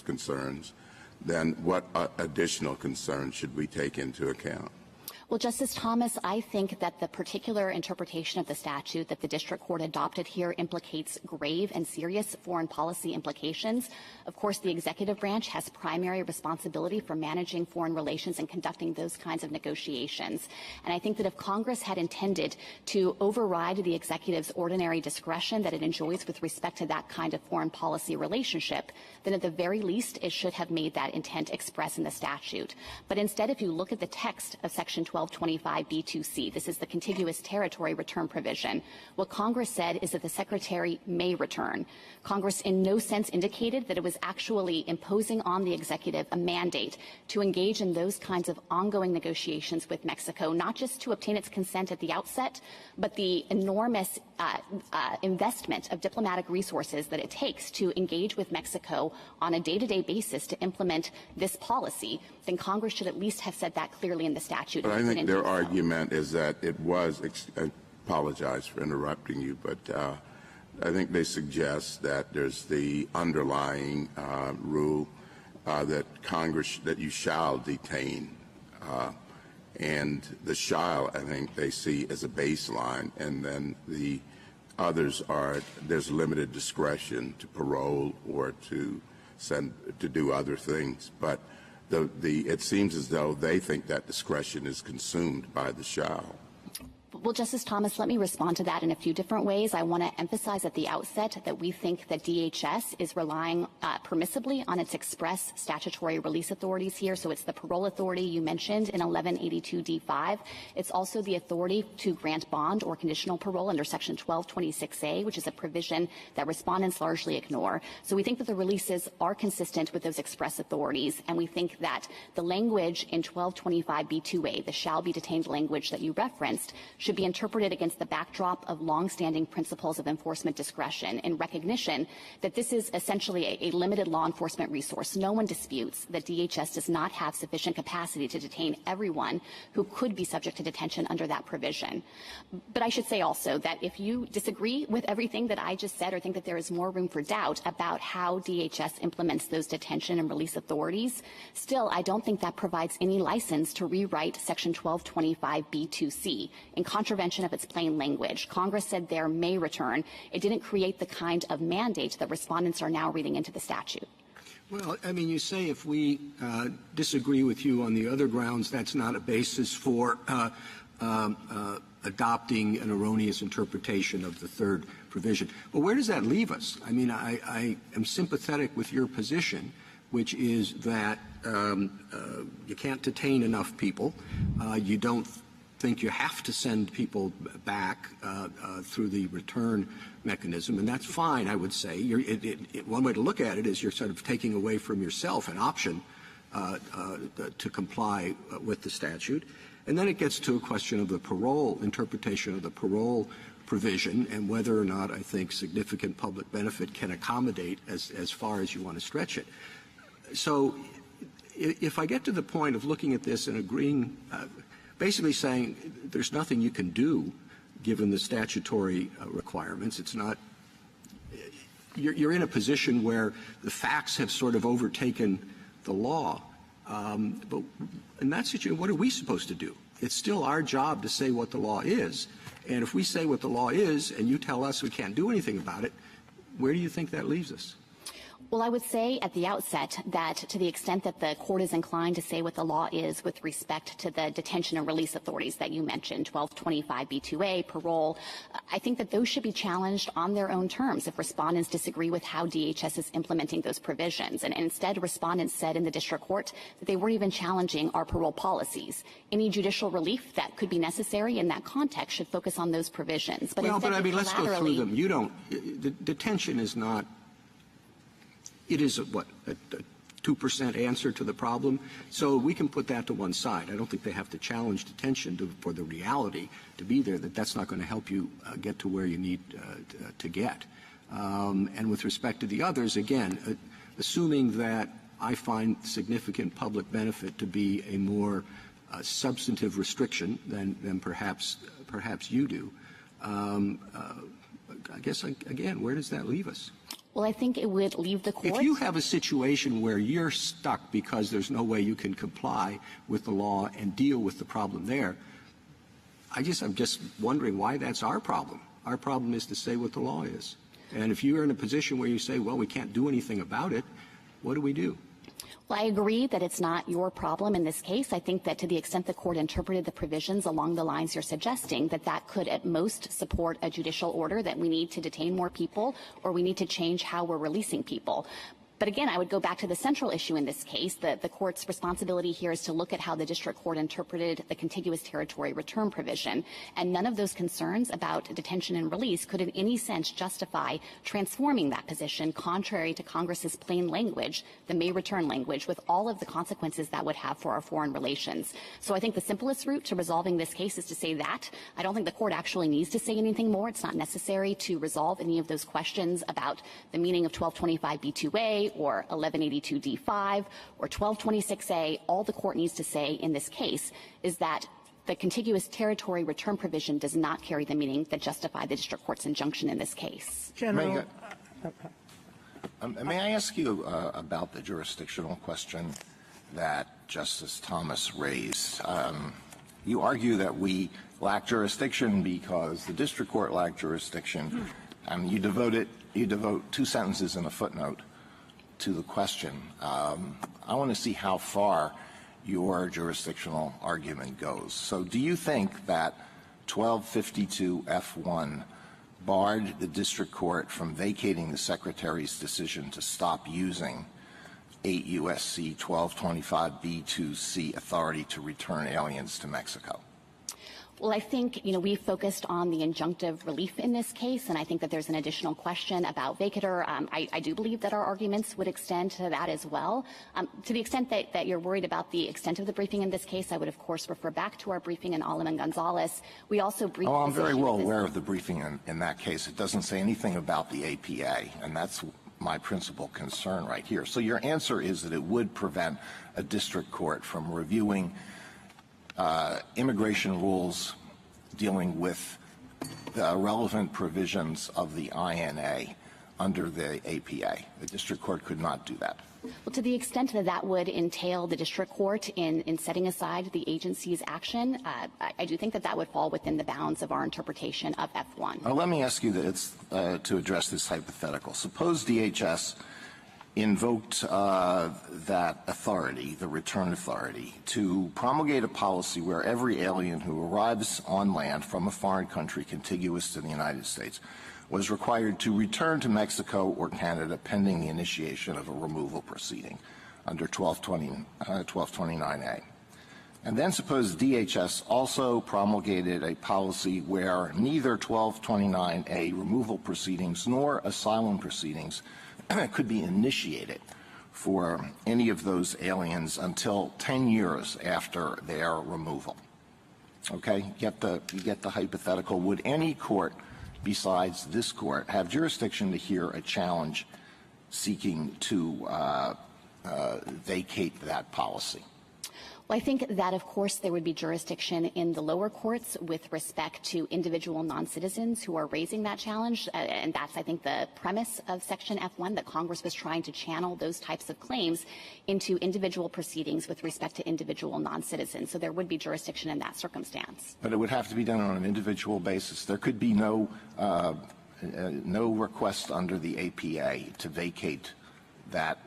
concerns, then what additional concerns should we take into account? Well, Justice Thomas, I think that the particular interpretation of the statute that the district court adopted here implicates grave and serious foreign policy implications. Of course, the executive branch has primary responsibility for managing foreign relations and conducting those kinds of negotiations. And I think that if Congress had intended to override the executive's ordinary discretion that it enjoys with respect to that kind of foreign policy relationship, then at the very least it should have made that intent express in the statute. But instead, if you look at the text of Section 1225B2C, this is the contiguous territory return provision, what Congress said is that the Secretary may return. Congress in no sense indicated that it was actually imposing on the executive a mandate to engage in those kinds of ongoing negotiations with Mexico, not just to obtain its consent at the outset, but the enormous investment of diplomatic resources that it takes to engage with Mexico on a day-to-day basis to implement this policy. Then Congress should at least have said that clearly in the statute. But I think their argument is that it was, I apologize for interrupting you, but I think they suggest that there's the underlying rule that Congress, that you shall detain. And the shall, I think they see as a baseline, and then the others are, there's limited discretion to parole or to do other things. But it seems as though they think that discretion is consumed by the shall. Well, Justice Thomas, let me respond to that in a few different ways. I want to emphasize at the outset that we think that DHS is relying permissibly on its express statutory release authorities here. So it's the parole authority you mentioned in 1182D5. It's also the authority to grant bond or conditional parole under Section 1226A, which is a provision that respondents largely ignore. So we think that the releases are consistent with those express authorities, and we think that the language in 1225B2A, the shall be detained language that you referenced, should be interpreted against the backdrop of longstanding principles of enforcement discretion in recognition that this is essentially a limited law enforcement resource. No one disputes that DHS does not have sufficient capacity to detain everyone who could be subject to detention under that provision. But I should say also that if you disagree with everything that I just said or think that there is more room for doubt about how DHS implements those detention and release authorities, still I don't think that provides any license to rewrite Section 1225B2C in contravention of its plain language. Congress said there may return. It didn't create the kind of mandate that respondents are now reading into the statute. Well, I mean, you say if we disagree with you on the other grounds, that's not a basis for adopting an erroneous interpretation of the third provision. Well, where does that leave us? I mean, I am sympathetic with your position, which is that you can't detain enough people. You don't think you have to send people back through the return mechanism, and that's fine, I would say. One way to look at it is you're sort of taking away from yourself an option to comply with the statute. And then it gets to a question of the parole, interpretation of the parole provision, and whether or not I think significant public benefit can accommodate as far as you want to stretch it. So if I get to the point of looking at this and agreeing, basically saying there's nothing you can do given the statutory requirements. It's not – you're in a position where the facts have sort of overtaken the law. But in that situation, what are we supposed to do? It's still our job to say what the law is. And if we say what the law is and you tell us we can't do anything about it, where do you think that leaves us? Well, I would say at the outset that to the extent that the court is inclined to say what the law is with respect to the detention and release authorities that you mentioned, 1225B2A, parole, I think that those should be challenged on their own terms if respondents disagree with how DHS is implementing those provisions. And instead, respondents said in the district court that they weren't even challenging our parole policies. Any judicial relief that could be necessary in that context should focus on those provisions. But I mean, let's go through them. You don't – the detention is not – it is a 2% answer to the problem. So we can put that to one side. I don't think they have to challenge detention for the reality to be there, that's not going to help you get to where you need to get. And with respect to the others, again, assuming that I find significant public benefit to be a more substantive restriction than perhaps you do, I guess, again, where does that leave us? Well, I think it would leave the court. If you have a situation where you're stuck because there's no way you can comply with the law and deal with the problem there, I'm just wondering why that's our problem. Our problem is to say what the law is. And if you're in a position where you say, well, we can't do anything about it, what do we do? Well, I agree that it's not your problem in this case. I think that to the extent the court interpreted the provisions along the lines you're suggesting, that could at most support a judicial order that we need to detain more people or we need to change how we're releasing people. But again, I would go back to the central issue in this case. The court's responsibility here is to look at how the district court interpreted the contiguous territory return provision. And none of those concerns about detention and release could in any sense justify transforming that position contrary to Congress's plain language, the may return language, with all of the consequences that would have for our foreign relations. So I think the simplest route to resolving this case is to say that. I don't think the court actually needs to say anything more. It's not necessary to resolve any of those questions about the meaning of 1225b2a or 1182d5 or 1226a. All the court needs to say in this case is that the contiguous territory return provision does not carry the meaning that justified the district court's injunction in this case. General, may I ask you about the jurisdictional question that Justice Thomas raised? You argue that we lack jurisdiction because the district court lacked jurisdiction. You devote 2 sentences in a footnote to the question. I want to see how far your jurisdictional argument goes. So do you think that 1252F1 barred the district court from vacating the Secretary's decision to stop using 8 U.S.C. 1225b2c authority to return aliens to Mexico? Well, I think, we focused on the injunctive relief in this case, and I think that there's an additional question about vacatur. I do believe that our arguments would extend to that as well. To the extent that you're worried about the extent of the briefing in this case, I would, of course, refer back to our briefing in Allum and Gonzalez. We also briefed Oh, I'm very well aware of the briefing in that case. It doesn't say anything about the APA, and that's my principal concern right here. So your answer is that it would prevent a district court from reviewing immigration rules dealing with the relevant provisions of the INA under the APA. The district court could not do that. Well, to the extent that that would entail the district court in setting aside the agency's action, I do think that that would fall within the bounds of our interpretation of F1. Let me ask you this, to address this hypothetical. Suppose DHS invoked that authority, the return authority, to promulgate a policy where every alien who arrives on land from a foreign country contiguous to the United States was required to return to Mexico or Canada pending the initiation of a removal proceeding under 1229A. And then suppose DHS also promulgated a policy where neither 1229A removal proceedings nor asylum proceedings could be initiated for any of those aliens until 10 years after their removal. Okay? You get the hypothetical. Would any court besides this court have jurisdiction to hear a challenge seeking to vacate that policy? Well, I think that, of course, there would be jurisdiction in the lower courts with respect to individual non-citizens who are raising that challenge, and that's, I think, the premise of Section F1, that Congress was trying to channel those types of claims into individual proceedings with respect to individual non-citizens. So there would be jurisdiction in that circumstance. But it would have to be done on an individual basis. There could be no request under the APA to vacate that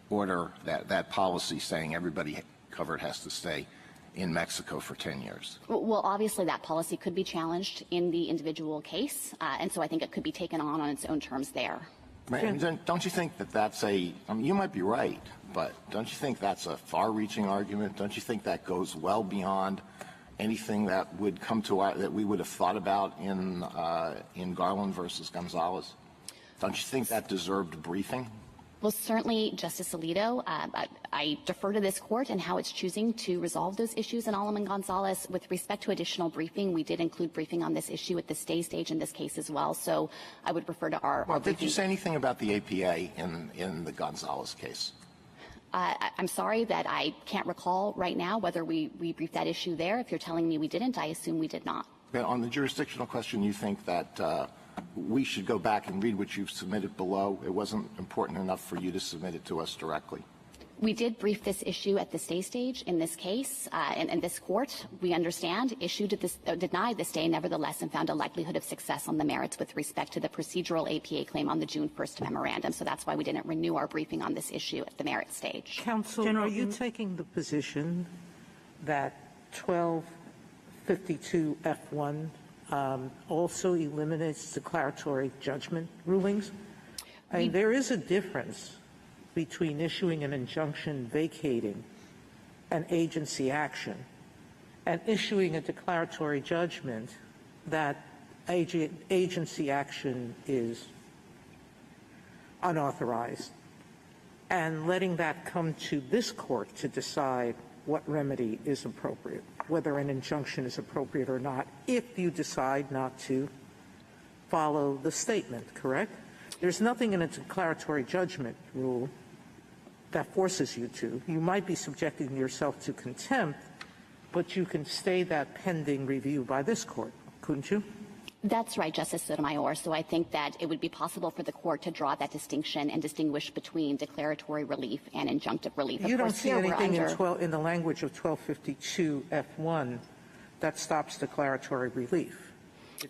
order, that policy saying everybody covered has to stay in Mexico for 10 years. Well, obviously that policy could be challenged in the individual case, and so I think it could be taken on its own terms there. Don't you think that that's you might be right, but don't you think that's a far-reaching argument? Don't you think that goes well beyond anything that would come to that we would have thought about in Garland versus Gonzalez? Don't you think that deserved briefing? Well, certainly, Justice Alito, I defer to this court and how it's choosing to resolve those issues in Allum and Gonzalez. With respect to additional briefing, we did include briefing on this issue at the stay stage in this case as well. So I would refer to our Well, did you say anything about the APA in the Gonzalez case? I'm sorry that I can't recall right now whether we briefed that issue there. If you're telling me we didn't, I assume we did not. On the jurisdictional question, you think that we should go back and read what you've submitted below? It wasn't important enough for you to submit it to us directly. We did brief this issue at the stay stage in this case, and this court, we understand, denied the stay nevertheless and found a likelihood of success on the merits with respect to the procedural APA claim on the June 1st memorandum. So that's why we didn't renew our briefing on this issue at the merit stage. Counsel, are you taking the position that 1252F1 also eliminates declaratory judgment rulings? I mean, there is a difference between issuing an injunction vacating an agency action and issuing a declaratory judgment that agency action is unauthorized and letting that come to this court to decide what remedy is appropriate, whether an injunction is appropriate or not, if you decide not to follow the statement, correct? There's nothing in a declaratory judgment rule that forces you to. You might be subjecting yourself to contempt, but you can stay that pending review by this court, couldn't you? That's right, Justice Sotomayor. So I think that it would be possible for the court to draw that distinction and distinguish between declaratory relief and injunctive relief. You don't see anything in the language of 1252F1 that stops declaratory relief.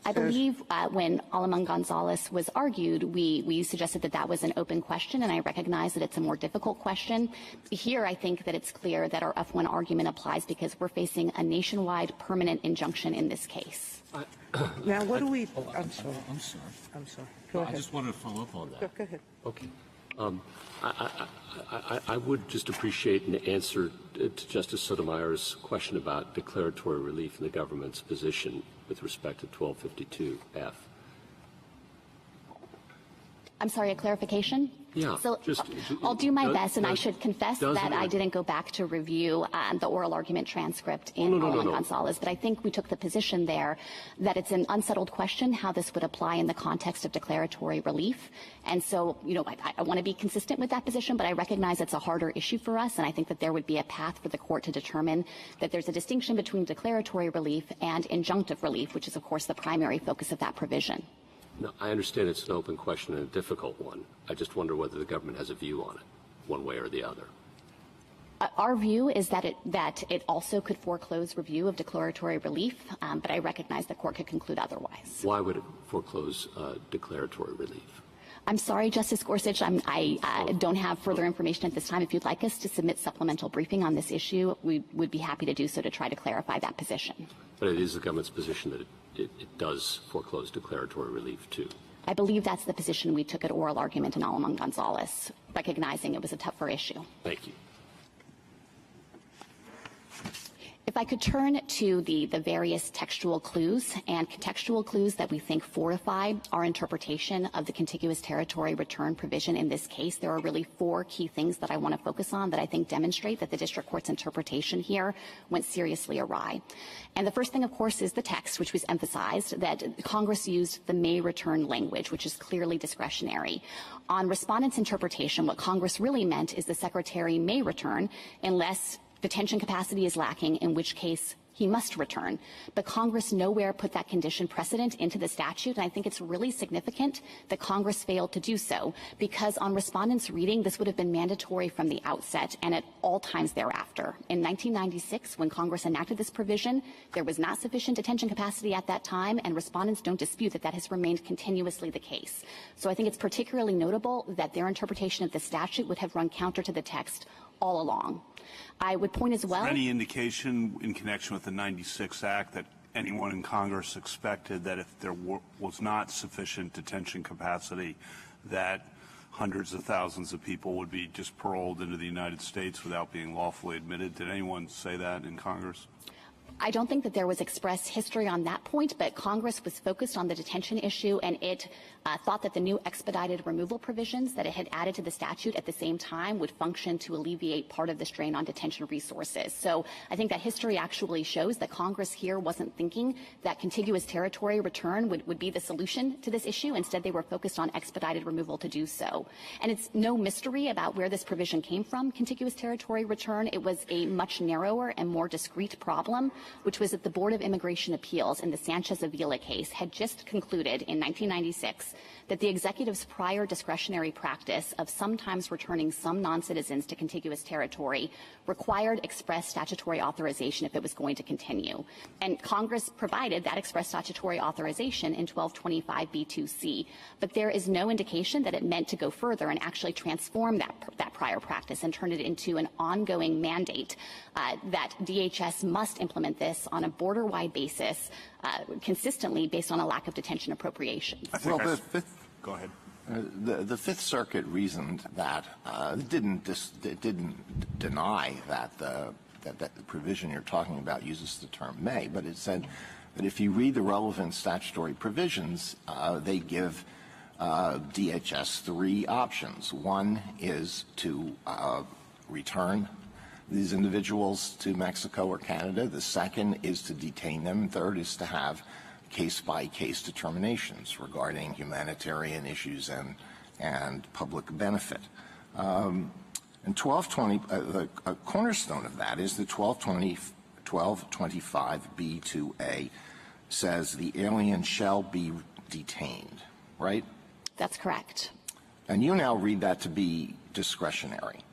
I believe when Alaman Gonzalez was argued, we suggested that that was an open question, and I recognize that it's a more difficult question. Here, I think that it's clear that our F1 argument applies because we're facing a nationwide permanent injunction in this case. Now, what do we... I'm sorry. Go ahead. I just wanted to follow up on that. Go ahead. Okay. I would just appreciate an answer to Justice Sotomayor's question about declaratory relief in the government's position with respect to 1252F. I'm sorry, a clarification? Yeah. So I'll do my best, and I should confess that I didn't go back to review the oral argument transcript in Alaman Gonzalez, but I think we took the position there that it's an unsettled question how this would apply in the context of declaratory relief. And so, you know, I want to be consistent with that position, but I recognize it's a harder issue for us, and I think that there would be a path for the court to determine that there's a distinction between declaratory relief and injunctive relief, which is, of course, the primary focus of that provision. No, I understand it's an open question and a difficult one. I just wonder whether the government has a view on it, one way or the other. Our view is that it also could foreclose review of declaratory relief, but I recognize the court could conclude otherwise. Why would it foreclose declaratory relief? I'm sorry, Justice Gorsuch. I don't have further information at this time. If you'd like us to submit supplemental briefing on this issue, we would be happy to do so to try to clarify that position. But it is the government's position that it does foreclose declaratory relief, too. I believe that's the position we took at oral argument in Alaman Gonzalez, recognizing it was a tougher issue. Thank you. If I could turn to the various textual clues and contextual clues that we think fortify our interpretation of the contiguous territory return provision in this case, there are really four key things that I want to focus on that I think demonstrate that the district court's interpretation here went seriously awry. And the first thing, of course, is the text, which was emphasized that Congress used the may return language, which is clearly discretionary. On respondents' interpretation, what Congress really meant is the Secretary may return unless detention capacity is lacking, in which case he must return. But Congress nowhere put that condition precedent into the statute, and I think it's really significant that Congress failed to do so, because on respondents' reading, this would have been mandatory from the outset and at all times thereafter. In 1996, when Congress enacted this provision, there was not sufficient detention capacity at that time, and respondents don't dispute that that has remained continuously the case. So I think it's particularly notable that their interpretation of the statute would have run counter to the text all along. I would point as well. Is there any indication in connection with the 96 Act that anyone in Congress expected that if there was not sufficient detention capacity, that hundreds of thousands of people would be just paroled into the United States without being lawfully admitted? Did anyone say that in Congress? I don't think that there was express history on that point, but Congress was focused on the detention issue, and it thought that the new expedited removal provisions that it had added to the statute at the same time would function to alleviate part of the strain on detention resources. So I think that history actually shows that Congress here wasn't thinking that contiguous territory return would be the solution to this issue. Instead, they were focused on expedited removal to do so. And it's no mystery about where this provision came from, contiguous territory return. It was a much narrower and more discrete problem which was that the Board of Immigration Appeals in the Sanchez-Avila case had just concluded in 1996 that the executive's prior discretionary practice of sometimes returning some non-citizens to contiguous territory required express statutory authorization if it was going to continue. And Congress provided that express statutory authorization in 1225b2c, but there is no indication that it meant to go further and actually transform that prior practice and turn it into an ongoing mandate that DHS must implement this on a border-wide basis consistently based on a lack of detention appropriations. Go ahead. The Fifth Circuit reasoned that didn't deny that the provision you're talking about uses the term may, but it said that if you read the relevant statutory provisions, they give DHS three options. One is to return these individuals to Mexico or Canada. The second is to detain them. Third is to have case-by-case determinations regarding humanitarian issues and public benefit. And 1220, a cornerstone of that is the 1225b2a says the alien shall be detained, right? That's correct. And you now read that to be discretionary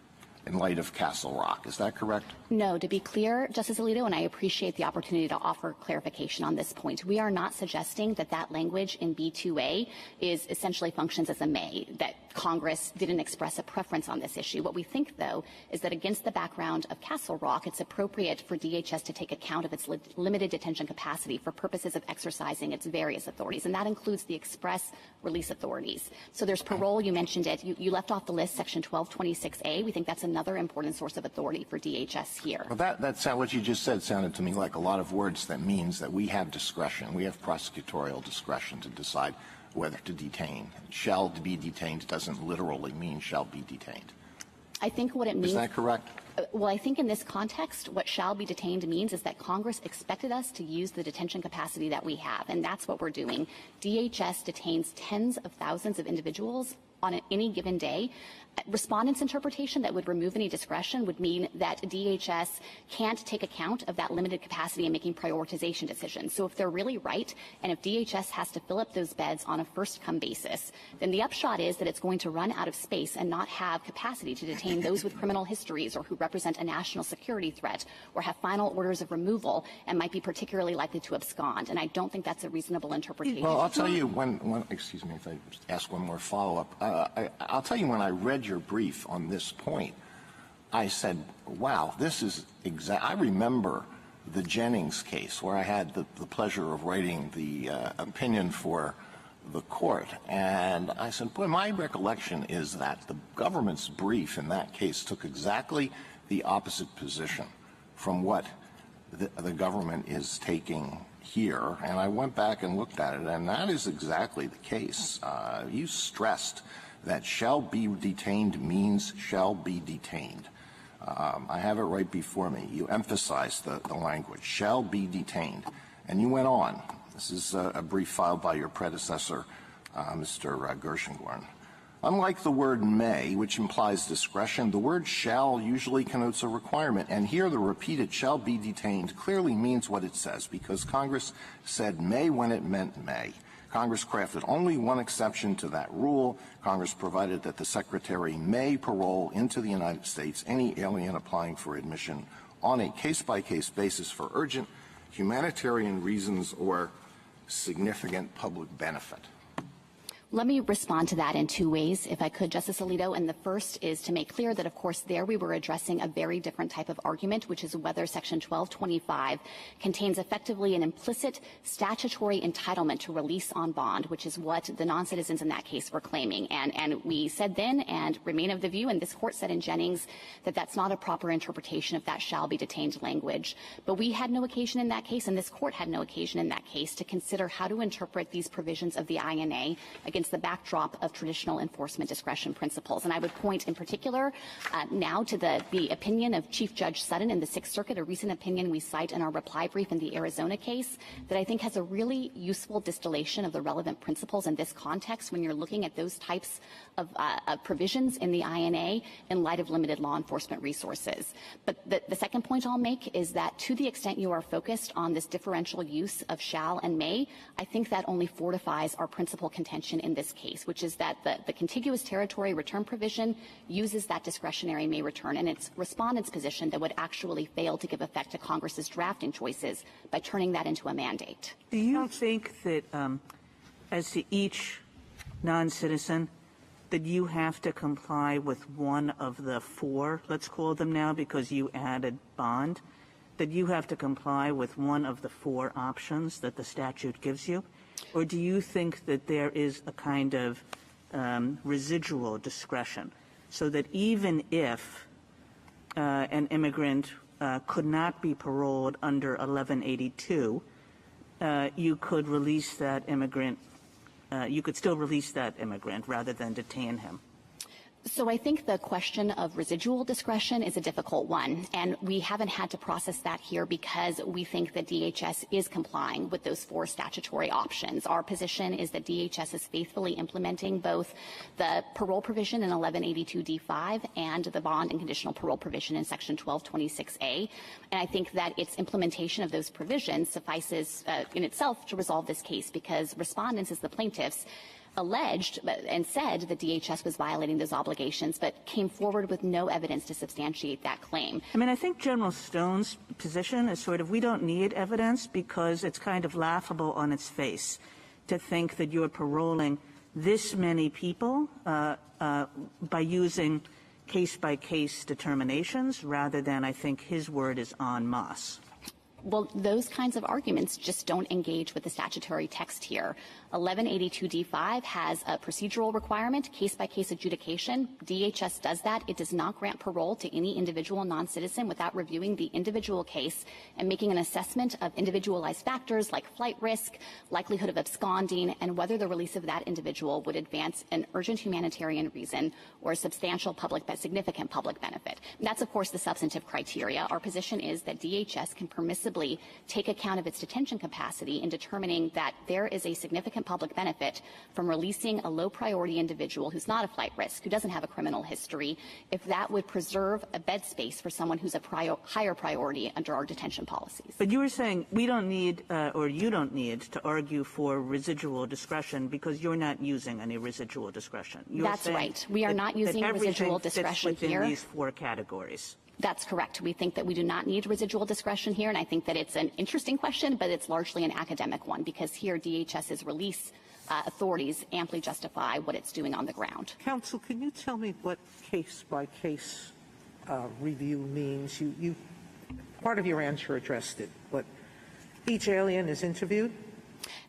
in light of Castle Rock. Is that correct? No. To be clear, Justice Alito, and I appreciate the opportunity to offer clarification on this point, we are not suggesting that that language in B2A is essentially functions as a may, that Congress didn't express a preference on this issue. What we think, though, is that against the background of Castle Rock, it's appropriate for DHS to take account of its limited detention capacity for purposes of exercising its various authorities, and that includes the express release authorities. So there's parole. You mentioned it. You left off the list, Section 1226A. We think that's another important source of authority for DHS here. Well, that's what you just said sounded to me like a lot of words that means that we have discretion. We have prosecutorial discretion to decide whether to detain. Shall be detained doesn't literally mean shall be detained. I think what it means— Is that correct? Well, I think in this context, what shall be detained means is that Congress expected us to use the detention capacity that we have, and that's what we're doing. DHS detains tens of thousands of individuals on any given day. Respondents' interpretation that would remove any discretion would mean that DHS can't take account of that limited capacity in making prioritization decisions. So if they're really right, and if DHS has to fill up those beds on a first-come basis, then the upshot is that it's going to run out of space and not have capacity to detain those with criminal histories or who represent a national security threat or have final orders of removal and might be particularly likely to abscond. And I don't think that's a reasonable interpretation. Well, I'll tell you when excuse me if I ask one more follow-up. I'll tell you when I read your brief on this point, I said, wow, this is I remember the Jennings case where I had the pleasure of writing the opinion for the court. And I said, boy, my recollection is that the government's brief in that case took exactly the opposite position from what the government is taking here. And I went back and looked at it, and that is exactly the case. You stressed that shall be detained means shall be detained. I have it right before me. You emphasized the language, shall be detained. And you went on. This is a brief filed by your predecessor, Mr. Gershengorn. Unlike the word may, which implies discretion, the word shall usually connotes a requirement. And here the repeated shall be detained clearly means what it says, because Congress said may when it meant may. Congress crafted only one exception to that rule. Congress provided that the Secretary may parole into the United States any alien applying for admission on a case-by-case basis for urgent humanitarian reasons or significant public benefit. Let me respond to that in two ways, if I could, Justice Alito. And the first is to make clear that, of course, there we were addressing a very different type of argument, which is whether Section 1225 contains effectively an implicit statutory entitlement to release on bond, which is what the non-citizens in that case were claiming. And we said then and remain of the view, and this Court said in Jennings, that that's not a proper interpretation of that shall be detained language. But we had no occasion in that case, and this Court had no occasion in that case, to consider how to interpret these provisions of the INA against against the backdrop of traditional enforcement discretion principles. And I would point in particular now to the opinion of Chief Judge Sutton in the Sixth Circuit, a recent opinion we cite in our reply brief in the Arizona case, that I think has a really useful distillation of the relevant principles in this context when you're looking at those types of provisions in the INA in light of limited law enforcement resources. But the second point I'll make is that to the extent you are focused on this differential use of shall and may, I think that only fortifies our principal contention in this case, which is that the contiguous territory return provision uses that discretionary may return, and it's respondents' position that would actually fail to give effect to Congress's drafting choices by turning that into a mandate. Do you think that as to each non-citizen, that you have to comply with one of the four, let's call them now because you added bond, that you have to comply with one of the four options that the statute gives you? Or do you think that there is a kind of residual discretion so that even if an immigrant could not be paroled under 1182, you could release that immigrant, you could still release that immigrant rather than detain him? So I think the question of residual discretion is a difficult one, and we haven't had to process that here because we think that DHS is complying with those four statutory options. Our position is that DHS is faithfully implementing both the parole provision in 1182d5 and the bond and conditional parole provision in section 1226a, and I think that its implementation of those provisions suffices in itself to resolve this case because respondents, as the plaintiffs, alleged and said that DHS was violating those obligations, but came forward with no evidence to substantiate that claim. I mean, I think General Stone's position is sort of we don't need evidence because it's kind of laughable on its face to think that you're paroling this many people by using case-by-case determinations rather than, I think his word is en masse. Well, those kinds of arguments just don't engage with the statutory text here. 1182d5 has a procedural requirement, case-by-case adjudication. DHS does that. It does not grant parole to any individual non-citizen without reviewing the individual case and making an assessment of individualized factors like flight risk, likelihood of absconding, and whether the release of that individual would advance an urgent humanitarian reason or a substantial significant public benefit. And that's, of course, the substantive criteria. Our position is that DHS can permissibly take account of its detention capacity in determining that there is a significant public benefit from releasing a low-priority individual who's not a flight risk, who doesn't have a criminal history, if that would preserve a bed space for someone who's a higher priority under our detention policies. But you were saying we don't need, or you don't need, to argue for residual discretion because you're not using any residual discretion. That's right. We are not using residual discretion here. Within these four categories. That's correct. We think that we do not need residual discretion here, and I think that it's an interesting question, but it's largely an academic one, because here DHS's release authorities amply justify what it's doing on the ground. Counsel, can you tell me what case-by-case review means? You part of your answer addressed it, but each alien is interviewed?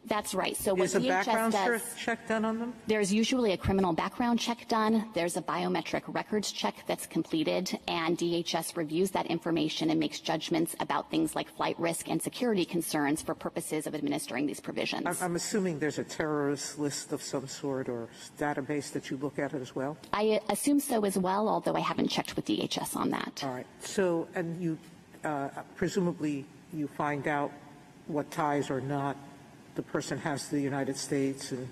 That's right. So what is a DHS background does, check done on them? There's usually a criminal background check done. There's a biometric records check that's completed, and DHS reviews that information and makes judgments about things like flight risk and security concerns for purposes of administering these provisions. I'm assuming there's a terrorist list of some sort or database that you look at as well? I assume so as well, although I haven't checked with DHS on that. All right. So, and you presumably you find out what ties or not the person has to the United States and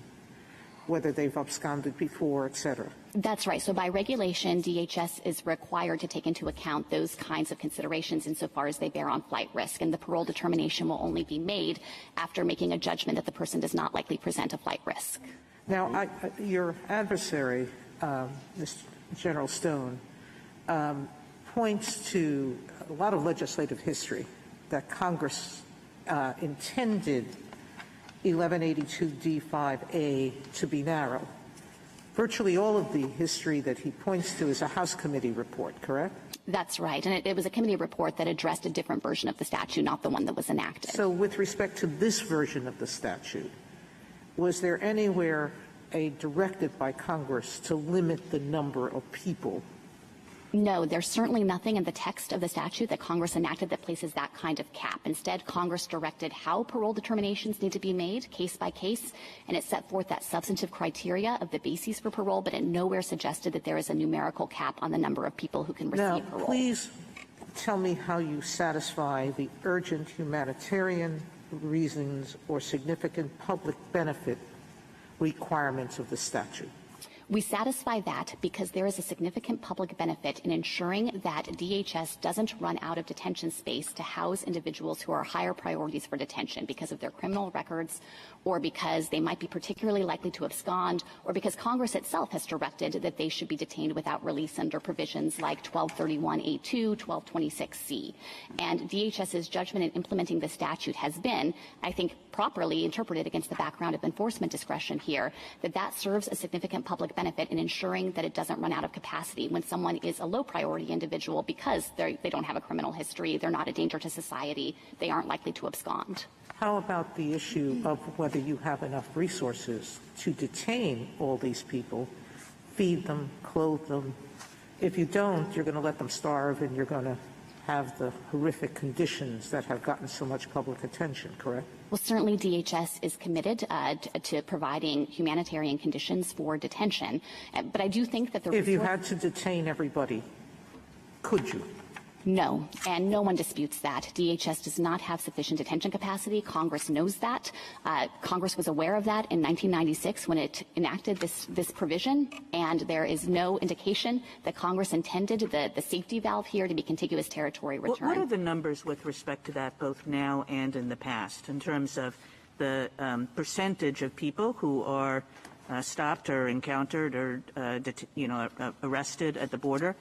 whether they've absconded before, et cetera. That's right. So by regulation, DHS is required to take into account those kinds of considerations insofar as they bear on flight risk, and the parole determination will only be made after making a judgment that the person does not likely present a flight risk. Now, your adversary, General Stone, points to a lot of legislative history that Congress intended 1182d5a to be narrow. Virtually all of the history that he points to is a House committee report, correct? That's right. And it was a committee report that addressed a different version of the statute, not the one that was enacted. So with respect to this version of the statute, was there anywhere a directive by Congress to limit the number of people No, there's certainly nothing in the text of the statute that Congress enacted that places that kind of cap. Instead, Congress directed how parole determinations need to be made, case by case, and it set forth that substantive criteria of the bases for parole, but it nowhere suggested that there is a numerical cap on the number of people who can receive parole. Please tell me how you satisfy the urgent humanitarian reasons or significant public benefit requirements of the statute. We satisfy that because there is a significant public benefit in ensuring that DHS doesn't run out of detention space to house individuals who are higher priorities for detention because of their criminal records, or because they might be particularly likely to abscond, or because Congress itself has directed that they should be detained without release under provisions like 1231A2, 1226C. And DHS's judgment in implementing the statute has been, I think, properly interpreted against the background of enforcement discretion here, that serves a significant public benefit in ensuring that it doesn't run out of capacity when someone is a low priority individual because they don't have a criminal history, they're not a danger to society, they aren't likely to abscond. How about the issue of whether you have enough resources to detain all these people, feed them, clothe them? If you don't, you're going to let them starve and you're going to have the horrific conditions that have gotten so much public attention, correct? Well, certainly DHS is committed to providing humanitarian conditions for detention, but I do think that if you had to detain everybody, could you? No, and no one disputes that. DHS does not have sufficient detention capacity. Congress knows that. Congress was aware of that in 1996 when it enacted this provision, and there is no indication that Congress intended the safety valve here to be contiguous territory return. What are the numbers with respect to that, both now and in the past, in terms of the percentage of people who are stopped or encountered or arrested at the border?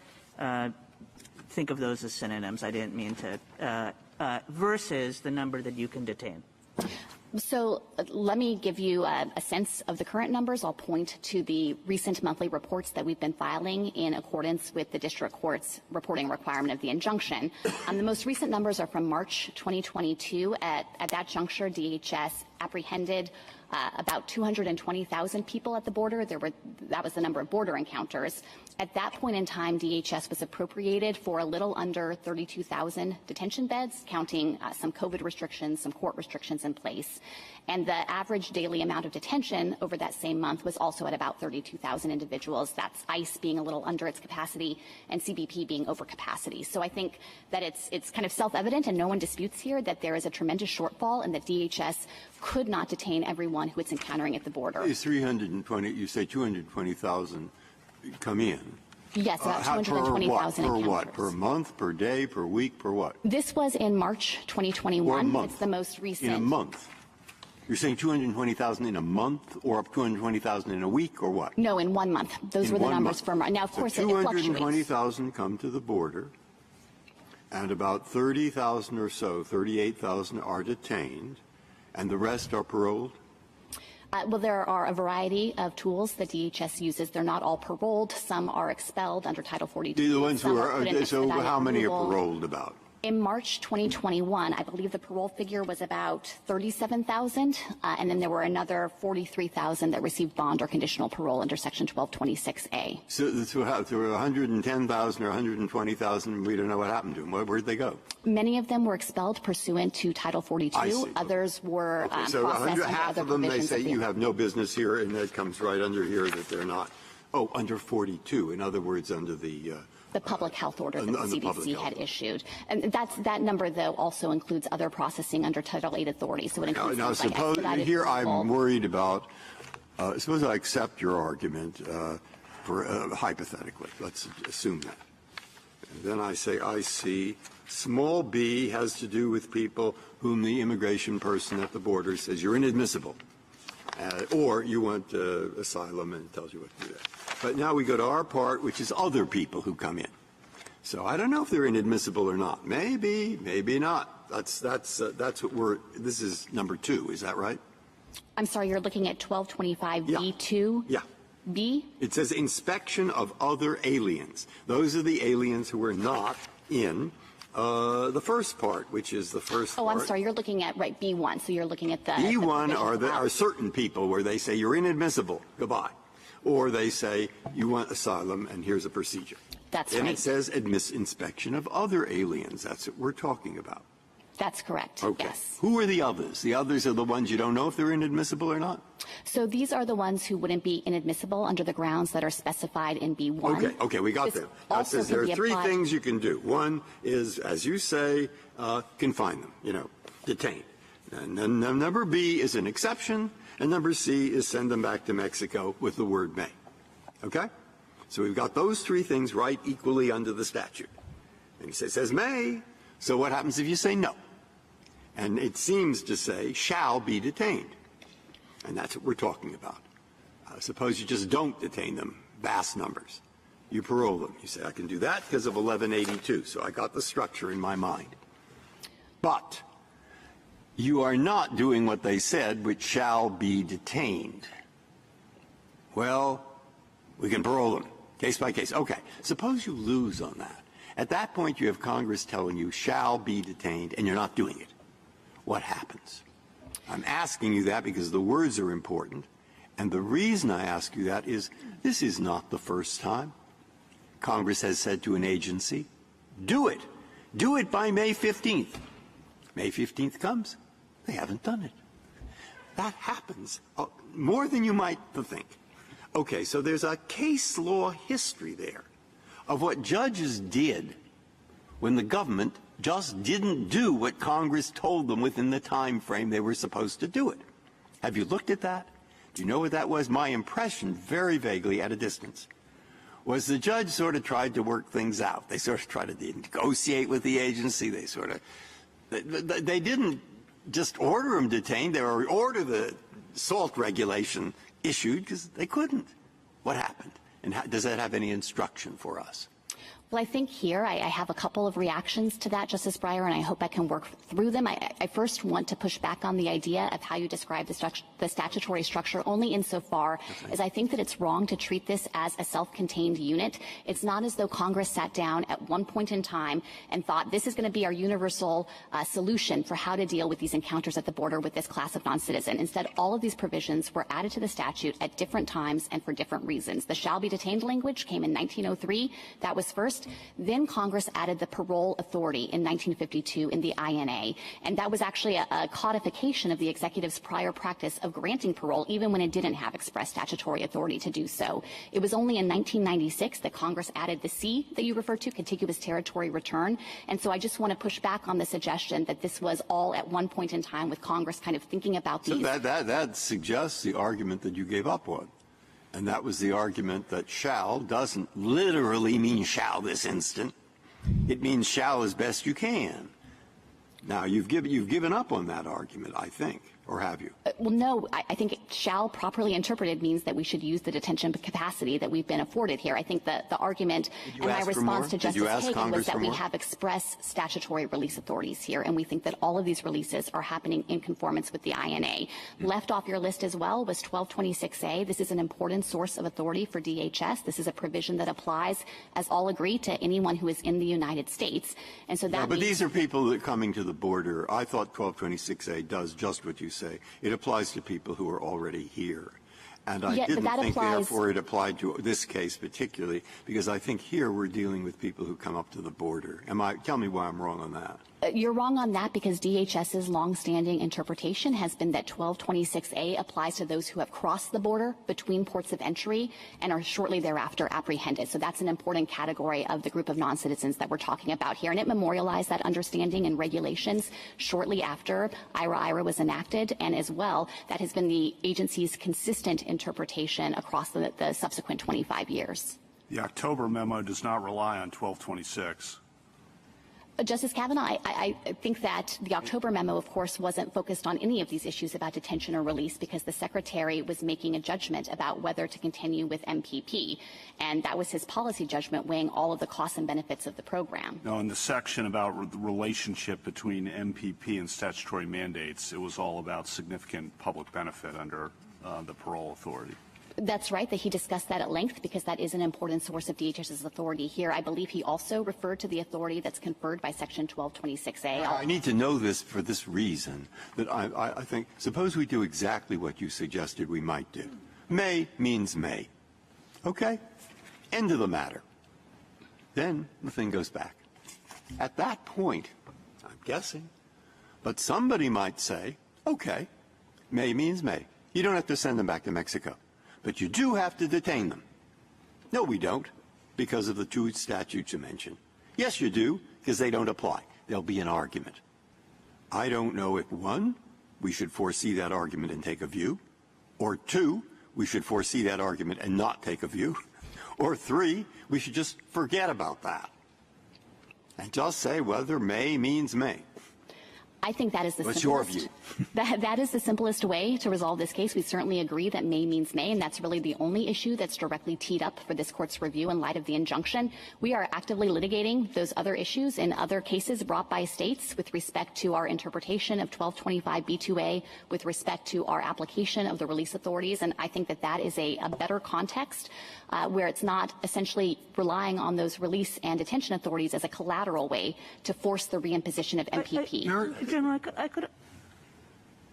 Think of those as synonyms. I didn't mean to. Versus the number that you can detain. So let me give you a sense of the current numbers. I'll point to the recent monthly reports that we've been filing in accordance with the district court's reporting requirement of the injunction. The most recent numbers are from March 2022. At that juncture, DHS apprehended about 220,000 people at the border. That was the number of border encounters. At that point in time, DHS was appropriated for a little under 32,000 detention beds, counting some COVID restrictions, some court restrictions in place. And the average daily amount of detention over that same month was also at about 32,000 individuals. That's ICE being a little under its capacity and CBP being over capacity. So I think that it's kind of self-evident, and no one disputes here, that there is a tremendous shortfall and that DHS could not detain everyone who it's encountering at the border. Is 320, you say 220,000 come in? Yes, about 220,000 encounters. Per what? Per month, per day, per week, per what? This was in March 2021. Or a month. It's the most recent. In a month? You're saying 220,000 in a month, or up 220,000 in a week, or what? No, in 1 month. Those were the numbers for March. Now, of course, it fluctuates. 220,000 come to the border, and about 30,000 or so, 38,000 are detained, and the rest are paroled? Well, there are a variety of tools that DHS uses. They're not all paroled. Some are expelled under Title 42. The ones who are, so how many are paroled about? In March 2021, I believe the parole figure was about 37,000, and then there were another 43,000 that received bond or conditional parole under Section 1226A. So there were 110,000 or 120,000, we don't know what happened to them. Where'd they go? Many of them were expelled pursuant to Title 42. Others were so processed under half other of them, they provisions say of the you have no business here, and that comes right under here that they're not. Oh, under 42. In other words, under the public health order that the CDC had issued. And that number, though, also includes other processing under Title 8 authority. So it includes now suppose here I'm worried about, suppose I accept your argument for hypothetically. Let's assume that. And then I say I see small b has to do with people whom the immigration person at the border says you're inadmissible. Or you want asylum and it tells you what to do. But now we go to our part, which is other people who come in. So I don't know if they're inadmissible or not. Maybe, maybe not. That's what we're. This is number 2. Is that right? I'm sorry. You're looking at 1225B2. Yeah. B. It says inspection of other aliens. Those are the aliens who are not in the first part, which is the first part. Oh, I'm sorry. You're looking at, right, B1. So you're looking at the B1 are certain people where they say you're inadmissible. Goodbye. Or they say you want asylum and here's a procedure. That's then right. it says inspection of other aliens. That's what we're talking about. That's correct. Okay. Yes. Who are the others? The others are the ones you don't know if they're inadmissible or not? So these are the ones who wouldn't be inadmissible under the grounds that are specified in B1. Okay, we got them. That says there are three things you can do. One is, as you say, confine them, detain. And then number B is an exception, and number C is send them back to Mexico with the word may. Okay? So we've got those three things right equally under the statute. And he says may, so what happens if you say no? And it seems to say shall be detained. And that's what we're talking about. Suppose you just don't detain them, vast numbers. You parole them. You say, I can do that because of 1182. So I got the structure in my mind. But you are not doing what they said, which shall be detained. Well, we can parole them, case by case. Okay, suppose you lose on that. At that point, you have Congress telling you shall be detained, and you're not doing it. What happens? I'm asking you that because the words are important, and the reason I ask you that is this is not the first time Congress has said to an agency, do it. Do it by May 15th. May 15th comes. They haven't done it. That happens more than you might think. Okay, so there's a case law history there of what judges did when the government just didn't do what Congress told them within the time frame they were supposed to do it. Have you looked at that? Do you know what that was? My impression, very vaguely at a distance, was the judge sort of tried to work things out. They sort of tried to negotiate with the agency. They didn't just order them detained. They order the SALT regulation issued because they couldn't. What happened? And does that have any instruction for us? Well, I think here I have a couple of reactions to that, Justice Breyer, and I hope I can work through them. I first want to push back on the idea of how you describe the statutory structure only insofar as I think that it's wrong to treat this as a self-contained unit. It's not as though Congress sat down at one point in time and thought this is going to be our universal solution for how to deal with these encounters at the border with this class of non-citizen. Instead, all of these provisions were added to the statute at different times and for different reasons. The shall be detained language came in 1903. That was first. Then Congress added the parole authority in 1952 in the INA, and that was actually a codification of the executive's prior practice of granting parole even when it didn't have express statutory authority to do so. It was only in 1996 that Congress added the C that you referred to, contiguous territory return, and so I just want to push back on the suggestion that this was all at one point in time with Congress kind of thinking about these. So that suggests the argument that you gave up on. And that was the argument that shall doesn't literally mean shall this instant. It means shall as best you can. Now, you've given up on that argument, I think, or have you? Well, no. I think shall properly interpreted means that we should use the detention capacity that we've been afforded here. I think the argument and my response to Justice Kagan was that we have express statutory release authorities here, and we think that all of these releases are happening in conformance with the INA. Left off your list as well was 1226A. This is an important source of authority for DHS. This is a provision that applies, as all agree, to anyone who is in the United States. And so that but these are people that are coming to the border. I thought 1226A does just what you say. It applies to people who are already here. And I didn't think, therefore, it applied to this case particularly, because I think here we're dealing with people who come up to the border. Tell me why I'm wrong on that. You're wrong on that because DHS's longstanding interpretation has been that 1226A applies to those who have crossed the border between ports of entry and are shortly thereafter apprehended. So that's an important category of the group of non-citizens that we're talking about here. And it memorialized that understanding in regulations shortly after IRA was enacted. And as well, that has been the agency's consistent interpretation across the subsequent 25 years. The October memo does not rely on 1226. Justice Kavanaugh, I think that the October memo, of course, wasn't focused on any of these issues about detention or release because the Secretary was making a judgment about whether to continue with MPP, and that was his policy judgment weighing all of the costs and benefits of the program. No, in the section about the relationship between MPP and statutory mandates, it was all about significant public benefit under the parole authority. That's right, that he discussed that at length because that is an important source of DHS's authority here. I believe he also referred to the authority that's conferred by Section 1226A. I need to know this for this reason, that I think, suppose we do exactly what you suggested we might do. May means may. Okay? End of the matter. Then the thing goes back. At that point, I'm guessing, but somebody might say, okay, may means may. You don't have to send them back to Mexico, but you do have to detain them. No, we don't, because of the two statutes you mentioned. Yes, you do, because they don't apply. There'll be an argument. I don't know if, one, we should foresee that argument and take a view, or two, we should foresee that argument and not take a view, or three, we should just forget about that and just say whether may means may. I think that is the What's simplest. your view? That is the simplest way to resolve this case. We certainly agree that may means may, and that's really the only issue that's directly teed up for this court's review in light of the injunction. We are actively litigating those other issues in other cases brought by states with respect to our interpretation of 1225b2a, with respect to our application of the release authorities, and I think that that is a better context where it's not essentially relying on those release and detention authorities as a collateral way to force the reimposition of MPP. General, I could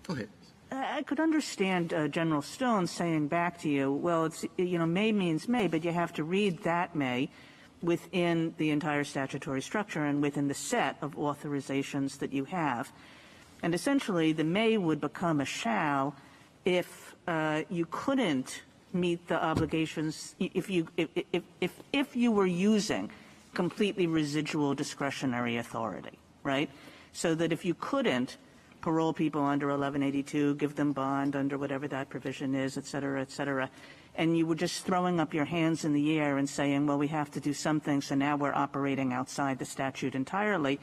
Go ahead. I could understand General Stone saying back to you, well, it's, may means may, but you have to read that may within the entire statutory structure and within the set of authorizations that you have. And essentially, the may would become a shall if you couldn't meet the obligations, if you were using completely residual discretionary authority, right? So that if you couldn't parole people under 1182, give them bond under whatever that provision is, et cetera, and you were just throwing up your hands in the air and saying, well, we have to do something, so now we're operating outside the statute entirely,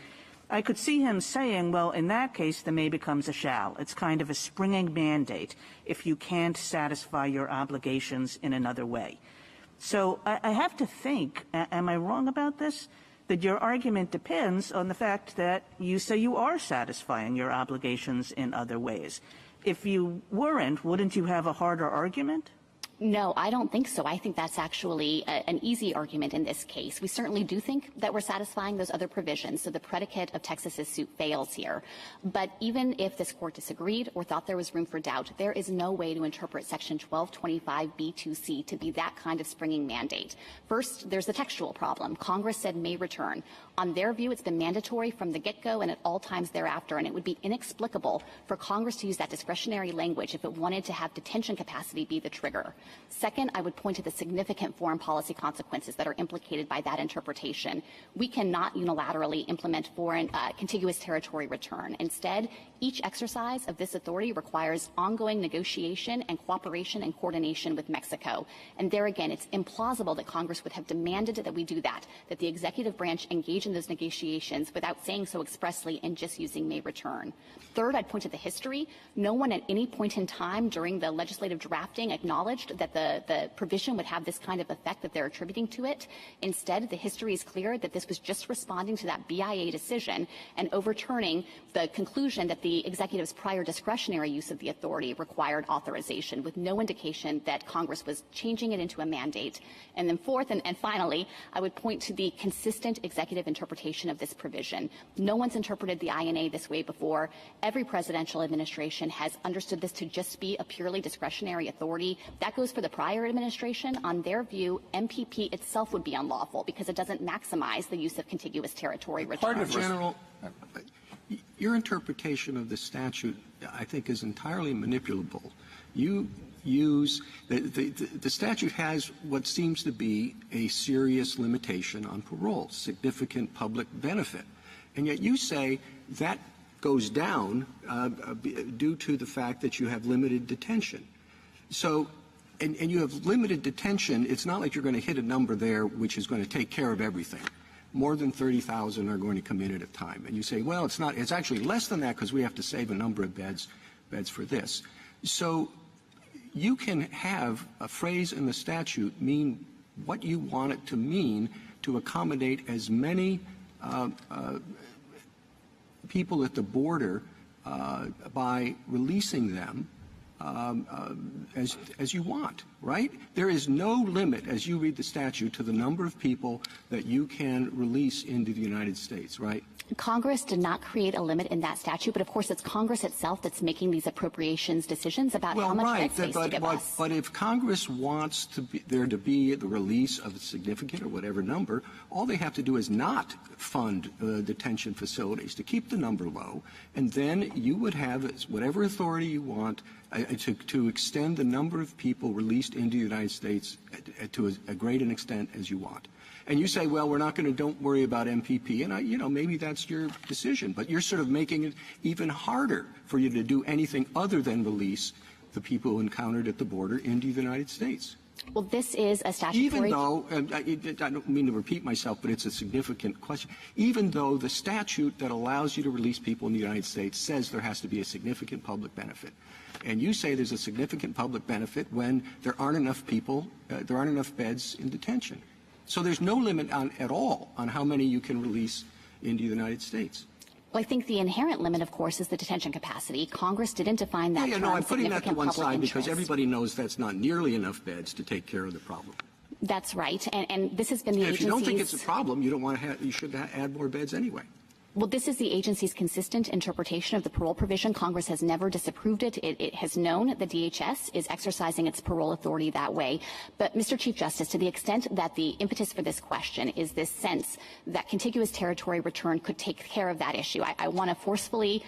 I could see him saying, well, in that case, the may becomes a shall. It's kind of a springing mandate if you can't satisfy your obligations in another way. So I have to think, am I wrong about this? That your argument depends on the fact that you say you are satisfying your obligations in other ways. If you weren't, wouldn't you have a harder argument? No, I don't think so. I think that's actually an easy argument in this case. We certainly do think that we're satisfying those other provisions, so the predicate of Texas's suit fails here. But even if this court disagreed or thought there was room for doubt, there is no way to interpret Section 1225b2c to be that kind of springing mandate. First, there's the textual problem. Congress said may return. On their view, it's been mandatory from the get-go and at all times thereafter, and it would be inexplicable for Congress to use that discretionary language if it wanted to have detention capacity be the trigger. Second, I would point to the significant foreign policy consequences that are implicated by that interpretation. We cannot unilaterally implement foreign contiguous territory return. Instead, each exercise of this authority requires ongoing negotiation and cooperation and coordination with Mexico. And there again, it's implausible that Congress would have demanded that we do that the executive branch engage in those negotiations without saying so expressly and just using may return. Third, I'd point to the history. No one at any point in time during the legislative drafting acknowledged that the provision would have this kind of effect that they're attributing to it. Instead, the history is clear that this was just responding to that BIA decision and overturning the conclusion that the executive's prior discretionary use of the authority required authorization, with no indication that Congress was changing it into a mandate. And then fourth, and finally, I would point to the consistent executive interpretation of this provision. No one's interpreted the INA this way before. Every presidential administration has understood this to just be a purely discretionary authority. That goes for the prior administration. On their view, MPP itself would be unlawful because it doesn't maximize the use of contiguous territory return. General, your interpretation of the statute, I think, is entirely manipulable. You use the statute has what seems to be a serious limitation on parole, significant public benefit, and yet you say that goes down due to the fact that you have limited detention. So, and you have limited detention. It's not like you're going to hit a number there which is going to take care of everything. More than 30,000 are going to come in at a time, and you say, well, it's not. It's actually less than that because we have to save a number of beds for this. So you can have a phrase in the statute mean what you want it to mean to accommodate as many people at the border by releasing them as you want. right? There is no limit, as you read the statute, to the number of people that you can release into the United States, right? Congress did not create a limit in that statute, but of course it's Congress itself that's making these appropriations decisions about how much bed space to give us. But if Congress wants there to be the release of a significant or whatever number, all they have to do is not fund detention facilities to keep the number low, and then you would have whatever authority you want to extend the number of people released into the United States to as great an extent as you want. And you say, well, we're not going to, don't worry about MPP. And, maybe that's your decision. But you're sort of making it even harder for you to do anything other than release the people who encountered at the border into the United States. Well, this is a statutory. Even though, I don't mean to repeat myself, but it's a significant question. Even though the statute that allows you to release people in the United States says there has to be a significant public benefit. And you say there's a significant public benefit when there aren't enough people, there aren't enough beds in detention. So there's no limit at all on how many you can release into the United States. Well, I think the inherent limit, of course, is the detention capacity. Congress didn't define that term. I'm putting that to one side interest. because everybody knows that's not nearly enough beds to take care of the problem. That's right, and this has been the agency's. If you don't think it's a problem, you don't want to you should add more beds anyway. Well, this is the agency's consistent interpretation of the parole provision. Congress has never disapproved it. It has known that DHS is exercising its parole authority that way. But, Mr. Chief Justice, to the extent that the impetus for this question is this sense that contiguous territory return could take care of that issue, I want to forcefully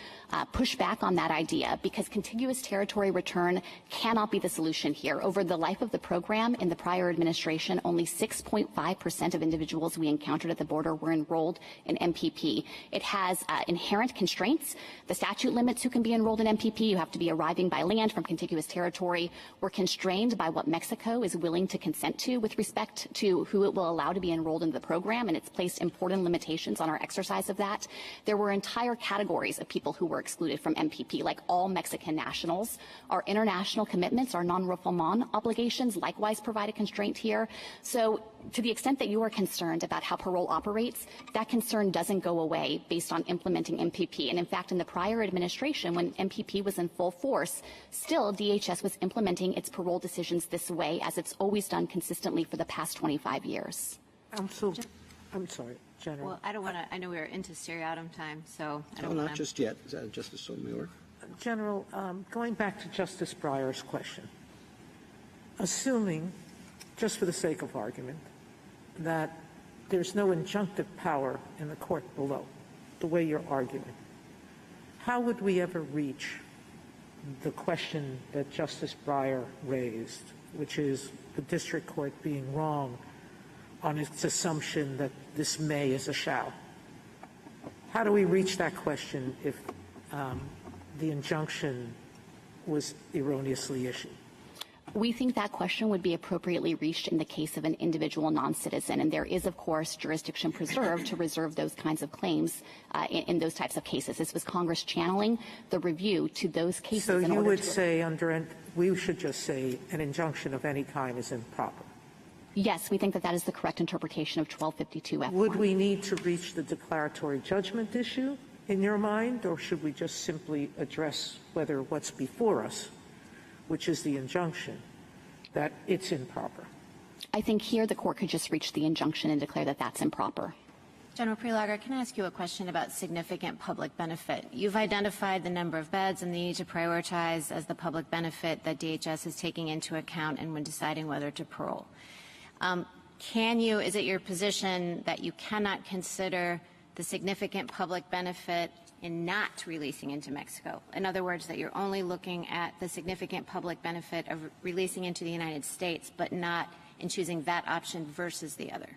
push back on that idea because contiguous territory return cannot be the solution here. Over the life of the program in the prior administration, only 6.5% of individuals we encountered at the border were enrolled in MPP. It has inherent constraints. The statute limits who can be enrolled in MPP. You have to be arriving by land from contiguous territory. We're constrained by what Mexico is willing to consent to with respect to who it will allow to be enrolled into the program, and it's placed important limitations on our exercise of that. There were entire categories of people who were excluded from MPP, like all Mexican nationals. Our international commitments, our non-refoulement obligations likewise provide a constraint here. So to the extent that you are concerned about how parole operates, that concern doesn't go away based on implementing MPP. And in fact, in the prior administration, when MPP was in full force, still DHS was implementing its parole decisions this way, as it's always done consistently for the past 25 years. I'm sorry, General. Well, I don't want to. I know we're into seriatim time, so I don't No, want not just yet. Is that Justice Sotomayor? General, going back to Justice Breyer's question, assuming, just for the sake of argument, that there's no injunctive power in the court below, the way you're arguing, how would we ever reach the question that Justice Breyer raised, which is the district court being wrong on its assumption that this may is a shall? How do we reach that question if the injunction was erroneously issued? We think that question would be appropriately reached in the case of an individual non-citizen, and there is, of course, jurisdiction preserved to reserve those kinds of claims in those types of cases. This was Congress channeling the review to those cases. So you would say we should just say an injunction of any kind is improper? Yes, we think that that is the correct interpretation of 1252F1. Would we need to reach the declaratory judgment issue in your mind, or should we just simply address whether what's before us, which is the injunction, that it's improper? I think here the court could just reach the injunction and declare that that's improper. General Prelogger, can I ask you a question about significant public benefit? You've identified the number of beds and the need to prioritize as the public benefit that DHS is taking into account and when deciding whether to parole. Is it your position that you cannot consider the significant public benefit in not releasing into Mexico? In other words, that you're only looking at the significant public benefit of releasing into the United States, but not in choosing that option versus the other?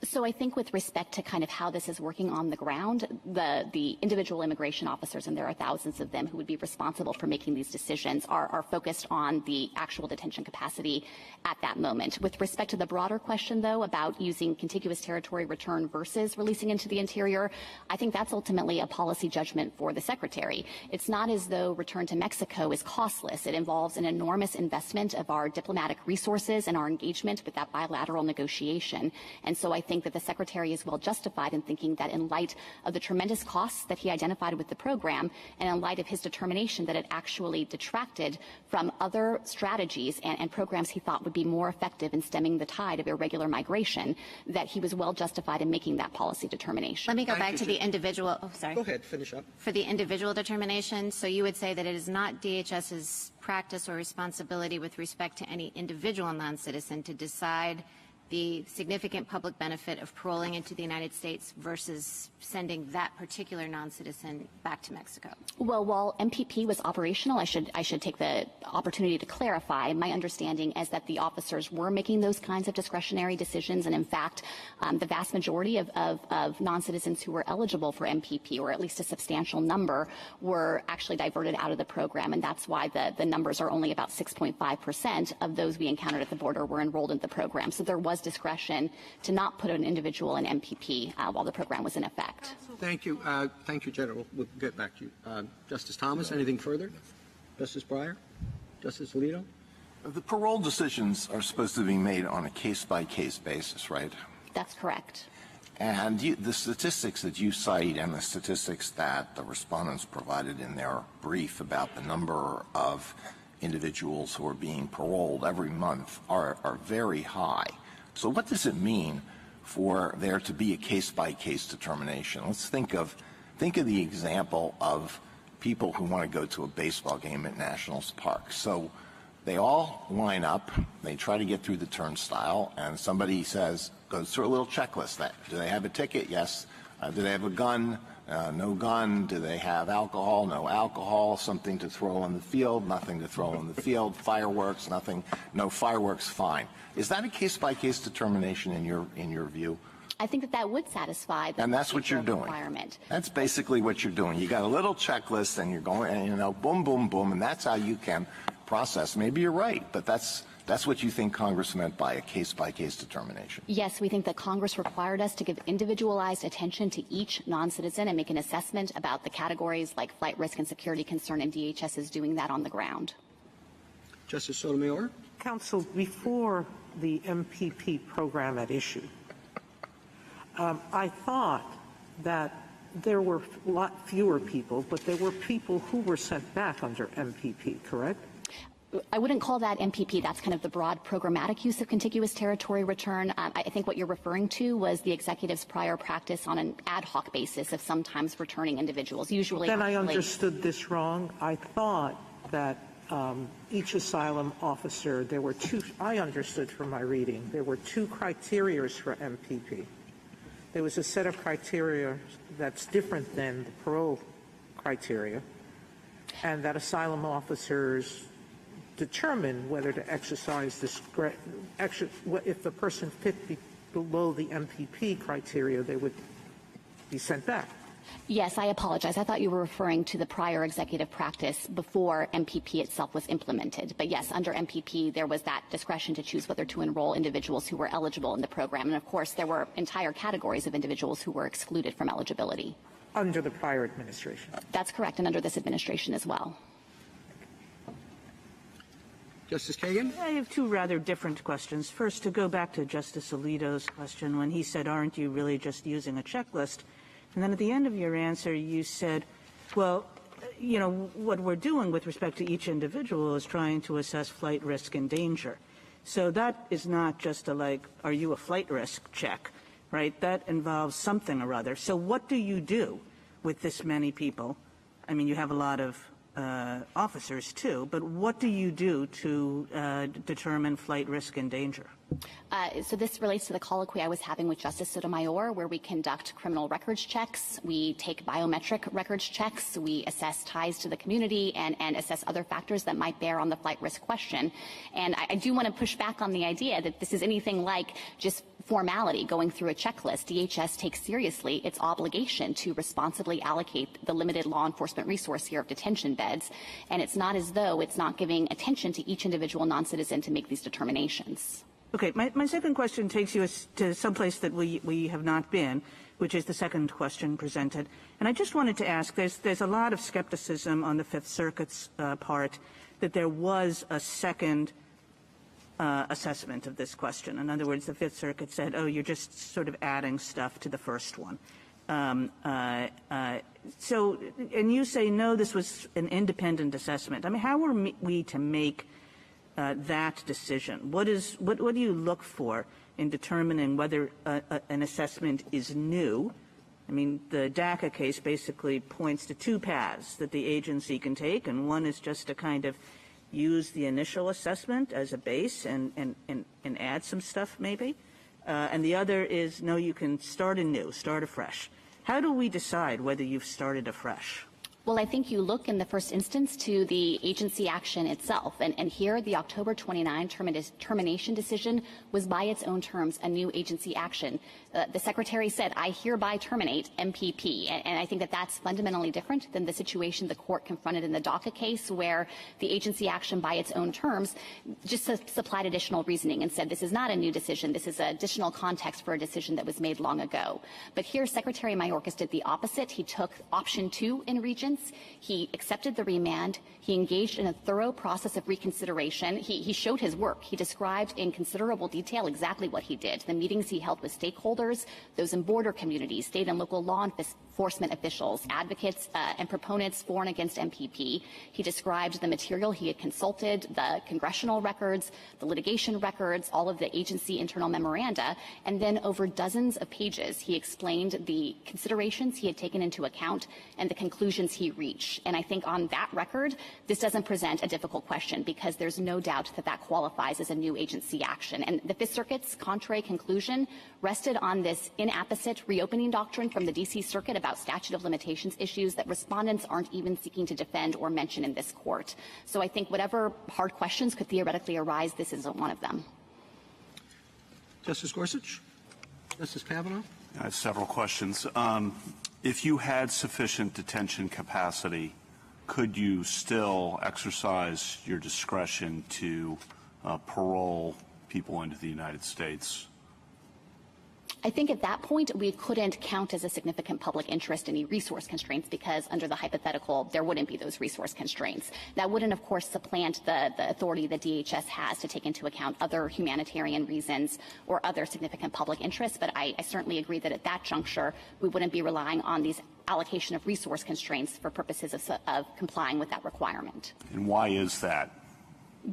So I think with respect to kind of how this is working on the ground, the individual immigration officers, and there are thousands of them who would be responsible for making these decisions, are focused on the actual detention capacity at that moment. With respect to the broader question, though, about using contiguous territory return versus releasing into the interior, I think that's ultimately a policy judgment for the Secretary. It's not as though return to Mexico is costless. It involves an enormous investment of our diplomatic resources and our engagement with that bilateral negotiation. And so I think think that the Secretary is well justified in thinking that in light of the tremendous costs that he identified with the program and in light of his determination that it actually detracted from other strategies and programs he thought would be more effective in stemming the tide of irregular migration, that he was well justified in making that policy determination. Let me go back to the individual. Oh, sorry. Go ahead, finish up. For the individual determination, so you would say that it is not DHS's practice or responsibility with respect to any individual non-citizen to decide the significant public benefit of paroling into the United States versus sending that particular non-citizen back to Mexico? Well, while MPP was operational, I should take the opportunity to clarify. My understanding is that the officers were making those kinds of discretionary decisions, and in fact, the vast majority of non-citizens who were eligible for MPP, or at least a substantial number, were actually diverted out of the program, and that's why the numbers are only about 6.5% of those we encountered at the border were enrolled in the program. So there was discretion to not put an individual in MPP while the program was in effect. Thank you. Thank you, General. We'll get back to you. Justice Thomas, anything further? Justice Breyer? Justice Alito? The parole decisions are supposed to be made on a case-by-case basis, right? That's correct. And the statistics that you cite and the statistics that the respondents provided in their brief about the number of individuals who are being paroled every month are very high. So what does it mean for there to be a case-by-case determination? Let's think of the example of people who want to go to a baseball game at Nationals Park. So they all line up, they try to get through the turnstile, and somebody goes through a little checklist. Do they have a ticket? Yes. Do they have a gun? No gun. Do they have alcohol? No alcohol. Something to throw in the field? Nothing to throw in the field. Fireworks? Nothing. No fireworks. Fine. Is that a case-by-case determination in your view? I think that would satisfy the and that's what you're doing. Requirement. That's basically what you're doing. You got a little checklist, and you're going, and boom, boom, boom, and that's how you can process. Maybe you're right, but that's what you think Congress meant by a case-by-case determination. Yes, we think that Congress required us to give individualized attention to each non-citizen and make an assessment about the categories like flight risk and security concern, and DHS is doing that on the ground. Justice Sotomayor? Counsel, before the MPP program at issue, I thought that there were a lot fewer people, but there were people who were sent back under MPP, correct? I wouldn't call that MPP. That's kind of the broad programmatic use of contiguous territory return. I think what you're referring to was the executive's prior practice on an ad hoc basis of sometimes returning individuals, usually. Then I understood this wrong. I thought that each asylum officer, there were two, I understood from my reading, there were two criteria for MPP. There was a set of criteria that's different than the parole criteria, and that asylum officers determine whether to exercise discretion. If the person fit below the MPP criteria, they would be sent back. Yes, I apologize. I thought you were referring to the prior executive practice before MPP itself was implemented. But yes, under MPP, there was that discretion to choose whether to enroll individuals who were eligible in the program. And of course, there were entire categories of individuals who were excluded from eligibility. Under the prior administration. That's correct, and under this administration as well. Justice Kagan? I have two rather different questions. First, to go back to Justice Alito's question when he said, aren't you really just using a checklist? And then at the end of your answer, you said, well, you know, what we're doing with respect to each individual is trying to assess flight risk and danger. So that is not just a, like, are you a flight risk check, right? That involves something or other. So what do you do with this many people? I mean, you have a lot of officers, too, but what do you do to determine flight risk and danger? So this relates to the colloquy I was having with Justice Sotomayor, where we conduct criminal records checks, we take biometric records checks, we assess ties to the community, and assess other factors that might bear on the flight risk question. And I do want to push back on the idea that this is anything like just formality going through a checklist. DHS takes seriously its obligation to responsibly allocate the limited law enforcement resource here of detention beds, and it's not as though it's not giving attention to each individual non-citizen to make these determinations. Okay, my second question takes you to someplace that we have not been, which is the second question presented. And I just wanted to ask, there's a lot of skepticism on the Fifth Circuit's part that there was a second assessment of this question. In other words, the Fifth Circuit said, oh, you're just sort of adding stuff to the first one. So, and you say, no, this was an independent assessment. I mean, how are we to make that decision? What do you look for in determining whether an assessment is new? I mean, the DACA case basically points to two paths that the agency can take, and one is just to kind of use the initial assessment as a base and add some stuff maybe. And the other is, no, you can start anew, start afresh. How do we decide whether you've started afresh? Well, I think you look in the first instance to the agency action itself. And here, the October 29 termination decision was by its own terms a new agency action. The Secretary said, I hereby terminate MPP. And I think that that's fundamentally different than the situation the court confronted in the DACA case, where the agency action by its own terms just supplied additional reasoning and said, this is not a new decision. This is additional context for a decision that was made long ago. But here, Secretary Mayorkas did the opposite. He took option 2 in Regents. He accepted the remand. He engaged in a thorough process of reconsideration. He showed his work. He described in considerable detail exactly what he did, the meetings he held with stakeholders, those in border communities, state and local law enforcement officials, advocates and proponents for and against MPP. He described the material he had consulted, the congressional records, the litigation records, all of the agency internal memoranda, and then over dozens of pages, he explained the considerations he had taken into account and the conclusions he reached. And I think on that record, this doesn't present a difficult question, because there's no doubt that that qualifies as a new agency action. And the Fifth Circuit's contrary conclusion rested on this inapposite reopening doctrine from the D.C. Circuit about statute of limitations issues that respondents aren't even seeking to defend or mention in this court. So I think whatever hard questions could theoretically arise, this isn't one of them. Justice Gorsuch? Justice Kavanaugh? I have several questions. If you had sufficient detention capacity, could you still exercise your discretion to parole people into the United States? I think at that point, we couldn't count as a significant public interest any resource constraints, because under the hypothetical, there wouldn't be those resource constraints. That wouldn't, of course, supplant the authority that DHS has to take into account other humanitarian reasons or other significant public interests. But I certainly agree that at that juncture, we wouldn't be relying on these allocation of resource constraints for purposes of complying with that requirement. And why is that?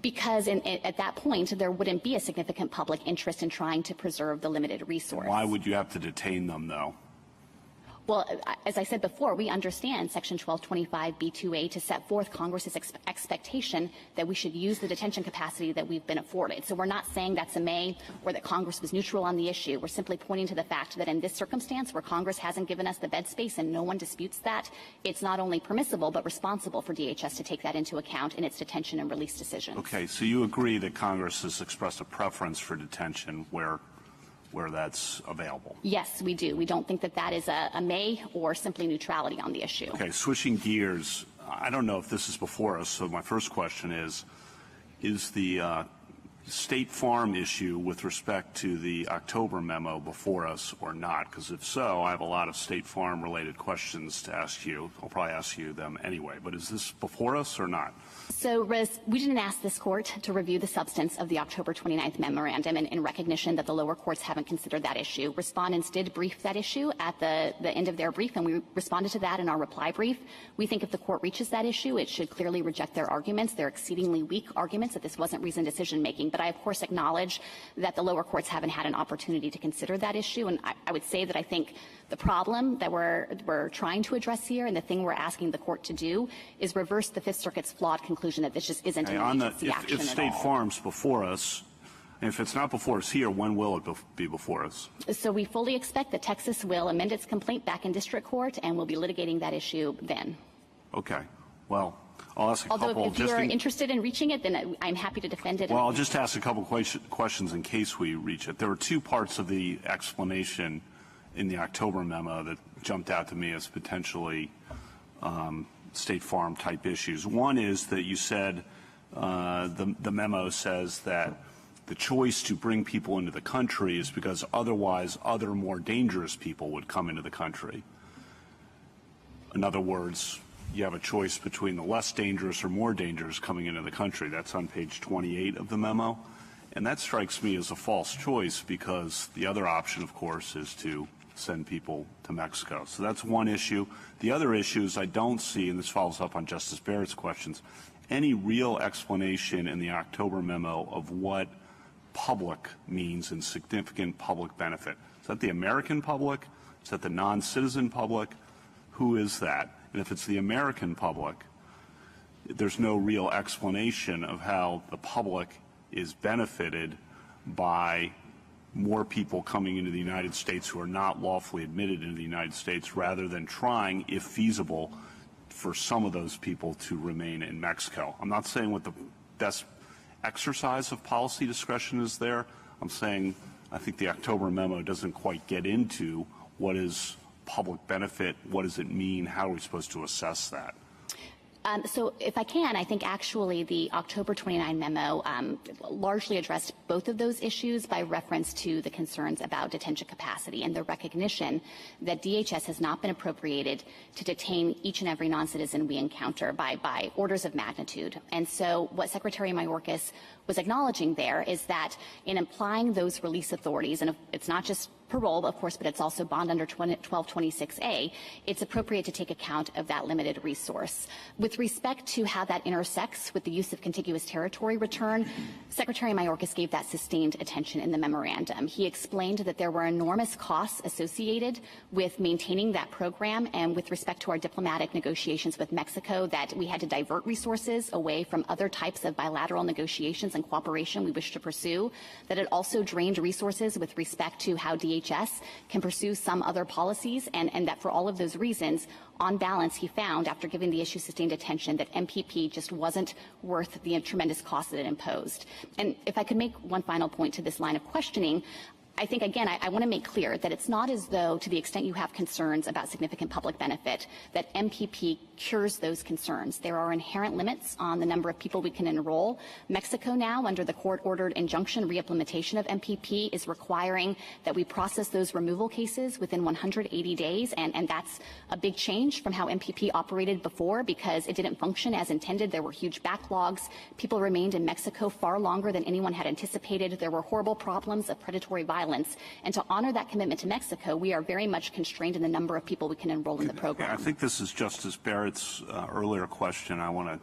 Because at that point, there wouldn't be a significant public interest in trying to preserve the limited resource. Why would you have to detain them, though? Well, as I said before, we understand Section 1225B2A to set forth Congress's expectation that we should use the detention capacity that we've been afforded. So we're not saying that's a may or that Congress was neutral on the issue. We're simply pointing to the fact that in this circumstance, where Congress hasn't given us the bed space and no one disputes that, it's not only permissible but responsible for DHS to take that into account in its detention and release decisions. Okay, so you agree that Congress has expressed a preference for detention where that's available? Yes, we do. We don't think that that is a may or simply neutrality on the issue. Okay, switching gears, I don't know if this is before us, so my first question is the State Farm issue with respect to the October memo before us or not? Because if so, I have a lot of State Farm related questions to ask you. I'll probably ask you them anyway, but is this before us or not? So, Riz, we didn't ask this court to review the substance of the October 29th memorandum in recognition that the lower courts haven't considered that issue. Respondents did brief that issue at the end of their brief, and we responded to that in our reply brief. We think if the court reaches that issue, it should clearly reject their arguments. They're exceedingly weak arguments that this wasn't reasoned decision-making. But I, of course, acknowledge that the lower courts haven't had an opportunity to consider that issue. And I would say that I think the problem that we're trying to address here, and the thing we're asking the court to do, is reverse the Fifth Circuit's flawed conclusion that this just isn't an agency action if at State all. Farm's before us, and if it's not before us here, when will it be before us? So we fully expect that Texas will amend its complaint back in district court, and we'll be litigating that issue then. Okay. Well, I'll ask a couple. Although if you're interested in reaching it, then I'm happy to defend it. Well, I'll just ask a couple questions in case we reach it. There were two parts of the explanation in the October memo that jumped out to me as potentially State Farm type issues. One is that you said the memo says that the choice to bring people into the country is because otherwise other more dangerous people would come into the country. In other words, you have a choice between the less dangerous or more dangerous coming into the country. That's on page 28 of the memo. And that strikes me as a false choice because the other option, of course, is to send people to Mexico. So that's one issue. The other issue is I don't see, and this follows up on Justice Barrett's questions, any real explanation in the October memo of what public means and significant public benefit. Is that the American public? Is that the non-citizen public? Who is that? And if it's the American public, there's no real explanation of how the public is benefited by more people coming into the United States who are not lawfully admitted into the United States rather than trying, if feasible, for some of those people to remain in Mexico. I'm not saying what the best exercise of policy discretion is there. I'm saying I think the October memo doesn't quite get into what is public benefit, what does it mean, how are we supposed to assess that? So if I can, I think actually the October 29 memo largely addressed both of those issues by reference to the concerns about detention capacity and the recognition that DHS has not been appropriated to detain each and every non-citizen we encounter by orders of magnitude. And so what Secretary Mayorkas was acknowledging there is that in applying those release authorities, and it's not just parole, of course, but it's also bond under 1226A, it's appropriate to take account of that limited resource. With respect to how that intersects with the use of contiguous territory return, Secretary Mayorkas gave that sustained attention in the memorandum. He explained that there were enormous costs associated with maintaining that program, and with respect to our diplomatic negotiations with Mexico, that we had to divert resources away from other types of bilateral negotiations and cooperation we wish to pursue, that it also drained resources with respect to how DHS can pursue some other policies, and that for all of those reasons, on balance, he found, after giving the issue sustained attention, that MPP just wasn't worth the tremendous cost that it imposed. And if I could make one final point to this line of questioning, I think, again, I want to make clear that it's not as though, to the extent you have concerns about significant public benefit, that MPP cures those concerns. There are inherent limits on the number of people we can enroll. Mexico now, under the court-ordered injunction reimplementation of MPP, is requiring that we process those removal cases within 180 days, and that's a big change from how MPP operated before because it didn't function as intended. There were huge backlogs. People remained in Mexico far longer than anyone had anticipated. There were horrible problems of predatory violence. And to honor that commitment to Mexico, we are very much constrained in the number of people we can enroll in the program. I think this is Justice Barrett's earlier question. I want to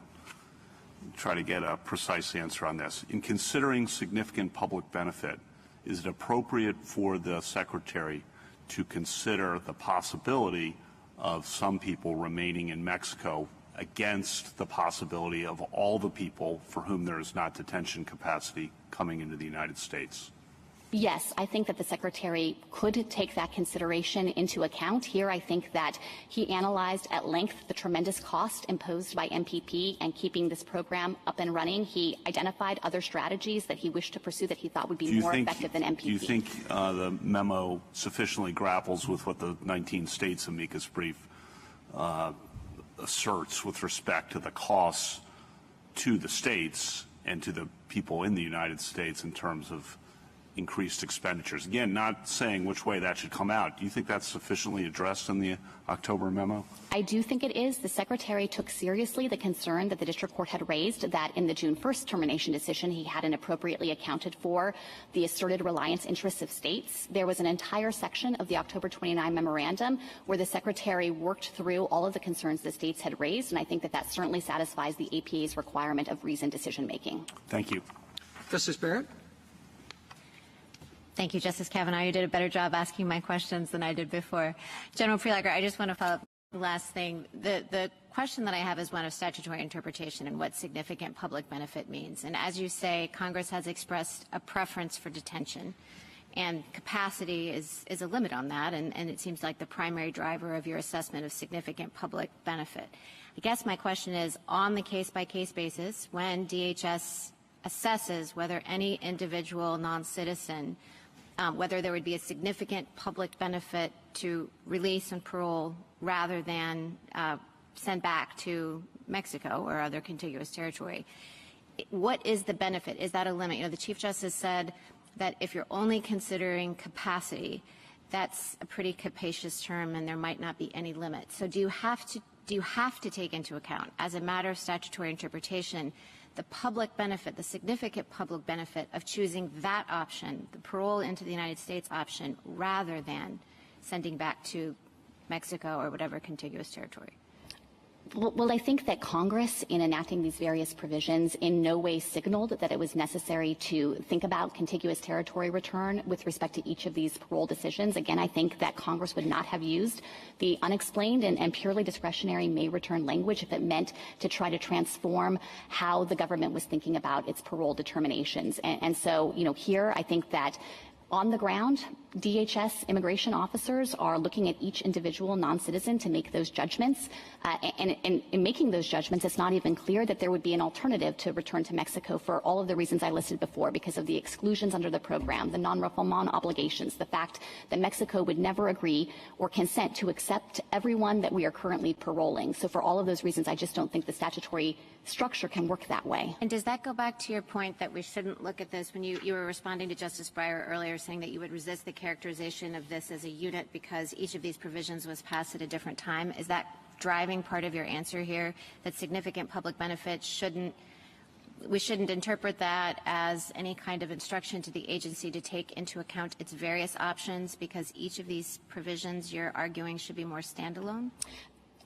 try to get a precise answer on this. In considering significant public benefit, is it appropriate for the Secretary to consider the possibility of some people remaining in Mexico against the possibility of all the people for whom there is not detention capacity coming into the United States? Yes, I think that the Secretary could take that consideration into account. Here, I think that he analyzed at length the tremendous cost imposed by MPP and keeping this program up and running. He identified other strategies that he wished to pursue that he thought would be more effective than MPP. Do you think the memo sufficiently grapples with what the 19 states amicus brief asserts with respect to the costs to the states and to the people in the United States in terms of increased expenditures? Again, not saying which way that should come out. Do you think that's sufficiently addressed in the October memo? I do think it is. The Secretary took seriously the concern that the district court had raised that in the June 1st termination decision he hadn't appropriately accounted for the asserted reliance interests of states. There was an entire section of the October 29 memorandum where the Secretary worked through all of the concerns the states had raised, and I think that that certainly satisfies the APA's requirement of reasoned decision-making. Thank you. Justice Barrett? Thank you, Justice Kavanaugh. You did a better job asking my questions than I did before. General Prelogar, I just want to follow up the last thing. The question that I have is one of statutory interpretation and what significant public benefit means. And as you say, Congress has expressed a preference for detention, and capacity is a limit on that, and it seems like the primary driver of your assessment of significant public benefit. I guess my question is, on the case-by-case basis, when DHS assesses whether any individual non-citizen whether there would be a significant public benefit to release and parole rather than send back to Mexico or other contiguous territory. What is the benefit? Is that a limit? You know, the Chief Justice said that if you're only considering capacity, that's a pretty capacious term and there might not be any limit. So do you have to take into account, as a matter of statutory interpretation, the public benefit, the significant public benefit of choosing that option, the parole into the United States option, rather than sending back to Mexico or whatever contiguous territory? Well, I think that Congress, in enacting these various provisions, in no way signaled that it was necessary to think about contiguous territory return with respect to each of these parole decisions. Again, I think that Congress would not have used the unexplained and purely discretionary may return language if it meant to try to transform how the government was thinking about its parole determinations. And so, here I think that on the ground, DHS immigration officers are looking at each individual non-citizen to make those judgments. And in making those judgments, it's not even clear that there would be an alternative to return to Mexico for all of the reasons I listed before, because of the exclusions under the program, the non-refoulement obligations, the fact that Mexico would never agree or consent to accept everyone that we are currently paroling. So for all of those reasons, I just don't think the statutory structure can work that way. And does that go back to your point that we shouldn't look at this when you were responding to Justice Breyer earlier, saying that you would resist the characterization of this as a unit because each of these provisions was passed at a different time? Is that driving part of your answer here, that significant public benefit we shouldn't interpret that as any kind of instruction to the agency to take into account its various options because each of these provisions you're arguing should be more standalone?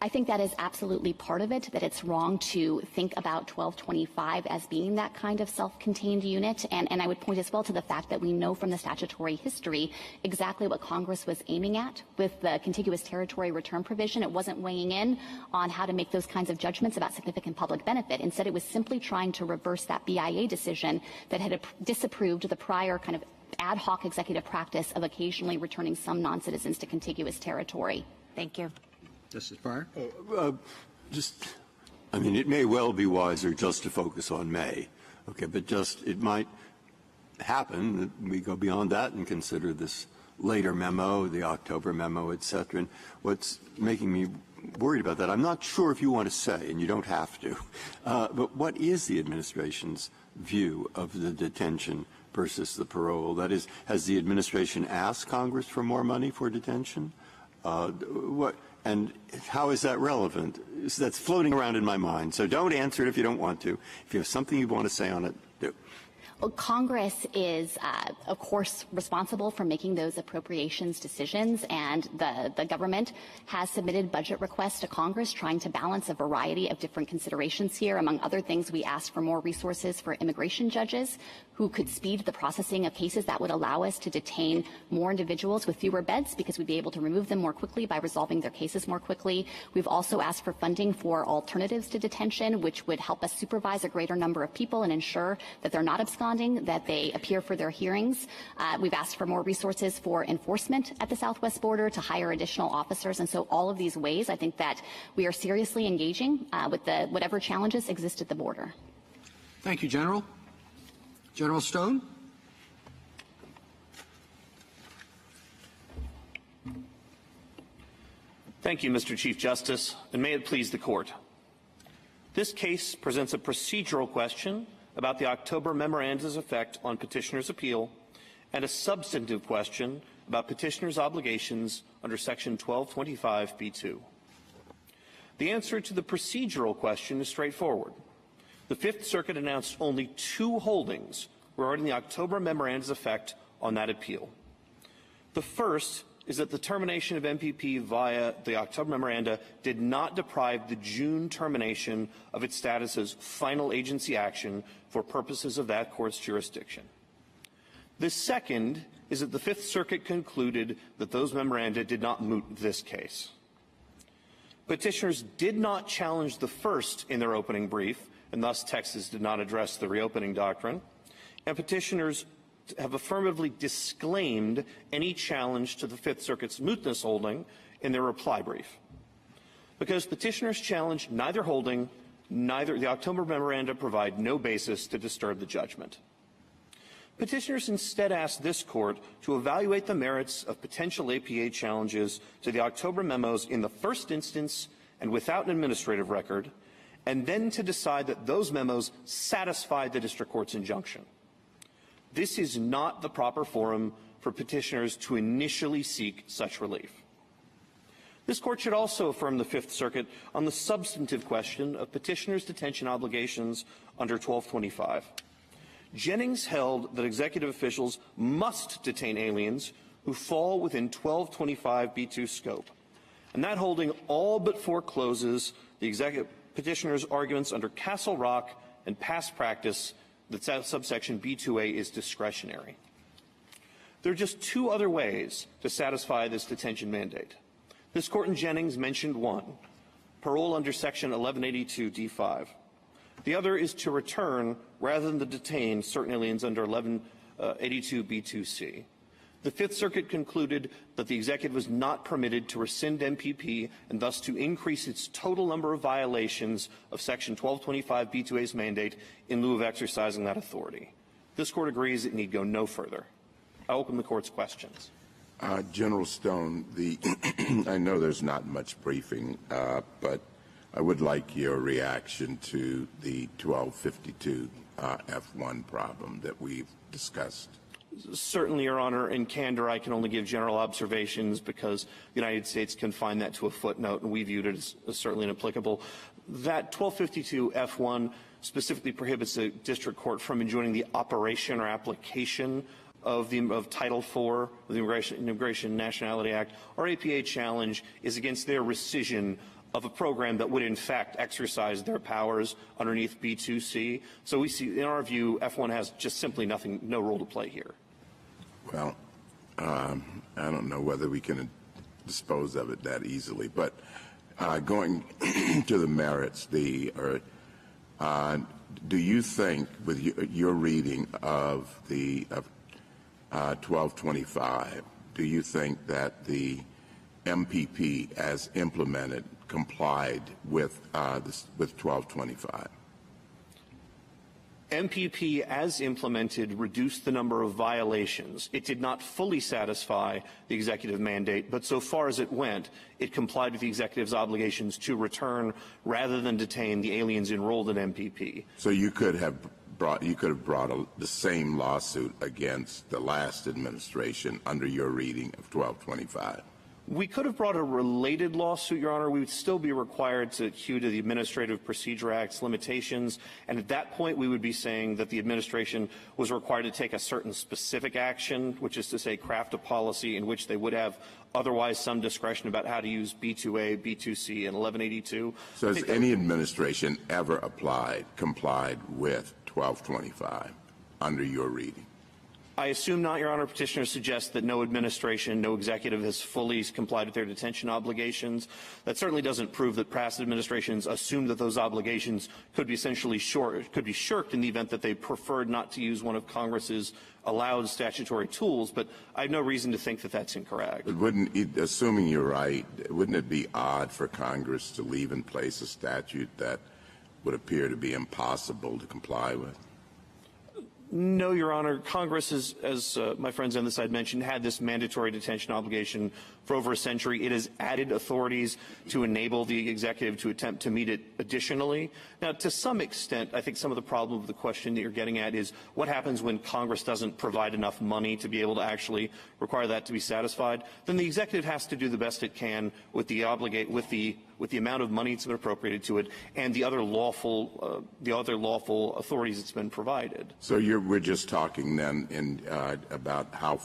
I think that is absolutely part of it, that it's wrong to think about 1225 as being that kind of self-contained unit. And I would point as well to the fact that we know from the statutory history exactly what Congress was aiming at with the contiguous territory return provision. It wasn't weighing in on how to make those kinds of judgments about significant public benefit. Instead, it was simply trying to reverse that BIA decision that had disapproved the prior kind of ad hoc executive practice of occasionally returning some non-citizens to contiguous territory. Thank you. Justice Breyer? It may well be wiser just to focus on May. Okay, but it might happen that we go beyond that and consider this later memo, the October memo, et cetera. And what's making me worried about that, I'm not sure if you want to say, and you don't have to, but what is the administration's view of the detention versus the parole? That is, has the administration asked Congress for more money for detention? And how is that relevant? That's floating around in my mind. So don't answer it if you don't want to. If you have something you want to say on it, do. Well, Congress is, of course, responsible for making those appropriations decisions, and the government has submitted budget requests to Congress trying to balance a variety of different considerations here. Among other things, we asked for more resources for immigration judges who could speed the processing of cases that would allow us to detain more individuals with fewer beds because we'd be able to remove them more quickly by resolving their cases more quickly. We've also asked for funding for alternatives to detention, which would help us supervise a greater number of people and ensure that they're not absconding, that they appear for their hearings. We've asked for more resources for enforcement at the southwest border to hire additional officers. And so all of these ways, I think that we are seriously engaging with whatever challenges exist at the border. Thank you, General. General Stone? Thank you, Mr. Chief Justice, and may it please the Court. This case presents a procedural question about the October memorandum's effect on petitioner's appeal and a substantive question about petitioner's obligations under Section 1225b2. The answer to the procedural question is straightforward. The Fifth Circuit announced only 2 holdings regarding the October memorandum's effect on that appeal. The first is that the termination of MPP via the October memoranda did not deprive the June termination of its status as final agency action for purposes of that court's jurisdiction. The second is that the Fifth Circuit concluded that those memoranda did not moot this case. Petitioners did not challenge the first in their opening brief, and thus Texas did not address the reopening doctrine, and petitioners have affirmatively disclaimed any challenge to the Fifth Circuit's mootness holding in their reply brief. Because petitioners challenge neither holding, the October memoranda provide no basis to disturb the judgment. Petitioners instead asked this Court to evaluate the merits of potential APA challenges to the October memos in the first instance and without an administrative record, and then to decide that those memos satisfied the district court's injunction. This is not the proper forum for petitioners to initially seek such relief. This court should also affirm the Fifth Circuit on the substantive question of petitioners' detention obligations under 1225. Jennings held that executive officials must detain aliens who fall within 1225b2 scope, and that holding all but forecloses the petitioner's arguments under Castle Rock and past practice that subsection B2A is discretionary. There are just two other ways to satisfy this detention mandate. This court in Jennings mentioned one, parole under section 1182d5. The other is to return rather than to detain certain aliens under 1182b2c. The Fifth Circuit concluded that the executive was not permitted to rescind MPP and thus to increase its total number of violations of section 1225b2a's mandate in lieu of exercising that authority. This court agrees it need go no further. I open the court's questions. General Stone, I know there's not much briefing, but I would like your reaction to the 1252 F1 problem that we've discussed. Certainly, Your Honor. In candor, I can only give general observations because the United States confined that to a footnote, and we viewed it as certainly inapplicable. That 1252 F1 specifically prohibits the district court from enjoining the operation or application of Title IV of the Immigration and Nationality Act. Our APA challenge is against their rescission of a program that would in fact exercise their powers underneath B2C. So we see, in our view, F1 has just simply no role to play here. Well, I don't know whether we can dispose of it that easily, but going to the merits, do you think, with your reading of the 1225, do you think that the MPP as implemented complied with 1225? MPP as implemented reduced the number of violations. It did not fully satisfy the executive mandate, but so far as it went, it complied with the executive's obligations to return rather than detain the aliens enrolled in MPP. So you could have brought the same lawsuit against the last administration under your reading of 1225. We could have brought a related lawsuit, Your Honor. We would still be required to adhere to the Administrative Procedure Act's limitations, and at that point we would be saying that the administration was required to take a certain specific action, which is to say craft a policy in which they would have otherwise some discretion about how to use B2A, B2C, and 1182. So has any administration ever complied with 1225 under your reading? I assume not, Your Honor. Petitioner suggests that no administration, no executive has fully complied with their detention obligations. That certainly doesn't prove that past administrations assumed that those obligations could be essentially shirked in the event that they preferred not to use one of Congress's allowed statutory tools, but I have no reason to think that that's incorrect. But assuming you're right, wouldn't it be odd for Congress to leave in place a statute that would appear to be impossible to comply with? No, Your Honor. Congress, as my friends on this side mentioned, had this mandatory detention obligation for over a century. It has added authorities to enable the executive to attempt to meet it additionally. Now, to some extent, I think some of the problem of the question that you're getting at is what happens when Congress doesn't provide enough money to be able to actually require that to be satisfied. Then the executive has to do the best it can with the amount of money that's been appropriated to it and the other lawful authorities that's been provided. So we're just talking then about how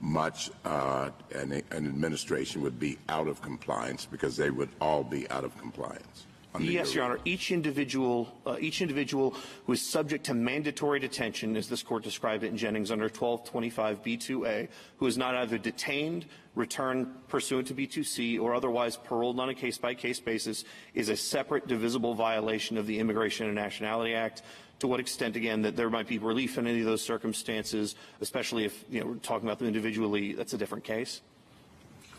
much an administration would be out of compliance, because they would all be out of compliance. Yes, Your Honor. Each individual who is subject to mandatory detention, as this court described it in Jennings under 1225b2a, who is not either detained, returned pursuant to B2C, or otherwise paroled on a case-by-case basis, is a separate divisible violation of the Immigration and Nationality Act. To what extent, again, that there might be relief in any of those circumstances, especially if we're talking about them individually, that's a different case.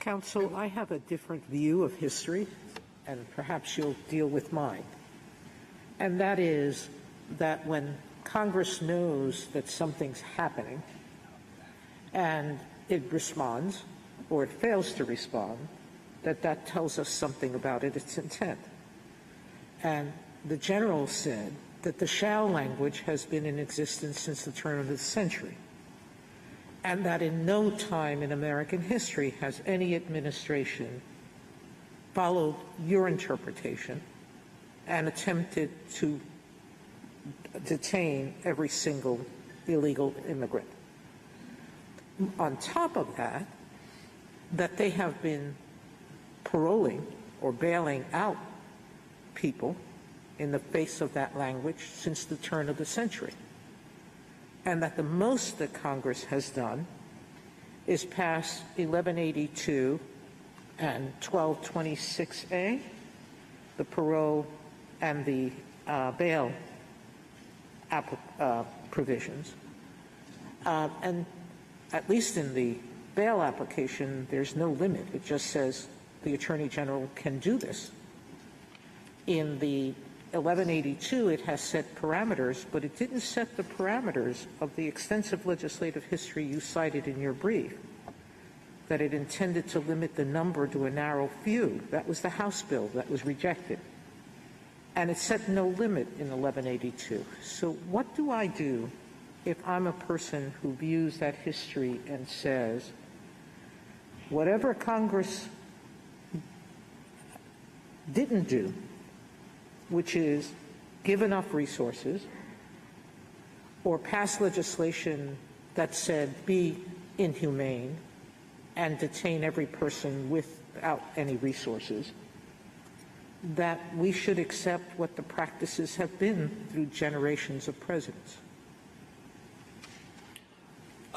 Counsel, I have a different view of history, and perhaps you'll deal with mine. And that is that when Congress knows that something's happening and it responds, or it fails to respond, that tells us something about its intent. And the general said that the shall language has been in existence since the turn of the century, and that in no time in American history has any administration followed your interpretation and attempted to detain every single illegal immigrant. On top of that, that they have been paroling or bailing out people in the face of that language since the turn of the century. And that the most that Congress has done is pass 1182 and 1226A, the parole and the bail provisions. And at least in the bail application, there's no limit. It just says the Attorney General can do this. In the 1182, it has set parameters, but it didn't set the parameters of the extensive legislative history you cited in your brief, that it intended to limit the number to a narrow few. That was the House bill that was rejected. And it set no limit in 1182. So what do I do if I'm a person who views that history and says, whatever Congress didn't do, which is give enough resources or pass legislation that said be inhumane and detain every person without any resources, that we should accept what the practices have been through generations of presidents?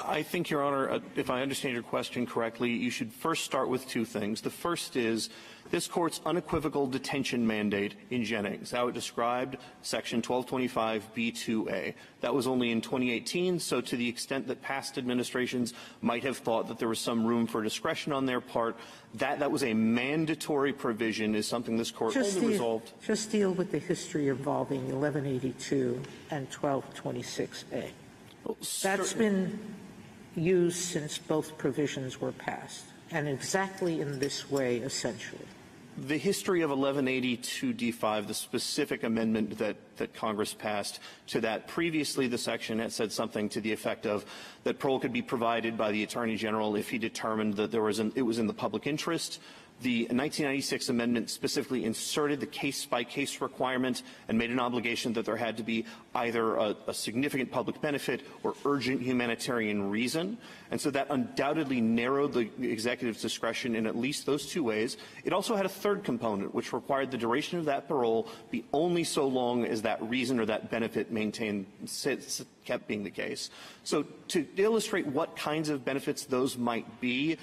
I think, Your Honor, if I understand your question correctly, you should first start with two things. The first is this Court's unequivocal detention mandate in Jennings, how it described Section 1225B2A. That was only in 2018, so to the extent that past administrations might have thought that there was some room for discretion on their part, that was a mandatory provision is something this Court only resolved. Just deal with the history involving 1182 and 1226A. Well, that's been used since both provisions were passed, and exactly in this way, essentially. The history of 1182D5, the specific amendment that Congress passed to that, previously the section had said something to the effect of that parole could be provided by the Attorney General if he determined that it was in the public interest. The 1996 amendment specifically inserted the case-by-case requirement and made an obligation that there had to be either a significant public benefit or urgent humanitarian reason. And so that undoubtedly narrowed the executive's discretion in at least those two ways. It also had a third component, which required the duration of that parole be only so long as that reason or that benefit kept being the case. So to illustrate what kinds of benefits those might be,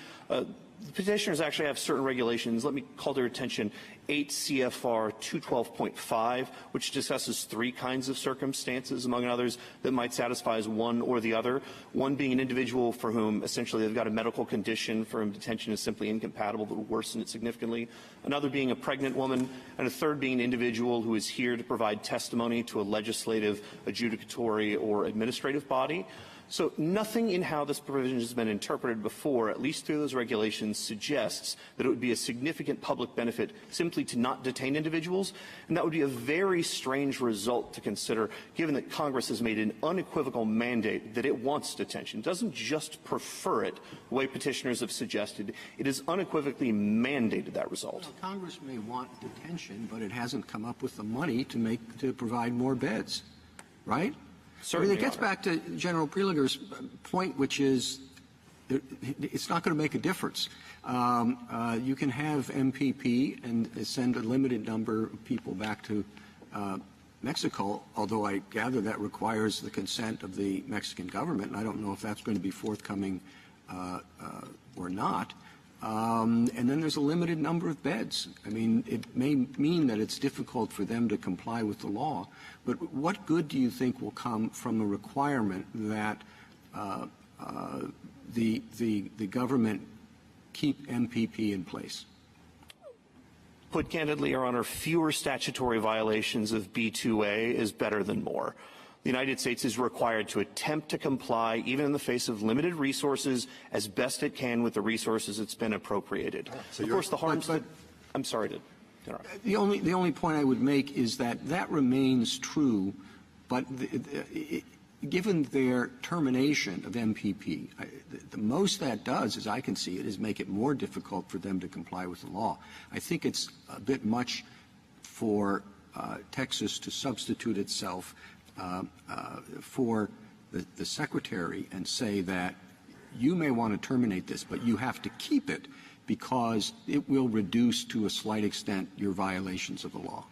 the petitioners actually have certain regulations. Let me call their attention 8 CFR 212.5, which discusses three kinds of circumstances, among others, that might satisfy as one or the other. One being an individual for whom essentially they've got a medical condition for whom detention is simply incompatible that will worsen it significantly. Another being a pregnant woman, and a third being an individual who is here to provide testimony to a legislative, adjudicatory, or administrative body. So nothing in how this provision has been interpreted before, at least through those regulations, suggests that it would be a significant public benefit simply to not detain individuals, and that would be a very strange result to consider, given that Congress has made an unequivocal mandate that it wants detention. It doesn't just prefer it, the way petitioners have suggested. It has unequivocally mandated that result. Well, Congress may want detention, but it hasn't come up with the money to provide more beds, right? Certainly, it gets back to General Prelinger's point, which is it's not going to make a difference. You can have MPP and send a limited number of people back to Mexico, although I gather that requires the consent of the Mexican government, and I don't know if that's going to be forthcoming or not. And then there's a limited number of beds. I mean, it may mean that it's difficult for them to comply with the law, but what good do you think will come from the requirement that the government keep MPP in place? Put candidly, Your Honor, fewer statutory violations of B2A is better than more. The United States is required to attempt to comply, even in the face of limited resources, as best it can with the resources it's been appropriated. So of course, the harms I'm sorry to interrupt. The only point I would make is that remains true, but given their termination of MPP, the most that does, as I can see it, is make it more difficult for them to comply with the law. I think it's a bit much for Texas to substitute itself for the Secretary and say that you may want to terminate this, but you have to keep it because it will reduce to a slight extent your violations of the law.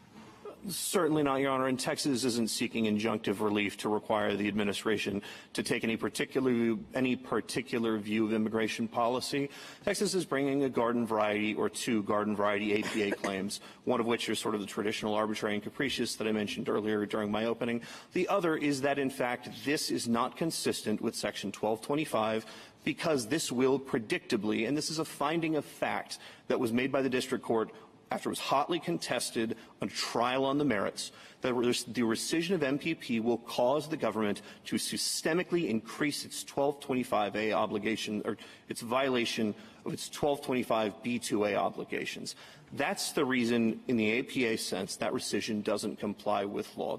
Certainly not, Your Honor. And Texas isn't seeking injunctive relief to require the administration to take any particular view of immigration policy. Texas is bringing a garden variety or two garden variety APA claims, one of which is sort of the traditional arbitrary and capricious that I mentioned earlier during my opening. The other is that, in fact, this is not consistent with Section 1225 because this will predictably, and this is a finding of fact that was made by the district court after it was hotly contested on trial on the merits, that the rescission of MPP will cause the government to systemically increase its 1225A obligation, or its violation of its 1225B2A obligations. That's the reason, in the APA sense, that rescission doesn't comply with law.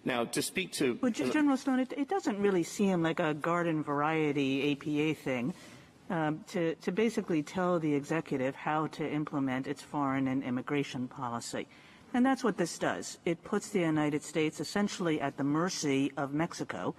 Now, to speak to... But, General Stone, it doesn't really seem like a garden variety APA thing. To basically tell the executive how to implement its foreign and immigration policy. And that's what this does. It puts the United States essentially at the mercy of Mexico.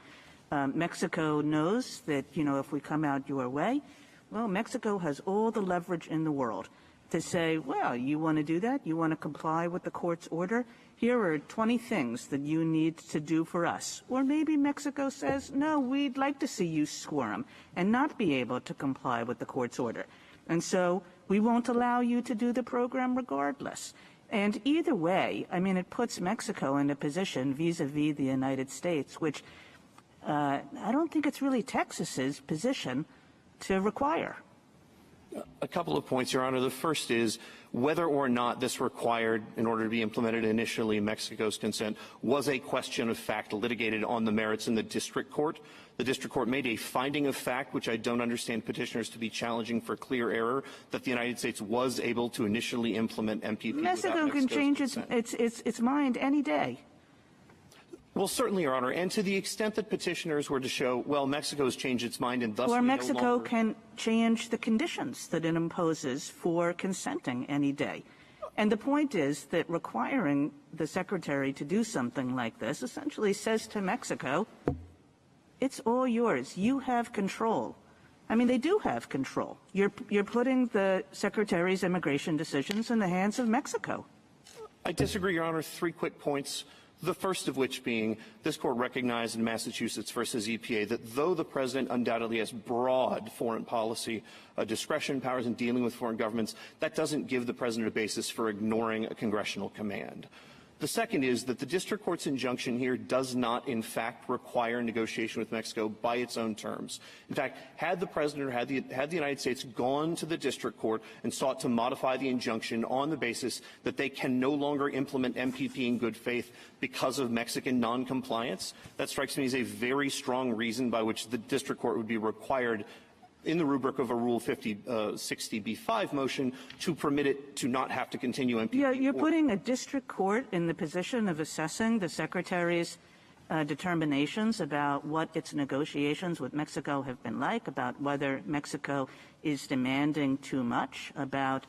Mexico knows that, if we come out your way, well, Mexico has all the leverage in the world to say, well, you want to do that? You want to comply with the court's order? Here are 20 things that you need to do for us. Or maybe Mexico says, no, we'd like to see you squirm and not be able to comply with the court's order. And so we won't allow you to do the program regardless. And either way, I mean, it puts Mexico in a position vis-a-vis the United States, which I don't think it's really Texas's position to require. A couple of points, Your Honor. The first is whether or not this required, in order to be implemented initially, Mexico's consent, was a question of fact litigated on the merits in the district court. The district court made a finding of fact, which I don't understand petitioners to be challenging for clear error, that the United States was able to initially implement MPP without Mexico's can change consent. its mind any day. Well, certainly, Your Honor, and to the extent that petitioners were to show, well, Mexico's changed its mind and thus or we Mexico no longer... can change the conditions that it imposes for consenting any day. And the point is that requiring the Secretary to do something like this essentially says to Mexico, it's all yours. You have control. I mean, they do have control. You're putting the Secretary's immigration decisions in the hands of Mexico. I disagree, Your Honor. 3 quick points. The first of which being, this court recognized in Massachusetts versus EPA that though the president undoubtedly has broad foreign policy discretion powers in dealing with foreign governments, that doesn't give the president a basis for ignoring a congressional command. The second is that the district court's injunction here does not, in fact, require negotiation with Mexico by its own terms. In fact, had the president or had the United States gone to the district court and sought to modify the injunction on the basis that they can no longer implement MPP in good faith because of Mexican noncompliance, that strikes me as a very strong reason by which the district court would be required in the rubric of a Rule 60B5 motion to permit it to not have to continue MPP. Yeah, you're putting a district court in the position of assessing the Secretary's determinations about what its negotiations with Mexico have been like, about whether Mexico is demanding too much, about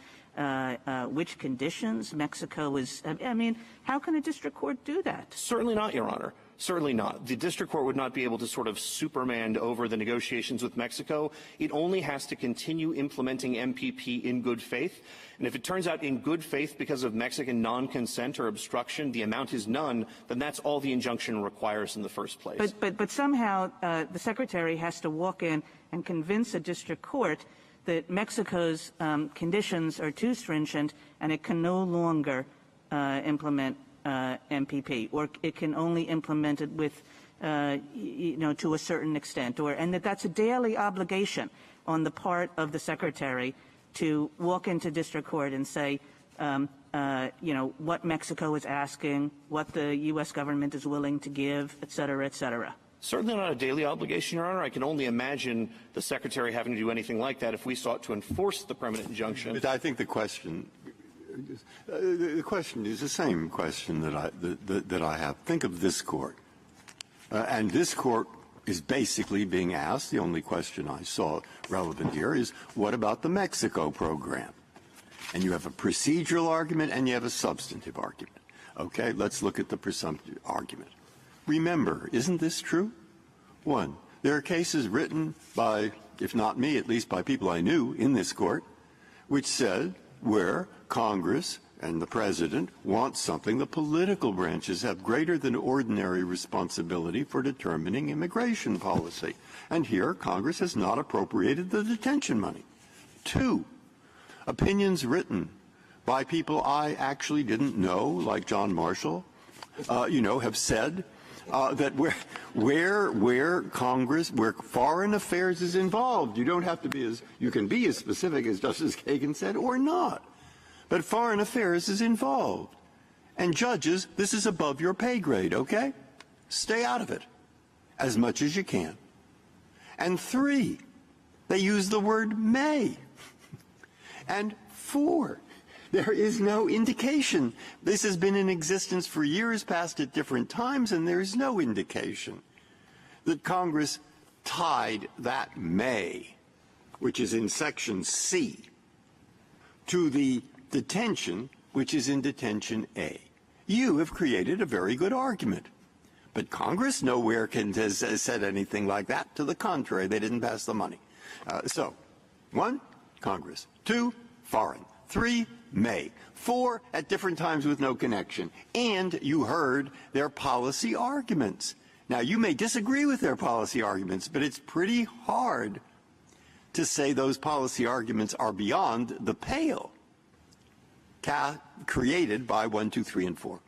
which conditions Mexico is. I mean, how can a district court do that? Certainly not, Your Honor. Certainly not. The district court would not be able to sort of superman over the negotiations with Mexico. It only has to continue implementing MPP in good faith. And if it turns out in good faith because of Mexican non-consent or obstruction, the amount is none, then that's all the injunction requires in the first place. But somehow the Secretary has to walk in and convince a district court that Mexico's conditions are too stringent and it can no longer implement MPP, or it can only implement it with, to a certain extent, and that's a daily obligation on the part of the Secretary to walk into district court and say, what Mexico is asking, what the U.S. government is willing to give, et cetera, et cetera. Certainly not a daily obligation, Your Honor. I can only imagine the Secretary having to do anything like that if we sought to enforce the permanent injunction. But I think the question is the same question that I have. Think of this court. And this court is basically being asked, the only question I saw relevant here is, what about the Mexico program? And you have a procedural argument and you have a substantive argument. Okay, let's look at the presumptive argument. Remember, isn't this true? One, there are cases written by, if not me, at least by people I knew in this court, which said where Congress and the President want something, the political branches have greater than ordinary responsibility for determining immigration policy. And here, Congress has not appropriated the detention money. Two, opinions written by people I actually didn't know, like John Marshall, have said that where Congress, where foreign affairs is involved, you don't have to be you can be as specific as Justice Kagan said or not. But foreign affairs is involved. And judges, this is above your pay grade, okay? Stay out of it as much as you can. And three, they use the word may. And four, there is no indication. This has been in existence for years past at different times, and there is no indication that Congress tied that may, which is in Section C, to the detention, which is in Detention A. You have created a very good argument. But Congress nowhere has said anything like that. To the contrary, they didn't pass the money. So, one, Congress. Two, foreign. Three, may. Four, at different times with no connection. And you heard their policy arguments. Now, you may disagree with their policy arguments, but it's pretty hard to say those policy arguments are beyond the pale created by 1, 2, 3, and 4.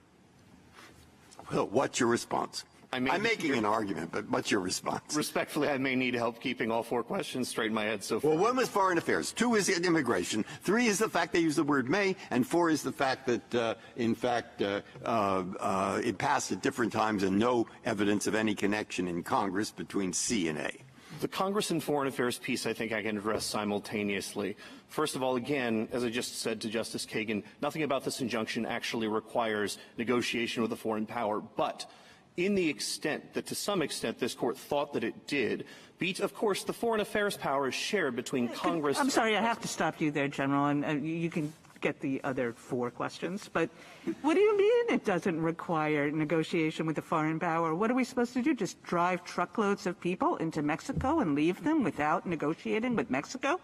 Well, what's your response? I'm making an argument, but what's your response? Respectfully, I may need help keeping all four questions straight in my head so far. Well, one was foreign affairs. Two is immigration. Three is the fact they use the word may. And four is the fact that, it passed at different times and no evidence of any connection in Congress between C and A. The Congress and foreign affairs piece I think I can address simultaneously. First of all, again, as I just said to Justice Kagan, nothing about this injunction actually requires negotiation with a foreign power. But in the extent that to some extent this court thought that it did, of course, the foreign affairs power is shared between Congress. I'm sorry, I have to stop you there, General, and you can get the other four questions. But what do you mean it doesn't require negotiation with a foreign power? What are we supposed to do? Just drive truckloads of people into Mexico and leave them without negotiating with Mexico?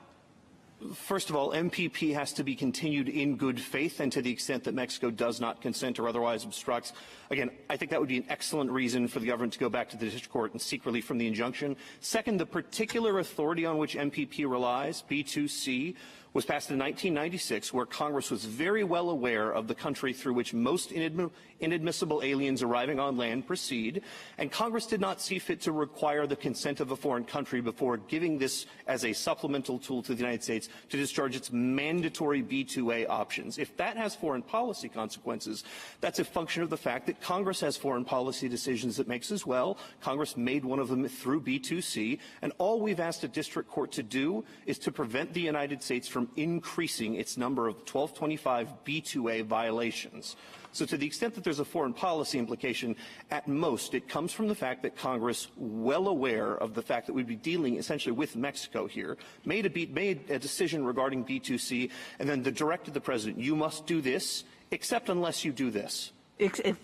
First of all, MPP has to be continued in good faith, and to the extent that Mexico does not consent or otherwise obstructs. Again, I think that would be an excellent reason for the government to go back to the district court and seek relief from the injunction. Second, the particular authority on which MPP relies, B2C, was passed in 1996, where Congress was very well aware of the country through which most inadmissible aliens arriving on land proceed, and Congress did not see fit to require the consent of a foreign country before giving this as a supplemental tool to the United States to discharge its mandatory B2A options. If that has foreign policy consequences, that's a function of the fact that Congress has foreign policy decisions it makes as well. Congress made one of them through B2C, and all we've asked a district court to do is to prevent the United States from increasing its number of 1225 B2A violations. So to the extent that there's a foreign policy implication, at most it comes from the fact that Congress, well aware of the fact that we'd be dealing essentially with Mexico here, made a decision regarding B2C, and then directed the President, you must do this, except unless you do this.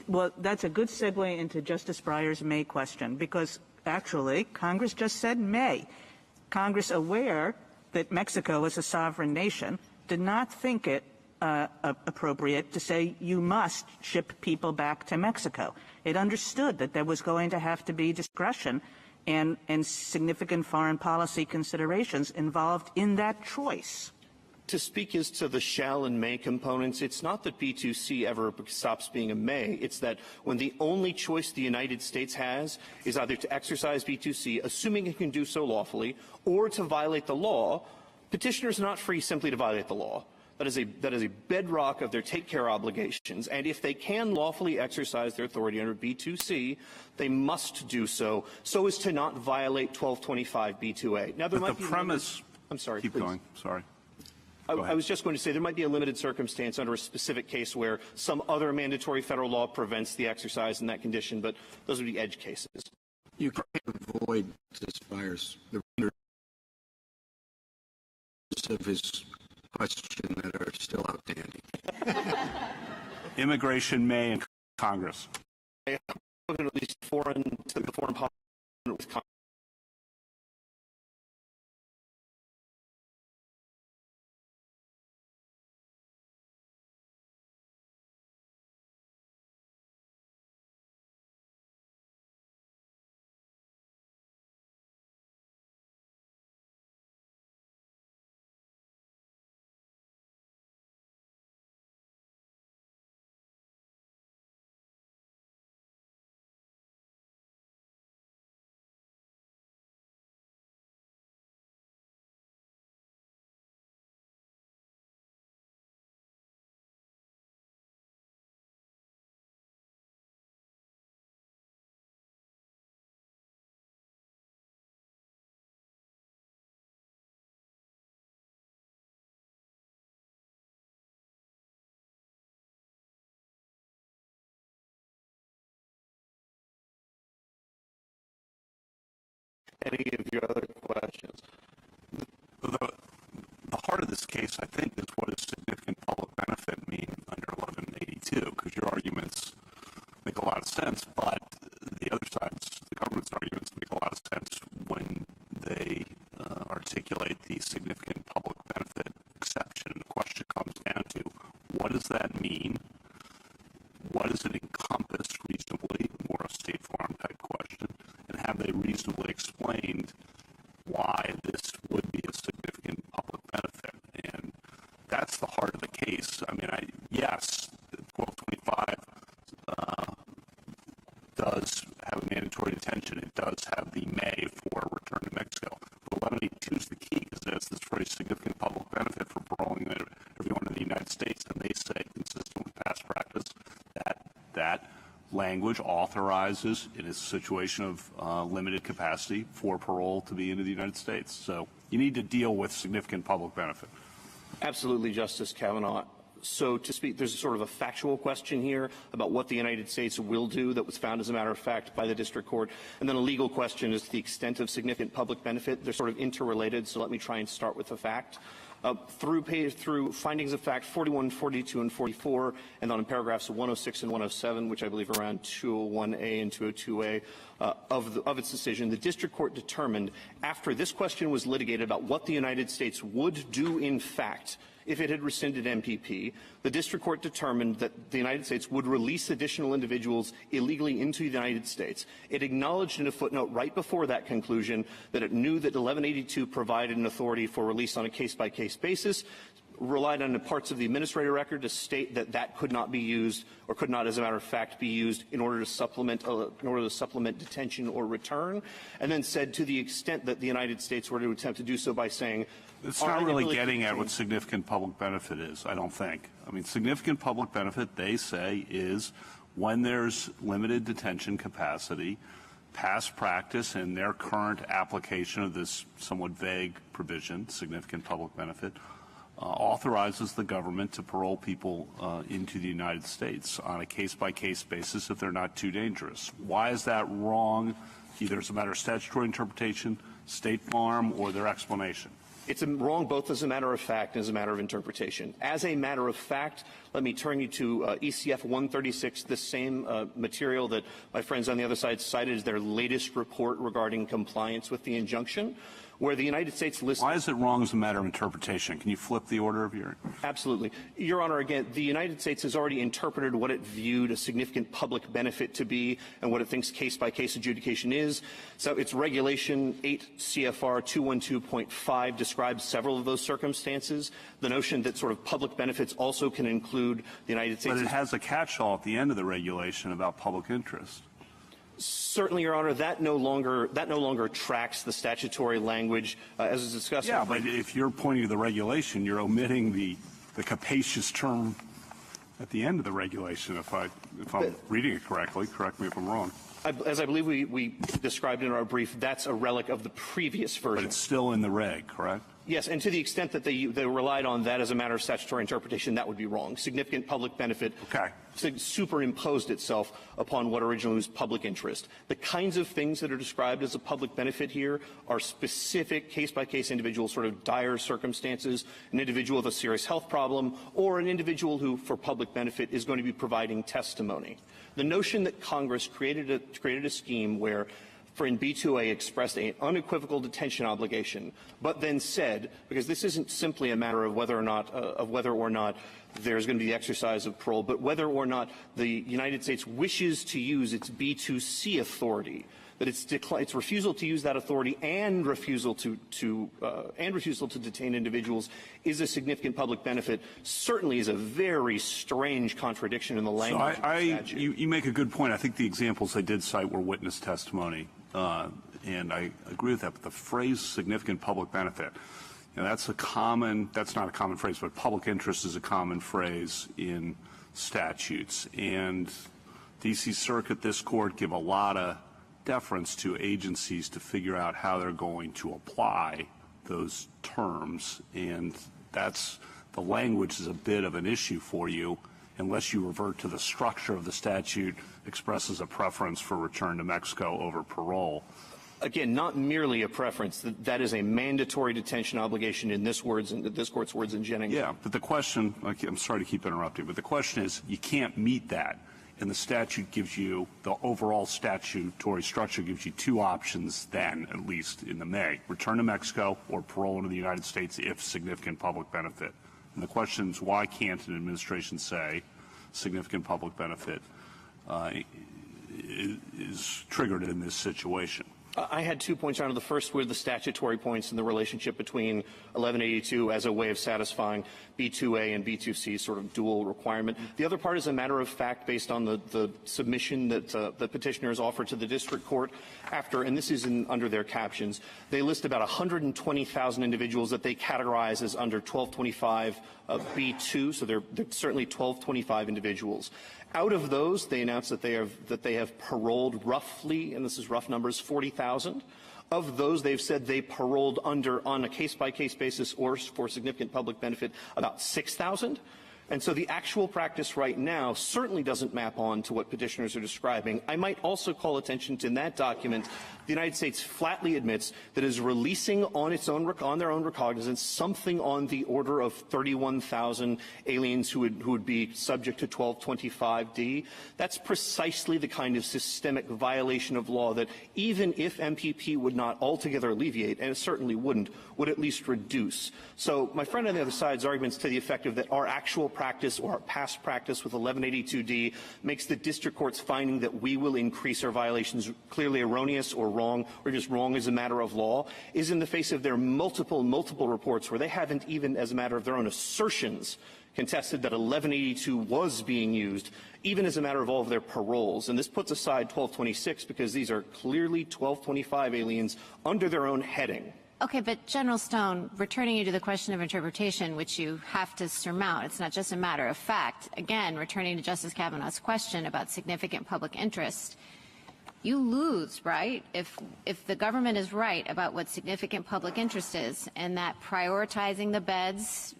Well, that's a good segue into Justice Breyer's May question, because actually Congress just said may. Congress, aware that Mexico is a sovereign nation, did not think it appropriate to say you must ship people back to Mexico. It understood that there was going to have to be discretion and significant foreign policy considerations involved in that choice. To speak as to the shall and may components, it's not that B2C ever stops being a may. It's that when the only choice the United States has is either to exercise B2C, assuming it can do so lawfully, or to violate the law, petitioners are not free simply to violate the law. That is a bedrock of their take-care obligations. And if they can lawfully exercise their authority under B2C, they must do so as to not violate 1225 B2A. Now, there might be premise. I'm sorry. Keep please. going. Sorry. I was just going to say there might be a limited circumstance under a specific case where some other mandatory federal law prevents the exercise in that condition, but those would be edge cases. You can't avoid this virus, the of his question that are still outstanding. Immigration may and Congress. At least to the foreign policy with Congress. Any of your other questions? The heart of this case, I think, is what does significant public benefit mean under 1182, because your arguments make a lot of sense, but the other side's, the government's arguments make a lot of sense when they articulate the significant public benefit exception. The question comes down to, what does that mean? What does it encompass reasonably? More a State Farm type question. And have they reasonably explained why this would be a significant public benefit? And that's the heart of the case. I mean, yes, 1225 does have a mandatory detention. It does have the may for return to Mexico. But 1182 is the key because it has this very significant public benefit for paroling everyone in the United States. And they say, consistent with past practice, that language authorizes, in a situation of limited capacity, for parole to be into the United States. So you need to deal with significant public benefit. Absolutely, Justice Kavanaugh. So to speak, there's a sort of a factual question here about what the United States will do that was found, as a matter of fact, by the district court. And then a legal question is the extent of significant public benefit. They're sort of interrelated, so let me try and start with the fact. Through findings of fact 41, 42, and 44, and then in paragraphs 106 and 107, which I believe are around 201A and 202A of its decision, the district court determined, after this question was litigated about what the United States would do in fact if it had rescinded MPP, the district court determined that the United States would release additional individuals illegally into the United States. It acknowledged in a footnote right before that conclusion that it knew that 1182 provided an authority for release on a case-by-case basis, relied on the parts of the administrative record to state that that could not be used, or could not, as a matter of fact, be used in order to supplement detention or return, and then said, to the extent that the United States were to attempt to do so by saying, it's not really getting at what significant public benefit is, I don't think. I mean, significant public benefit, they say, is when there's limited detention capacity, past practice and their current application of this somewhat vague provision, significant public benefit, authorizes the government to parole people into the United States on a case-by-case basis if they're not too dangerous. Why is that wrong, either as a matter of statutory interpretation, State Farm, or their explanation? It's wrong both as a matter of fact and as a matter of interpretation. As a matter of fact, let me turn you to ECF 136, the same material that my friends on the other side cited as their latest report regarding compliance with the injunction, where the United States lists... Why is it wrong as a matter of interpretation? Can you flip the order of your... Absolutely. Your Honor, again, the United States has already interpreted what it viewed a significant public benefit to be and what it thinks case-by-case adjudication is. So its Regulation 8 CFR 212.5 describes several of those circumstances. The notion that sort of public benefits also can include the United States... But it has a catch-all at the end of the regulation about public interest. Certainly, Your Honor, that no longer tracks the statutory language as is discussed. Yeah, but if you're pointing to the regulation, you're omitting the capacious term at the end of the regulation. If I'm reading it correctly, correct me if I'm wrong. As I believe we described in our brief, that's a relic of the previous version. But it's still in the reg, correct? Yes, and to the extent that they relied on that as a matter of statutory interpretation, that would be wrong. Significant public benefit superimposed itself upon what originally was public interest. The kinds of things that are described as a public benefit here are specific case-by-case individual sort of dire circumstances, an individual with a serious health problem, or an individual who, for public benefit, is going to be providing testimony. The notion that Congress created a scheme where in B2A expressed an unequivocal detention obligation, but then said, because this isn't simply a matter of whether or not there's going to be the exercise of parole, but whether or not the United States wishes to use its B2C authority, that its refusal to use that authority and refusal to detain individuals is a significant public benefit, certainly is a very strange contradiction in the language of the statute. You make a good point. I think the examples I did cite were witness testimony, and I agree with that. But the phrase "significant public benefit," that's not a common phrase, but public interest is a common phrase in statutes. And D.C. Circuit, this court, give a lot of deference to agencies to figure out how they're going to apply those terms, and the language is a bit of an issue for you unless you revert to the structure of the statute expresses a preference for return to Mexico over parole. Again, not merely a preference. That is a mandatory detention obligation in this court's words in Jennings. Yeah, but the question, I'm sorry to keep interrupting, but the question is you can't meet that. And the statute gives you, the overall statutory structure gives you two options then, at least in the May. Return to Mexico or parole into the United States if significant public benefit. And the question is, why can't an administration say significant public benefit is triggered in this situation? I had 2 points on it. The first were the statutory points and the relationship between 1182 as a way of satisfying B2A and B2C sort of dual requirement. The other part is a matter of fact based on the submission that the petitioner has offered to the district court after, and this is under their captions, they list about 120,000 individuals that they categorize as under 1225 B2, so they're certainly 1225 individuals. Out of those, they announced that they have paroled roughly, and this is rough numbers, 40,000. Of those, they've said they paroled on a case-by-case basis or for significant public benefit about 6,000. And so the actual practice right now certainly doesn't map on to what petitioners are describing. I might also call attention to in that document, the United States flatly admits that it is releasing on their own recognizance something on the order of 31,000 aliens who would be subject to 1225D. That's precisely the kind of systemic violation of law that even if MPP would not altogether alleviate, and it certainly wouldn't, would at least reduce. So my friend on the other side's arguments to the effect of that our actual practice or our past practice with 1182D makes the district court's finding that we will increase our violations clearly erroneous or wrong, or just wrong as a matter of law, is in the face of their multiple reports where they haven't even, as a matter of their own assertions, contested that 1182 was being used, even as a matter of all of their paroles. And this puts aside 1226 because these are clearly 1225 aliens under their own heading. Okay, but General Stone, returning you to the question of interpretation, which you have to surmount, it's not just a matter of fact. Again, returning to Justice Kavanaugh's question about significant public interest, you lose, right? If the government is right about what significant public interest is, and that prioritizing the beds,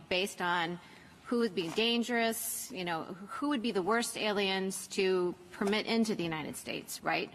based on who would be dangerous, who would be the worst aliens to permit into the United States, right?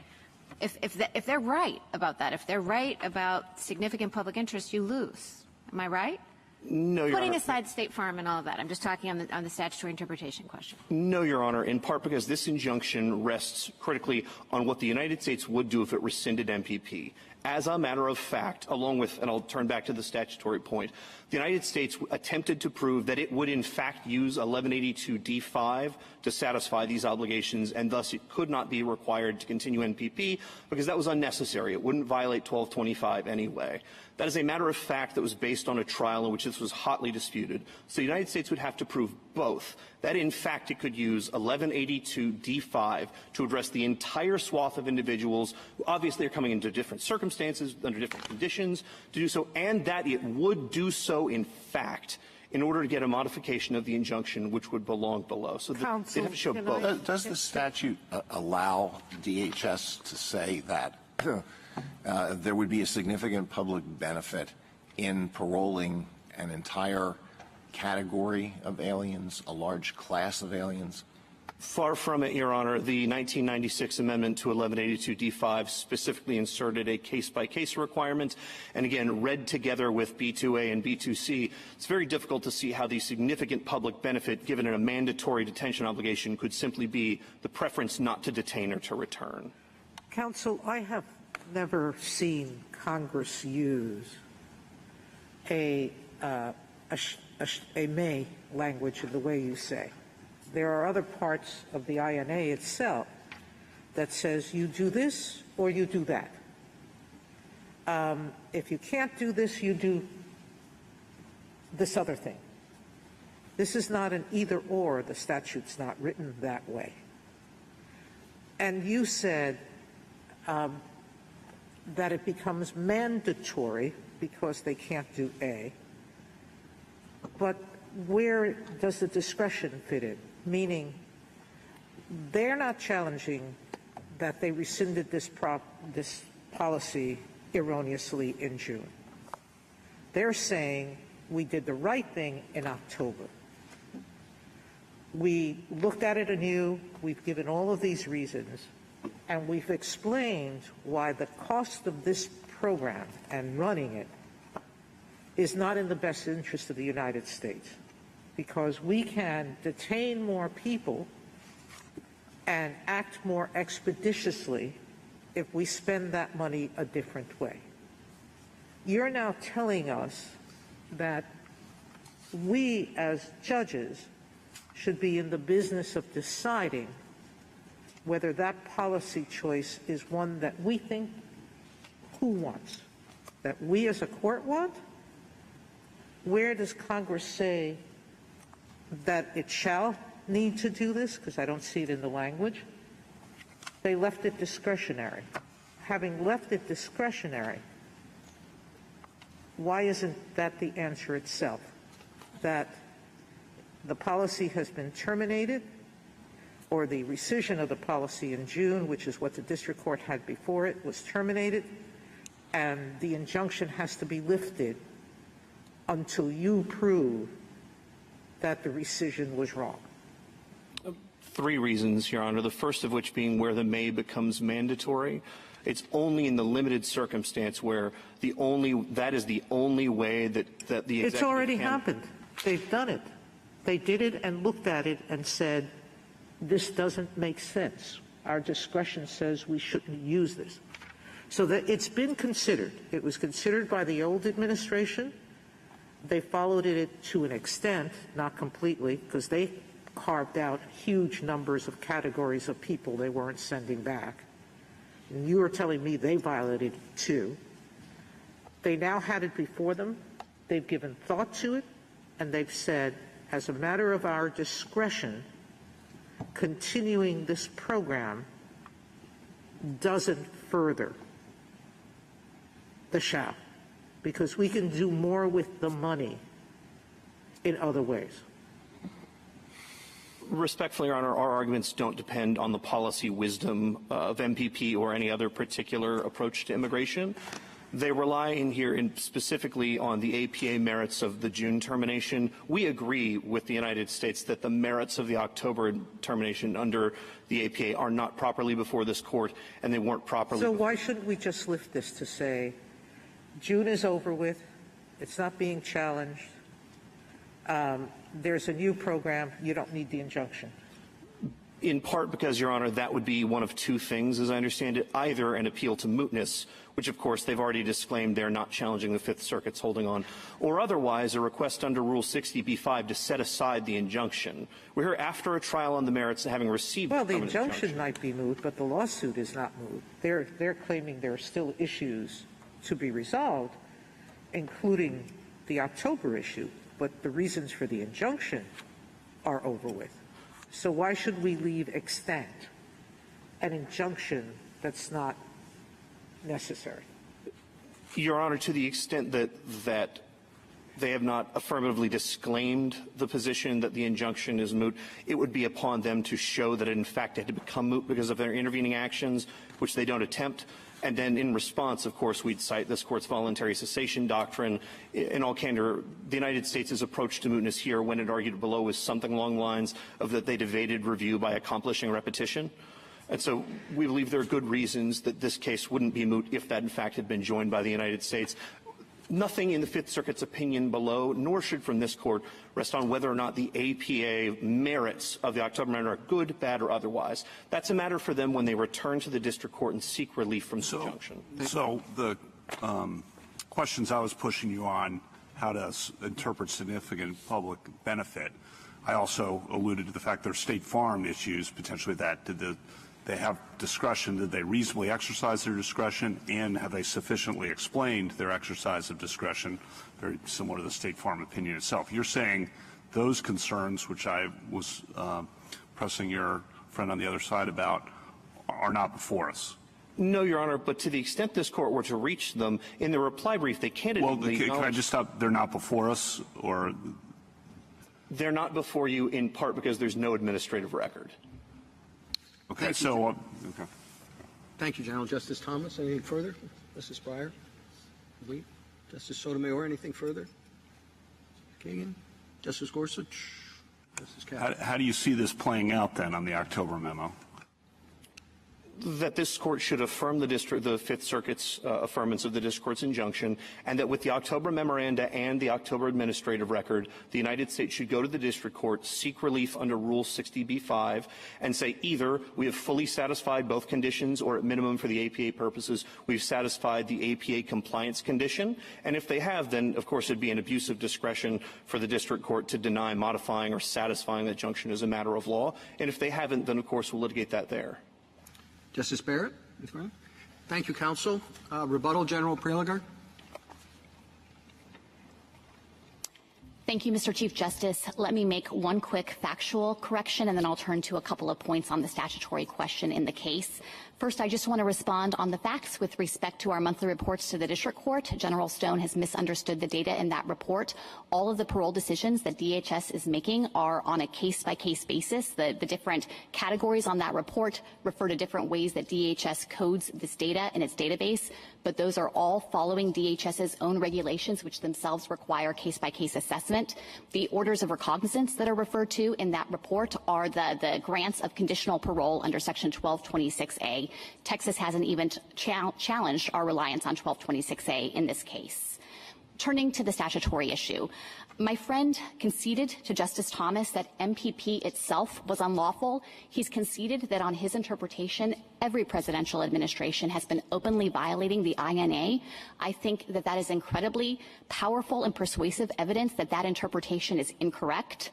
If they're right about that, if they're right about significant public interest, you lose. Am I right? No, Your Honor. Putting aside State Farm and all of that, I'm just talking on the statutory interpretation question. No, Your Honor, in part because this injunction rests critically on what the United States would do if it rescinded MPP. As a matter of fact, along with, and I'll turn back to the statutory point, the United States attempted to prove that it would in fact use 1182D5 to satisfy these obligations, and thus it could not be required to continue NPP because that was unnecessary. It wouldn't violate 1225 anyway. That is a matter of fact that was based on a trial in which this was hotly disputed. So the United States would have to prove both, that in fact it could use 1182D5 to address the entire swath of individuals who obviously are coming into different circumstances, under different conditions to do so, and that it would do so in fact in order to get a modification of the injunction which would belong below. So they'd have to show both. Does the statute allow DHS to say that there would be a significant public benefit in paroling an entire category of aliens, a large class of aliens? Far from it, Your Honor. The 1996 amendment to 1182d5 specifically inserted a case-by-case requirement, and again, read together with B2A and B2C, it's very difficult to see how the significant public benefit given in a mandatory detention obligation could simply be the preference not to detain or to return. Counsel, I have never seen Congress use a may language in the way you say. There are other parts of the INA itself that says you do this or you do that. If you can't do this, you do this other thing. This is not an either or. The statute's not written that way. And you said that it becomes mandatory because they can't do A. But where does the discretion fit in? Meaning, they're not challenging that they rescinded this policy erroneously in June. They're saying we did the right thing in October. We looked at it anew, we've given all of these reasons, and we've explained why the cost of this program and running it is not in the best interest of the United States, because we can detain more people and act more expeditiously if we spend that money a different way. You're now telling us that we as judges should be in the business of deciding whether that policy choice is one that we think who wants, that we as a court want? Where does Congress say that it shall need to do this? Because I don't see it in the language. They left it discretionary. Having left it discretionary, why isn't that the answer itself? That the policy has been terminated, or the rescission of the policy in June, which is what the district court had before it, was terminated, and the injunction has to be lifted until you prove that the rescission was wrong? Three reasons, Your Honor. The first of which being where the may becomes mandatory. It's only in the limited circumstance where that is the only way that the executive It's already happened. They've done it. They did it and looked at it and said, this doesn't make sense. Our discretion says we shouldn't use this. So that it's been considered. It was considered by the old administration. They followed it to an extent, not completely, because they carved out huge numbers of categories of people they weren't sending back. And you are telling me they violated it too. They now had it before them. They've given thought to it, and they've said, as a matter of our discretion, continuing this program doesn't further the Shoup, because we can do more with the money in other ways. Respectfully, Your Honor, our arguments don't depend on the policy wisdom of MPP or any other particular approach to immigration. They rely in here specifically on the APA merits of the June termination. We agree with the United States that the merits of the October termination under the APA are not properly before this court, and they weren't properly. So why shouldn't we just lift this to say, June is over with, it's not being challenged, there's a new program, you don't need the injunction? In part because, Your Honor, that would be one of two things, as I understand it. Either an appeal to mootness, which, of course, they've already disclaimed they're not challenging the Fifth Circuit's holding on, or otherwise a request under Rule 60b-5 to set aside the injunction. We're here after a trial on the merits and having received the injunction might be moot, but the lawsuit is not moot. They're claiming there are still issues to be resolved, including the October issue, but the reasons for the injunction are over with. So why should we leave extant an injunction that's not necessary? Your Honor, to the extent that they have not affirmatively disclaimed the position that the injunction is moot, it would be upon them to show that it in fact had to become moot because of their intervening actions, which they don't attempt. And then in response, of course, we'd cite this court's voluntary cessation doctrine. In all candor, the United States' approach to mootness here, when it argued below, was something along the lines of that they'd evaded review by accomplishing repetition. And so we believe there are good reasons that this case wouldn't be moot if that, in fact, had been joined by the United States. Nothing in the Fifth Circuit's opinion below, nor should from this court, rest on whether or not the APA merits of the October Amendment are good, bad, or otherwise. That's a matter for them when they return to the district court and seek relief from the injunction. So the questions I was pushing you on, how to interpret significant public benefit, I also alluded to the fact there are State Farm issues potentially that they have discretion. Did they reasonably exercise their discretion, and have they sufficiently explained their exercise of discretion? Very similar to the State Farm opinion itself. You're saying those concerns, which I was pressing your friend on the other side about, are not before us. No, Your Honor, but to the extent this court were to reach them in the reply brief, they candidly can I just stop? They're not before us, or they're not before you in part because there's no administrative record. Okay, Thank you, General. Justice Thomas, anything further? Justice Breyer? Wait. Justice Sotomayor, anything further? Kagan? Justice Gorsuch? Justice Kavanaugh? how do you see this playing out then on the October memo? That this court should affirm the Fifth Circuit's affirmance of the district court's injunction, and that with the October memoranda and the October administrative record, the United States should go to the district court, seek relief under Rule 60b-5, and say either we have fully satisfied both conditions, or at minimum for the APA purposes, we've satisfied the APA compliance condition. And if they have, then of course it'd be an abuse of discretion for the district court to deny modifying or satisfying the injunction as a matter of law. And if they haven't, then of course we'll litigate that there. Justice Barrett? Thank you, counsel. Rebuttal, General Prelogar. Thank you, Mr. Chief Justice. Let me make one quick factual correction, and then I'll turn to a couple of points on the statutory question in the case. First, I just want to respond on the facts with respect to our monthly reports to the district court. General Stone has misunderstood the data in that report. All of the parole decisions that DHS is making are on a case-by-case basis. The different categories on that report refer to different ways that DHS codes this data in its database, but those are all following DHS's own regulations, which themselves require case-by-case assessment. The orders of recognizance that are referred to in that report are the grants of conditional parole under Section 1226A. Texas hasn't even challenged our reliance on 1226A in this case. Turning to the statutory issue, my friend conceded to Justice Thomas that MPP itself was unlawful. He's conceded that on his interpretation, every presidential administration has been openly violating the INA. I think that that is incredibly powerful and persuasive evidence that that interpretation is incorrect.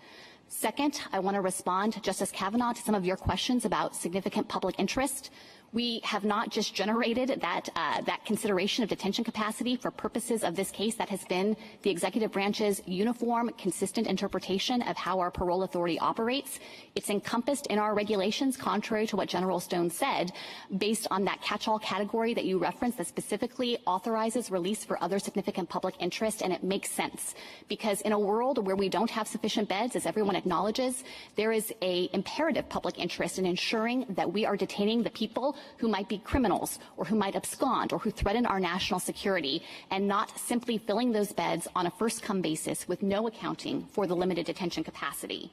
Second, I want to respond, Justice Kavanaugh, to some of your questions about significant public interest. We have not just generated that consideration of detention capacity for purposes of this case. That has been the executive branch's uniform, consistent interpretation of how our parole authority operates. It's encompassed in our regulations, contrary to what General Stone said, based on that catch-all category that you referenced that specifically authorizes release for other significant public interest, and it makes sense. Because in a world where we don't have sufficient beds, as everyone acknowledges, there is an imperative public interest in ensuring that we are detaining the people who might be criminals or who might abscond or who threaten our national security, and not simply filling those beds on a first-come basis with no accounting for the limited detention capacity.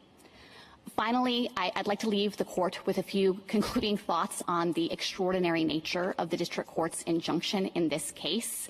Finally, I'd like to leave the court with a few concluding thoughts on the extraordinary nature of the district court's injunction in this case,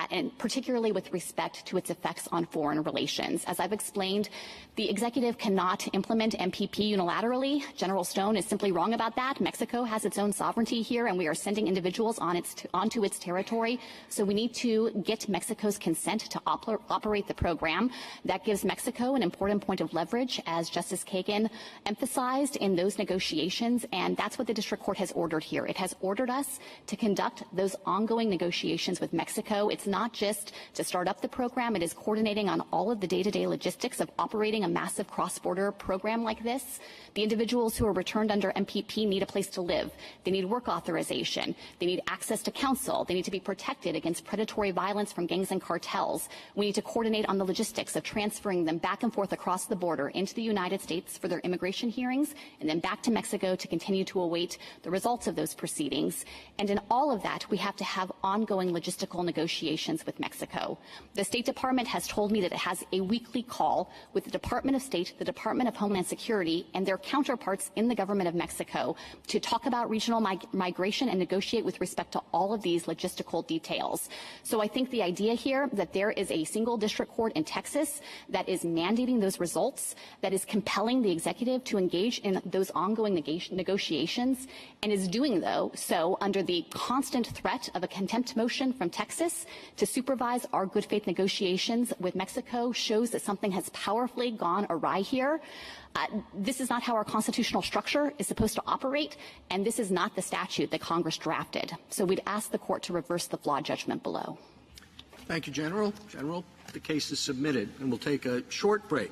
and particularly with respect to its effects on foreign relations. As I've explained, the executive cannot implement MPP unilaterally. General Stone is simply wrong about that. Mexico has its own sovereignty here, and we are sending individuals onto its territory. So we need to get Mexico's consent to operate the program. That gives Mexico an important point of leverage, as Justice Kagan emphasized in those negotiations, and that's what the district court has ordered here. It has ordered us to conduct those ongoing negotiations with Mexico. It's not just to start up the program. It is coordinating on all of the day-to-day logistics of operating a massive cross-border program like this. The individuals who are returned under MPP need a place to live. They need work authorization. They need access to counsel. They need to be protected against predatory violence from gangs and cartels. We need to coordinate on the logistics of transferring them back and forth across the border into the United States for their immigration hearings, and then back to Mexico to continue to await the results of those proceedings. And in all of that, we have to have ongoing logistical negotiations with Mexico. The State Department has told me that it has a weekly call with the Department of State, the Department of Homeland Security, and their counterparts in the government of Mexico to talk about regional migration and negotiate with respect to all of these logistical details. So I think the idea here that there is a single district court in Texas that is mandating those results, that is compelling the executive to engage in those ongoing negotiations, and is doing so under the constant threat of a contempt motion from Texas to supervise our good faith negotiations with Mexico shows that something has powerfully gone awry here. This is not how our constitutional structure is supposed to operate, and this is not the statute that Congress drafted. So we'd ask the court to reverse the flawed judgment below. Thank you, General. General, the case is submitted, and we'll take a short break.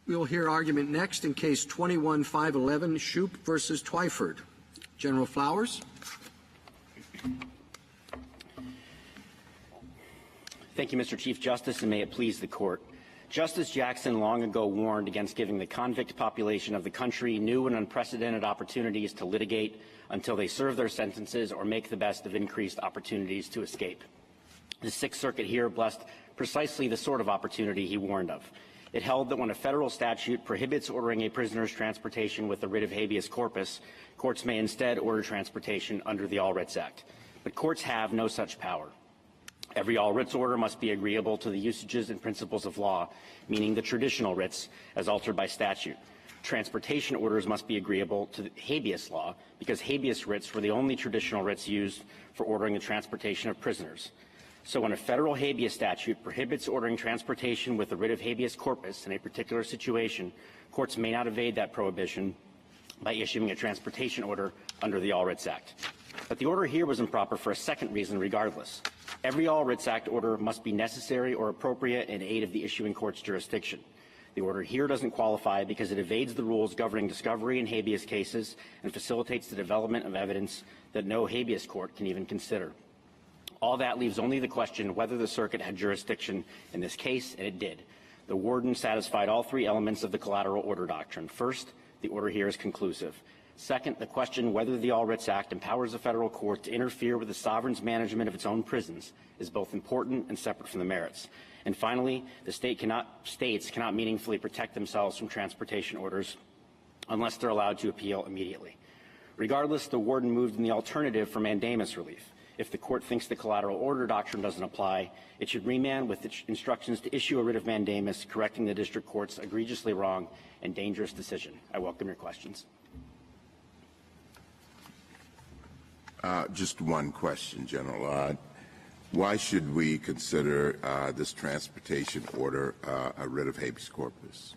We will hear argument next in Case 21-511, Shoup versus Twyford. General Flowers. Thank you, Mr. Chief Justice, and may it please the Court. Justice Jackson long ago warned against giving the convict population of the country new and unprecedented opportunities to litigate until they serve their sentences or make the best of increased opportunities to escape. The Sixth Circuit here blessed precisely the sort of opportunity he warned of. It held that when a federal statute prohibits ordering a prisoner's transportation with a writ of habeas corpus, courts may instead order transportation under the All Writs Act. But courts have no such power. Every all writs order must be agreeable to the usages and principles of law, meaning the traditional writs as altered by statute. Transportation orders must be agreeable to the habeas law because habeas writs were the only traditional writs used for ordering the transportation of prisoners. So when a federal habeas statute prohibits ordering transportation with a writ of habeas corpus in a particular situation, courts may not evade that prohibition by issuing a transportation order under the All Writs Act. But the order here was improper for a second reason regardless. Every All Writs Act order must be necessary or appropriate in aid of the issuing court's jurisdiction. The order here doesn't qualify because it evades the rules governing discovery in habeas cases and facilitates the development of evidence that no habeas court can even consider. All that leaves only the question whether the circuit had jurisdiction in this case, and it did. The warden satisfied all three elements of the collateral order doctrine. First, the order here is conclusive. Second, the question whether the All Writs Act empowers a federal court to interfere with the sovereign's management of its own prisons is both important and separate from the merits. And finally, the states cannot meaningfully protect themselves from transportation orders unless they're allowed to appeal immediately. Regardless, the warden moved in the alternative for mandamus relief. If the court thinks the collateral order doctrine doesn't apply, it should remand with instructions to issue a writ of mandamus, correcting the district court's egregiously wrong and dangerous decision. I welcome your questions. Just one question, General. Why should we consider this transportation order a writ of habeas corpus?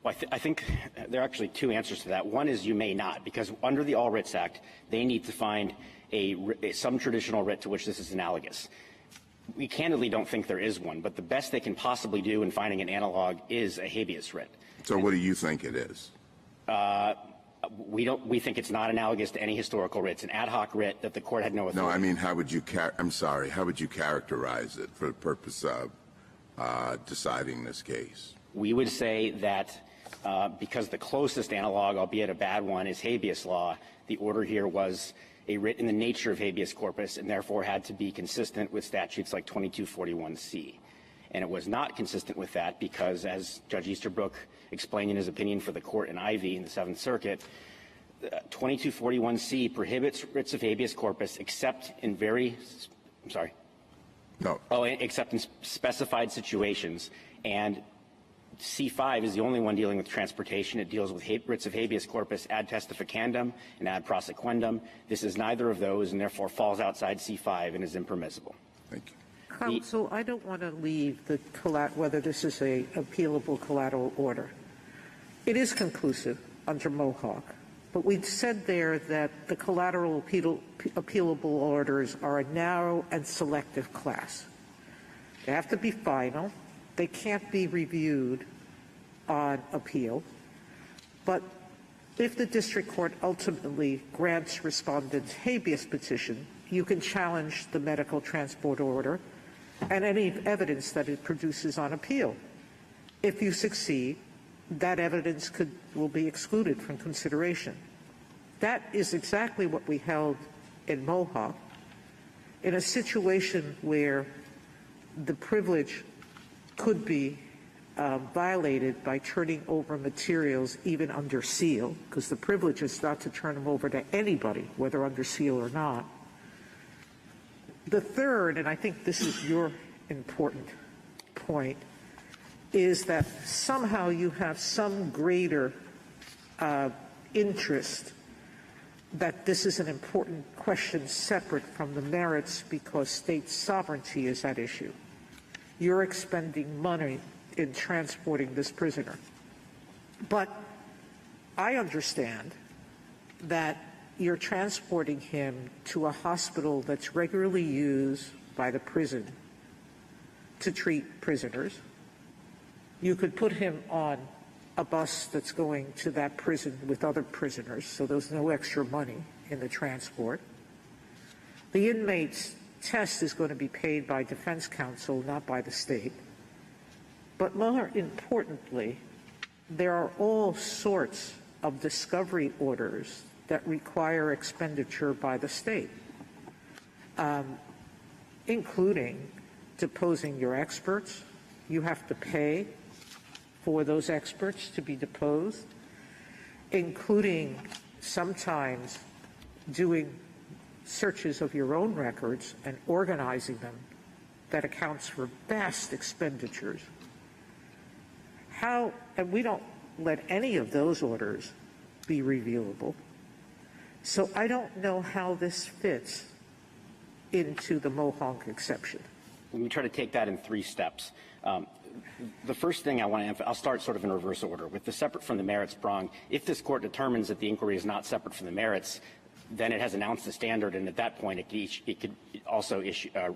Well, I think there are actually two answers to that. One is you may not, because under the All Writs Act, they need to find some traditional writ to which this is analogous. We candidly don't think there is one, but the best they can possibly do in finding an analog is a habeas writ. So what do you think it is? We think it's not analogous to any historical writ. It's an ad hoc writ that the court had no authority. No, I mean, how would you characterize it for the purpose of deciding this case? We would say that because the closest analog, albeit a bad one, is habeas law, the order here was a writ in the nature of habeas corpus and therefore had to be consistent with statutes like 2241C. And it was not consistent with that because, as Judge Easterbrook explained in his opinion for the court in Ivey in the Seventh Circuit, 2241C prohibits writs of habeas corpus except in except in specified situations. And C5 is the only one dealing with transportation. It deals with writs of habeas corpus ad testificandum and ad prosequendum. This is neither of those and therefore falls outside C5 and is impermissible. Thank you. Counsel, I don't want to leave whether this is a appealable collateral order. It is conclusive under Mohawk, but we said there that the collateral appealable orders are a narrow and selective class. They have to be final. They can't be reviewed on appeal. But if the district court ultimately grants respondent's habeas petition, you can challenge the medical transport order and any evidence that it produces on appeal. If you succeed, that evidence will be excluded from consideration. That is exactly what we held in Mohawk. In a situation where the privilege could be violated by turning over materials even under seal, because the privilege is not to turn them over to anybody, whether under seal or not. The third, and I think this is your important point, is that somehow you have some greater interest that this is an important question separate from the merits because state sovereignty is at issue. You're expending money in transporting this prisoner. But I understand that you're transporting him to a hospital that's regularly used by the prison to treat prisoners. You could put him on a bus that's going to that prison with other prisoners, so there's no extra money in the transport. The inmate's test is going to be paid by defense counsel, not by the state. But more importantly, there are all sorts of discovery orders that require expenditure by the state, including deposing your experts. You have to pay for those experts to be deposed, including sometimes doing searches of your own records and organizing them. That accounts for vast expenditures. And we don't let any of those orders be reviewable. So I don't know how this fits into the Mohawk exception. Let me try to take that in 3 steps. The first thing I want to emphasize, I'll start sort of in reverse order. With the separate from the merits prong, if this court determines that the inquiry is not separate from the merits, then it has announced the standard, and at that point it could also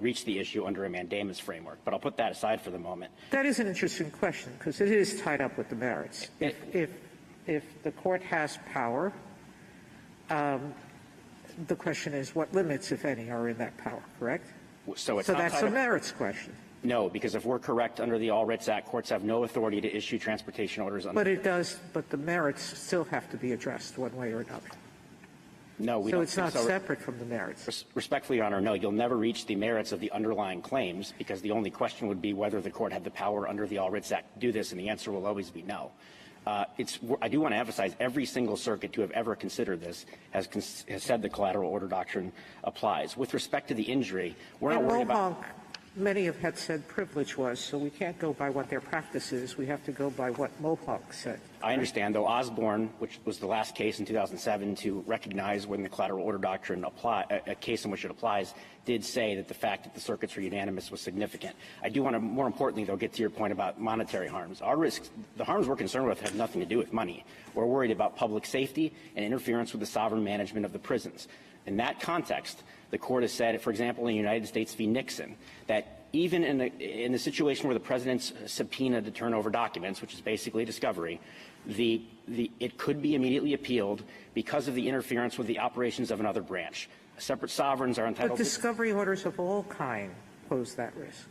reach the issue under a mandamus framework. But I'll put that aside for the moment. That is an interesting question, because it is tied up with the merits. If the court has power, the question is what limits, if any, are in that power, correct? So that's a merits question. No, because if we're correct under the All Writs Act, courts have no authority to issue transportation orders. But it does. But the merits still have to be addressed one way or another. No, we so don't. It's not separate from the merits. Respectfully, Your Honor, no. You'll never reach the merits of the underlying claims, because the only question would be whether the court had the power under the All Writs Act to do this, and the answer will always be no. I do want to emphasize every single circuit to have ever considered this has said the collateral order doctrine applies. With respect to the injury, we're not worried about. Many have had said privilege was, so we can't go by what their practice is. We have to go by what Mohawk said. I understand, though Osborne, which was the last case in 2007 to recognize when the collateral order doctrine a case in which it applies, did say that the fact that the circuits were unanimous was significant. I do want to, more importantly, though, get to your point about monetary harms. Our risks, the harms we're concerned with, have nothing to do with money. We're worried about public safety and interference with the sovereign management of the prisons. In that context, the court has said, for example, in the United States v. Nixon, that even in the situation where the president's subpoena to turn over documents, which is basically discovery, it could be immediately appealed because of the interference with the operations of another branch. Separate sovereigns are entitled. But discovery orders of all kind pose that risk.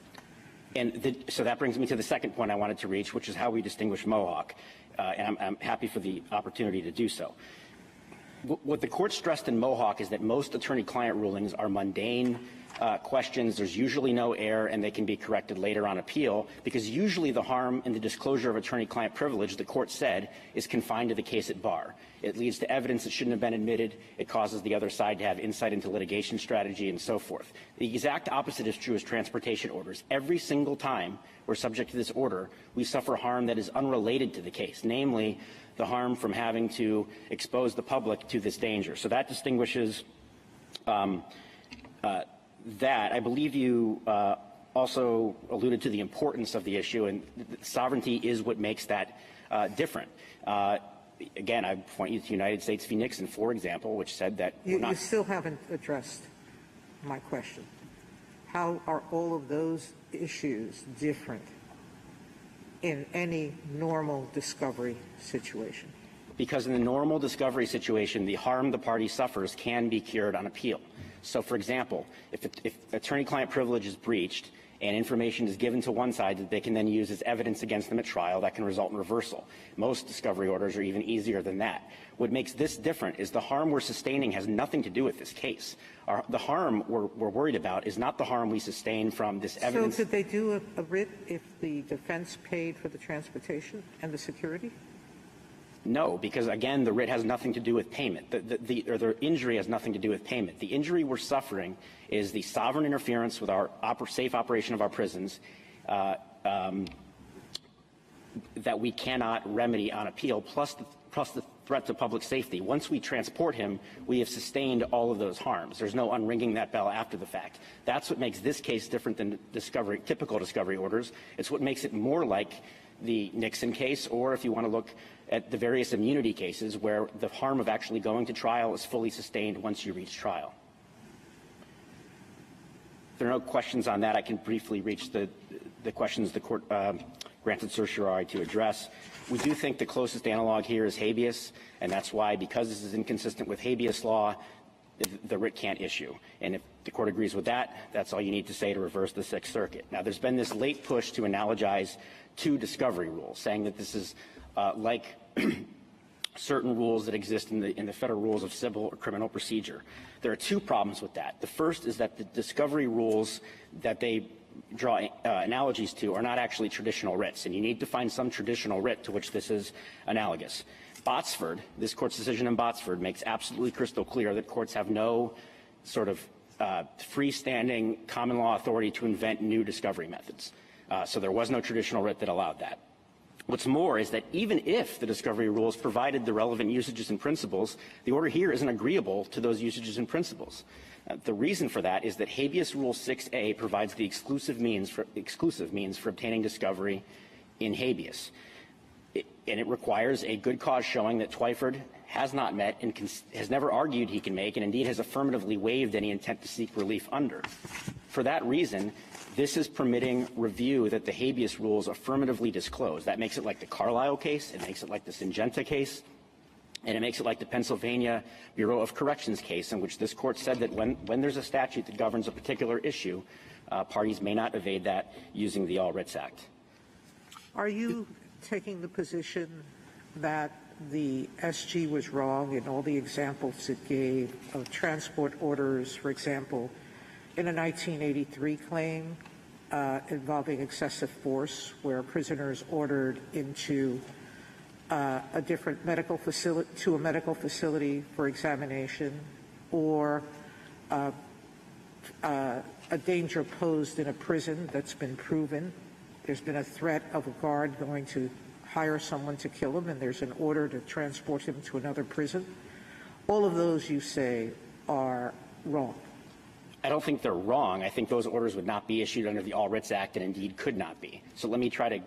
And so that brings me to the second point I wanted to reach, which is how we distinguish Mohawk, and I'm happy for the opportunity to do so. What the court stressed in Mohawk is that most attorney-client rulings are mundane questions. There's usually no error, and they can be corrected later on appeal, because usually the harm in the disclosure of attorney-client privilege, the court said, is confined to the case at bar. It leads to evidence that shouldn't have been admitted. It causes the other side to have insight into litigation strategy and so forth. The exact opposite is true as transportation orders. Every single time we're subject to this order, we suffer harm that is unrelated to the case, namely the harm from having to expose the public to this danger. So that distinguishes that. I believe you also alluded to the importance of the issue, and sovereignty is what makes that different. Again, I point you to United States v. Nixon, for example, which said that you still haven't addressed my question. How are all of those issues different in any normal discovery situation? Because in the normal discovery situation, the harm the party suffers can be cured on appeal. So, for example, if attorney-client privilege is breached and information is given to one side that they can then use as evidence against them at trial, that can result in reversal. Most discovery orders are even easier than that. What makes this different is the harm we're sustaining has nothing to do with this case. The harm we're worried about is not the harm we sustain from this evidence. So could they do a writ if the defense paid for the transportation and the security? No, because, again, the writ has nothing to do with payment. The injury has nothing to do with payment. The injury we're suffering is the sovereign interference with our safe operation of our prisons that we cannot remedy on appeal, plus the threat to public safety. Once we transport him, we have sustained all of those harms. There's no unringing that bell after the fact. That's what makes this case different than typical discovery orders. It's what makes it more like the Nixon case, or if you want to look at the various immunity cases where the harm of actually going to trial is fully sustained once you reach trial. If there are no questions on that, I can briefly reach the questions the court granted certiorari to address. We do think the closest analog here is habeas, and that's why, because this is inconsistent with habeas law, the writ can't issue. And if the court agrees with that, that's all you need to say to reverse the Sixth Circuit. Now, there's been this late push to analogize two discovery rules, saying that this is like certain rules that exist in the federal rules of civil or criminal procedure. There are two problems with that. The first is that the discovery rules that they draw analogies to are not actually traditional writs, and you need to find some traditional writ to which this is analogous. Botsford, this court's decision in Botsford, makes absolutely crystal clear that courts have no sort of freestanding common law authority to invent new discovery methods. So there was no traditional writ that allowed that. What's more is that even if the discovery rules provided the relevant usages and principles, the order here isn't agreeable to those usages and principles. The reason for that is that habeas rule 6a provides the exclusive means for obtaining discovery in habeas. And it requires a good cause showing that Twyford has not met and has never argued he can make, and indeed has affirmatively waived any intent to seek relief under. For that reason, this is permitting review that the habeas rules affirmatively disclose. That makes it like the Carlisle case, it makes it like the Syngenta case, and it makes it like the Pennsylvania Bureau of Corrections case, in which this court said that when there's a statute that governs a particular issue, parties may not evade that using the All Writs Act. Are you taking the position that the SG was wrong in all the examples it gave of transport orders, for example, in a 1983 claim involving excessive force, where prisoners ordered into a different medical facility, to a medical facility for examination, or a danger posed in a prison that's been proven? There's been a threat of a guard going to hire someone to kill him, and there's an order to transport him to another prison. All of those, you say, are wrong. I don't think they're wrong. I think those orders would not be issued under the All Writs Act and indeed could not be. So let me try to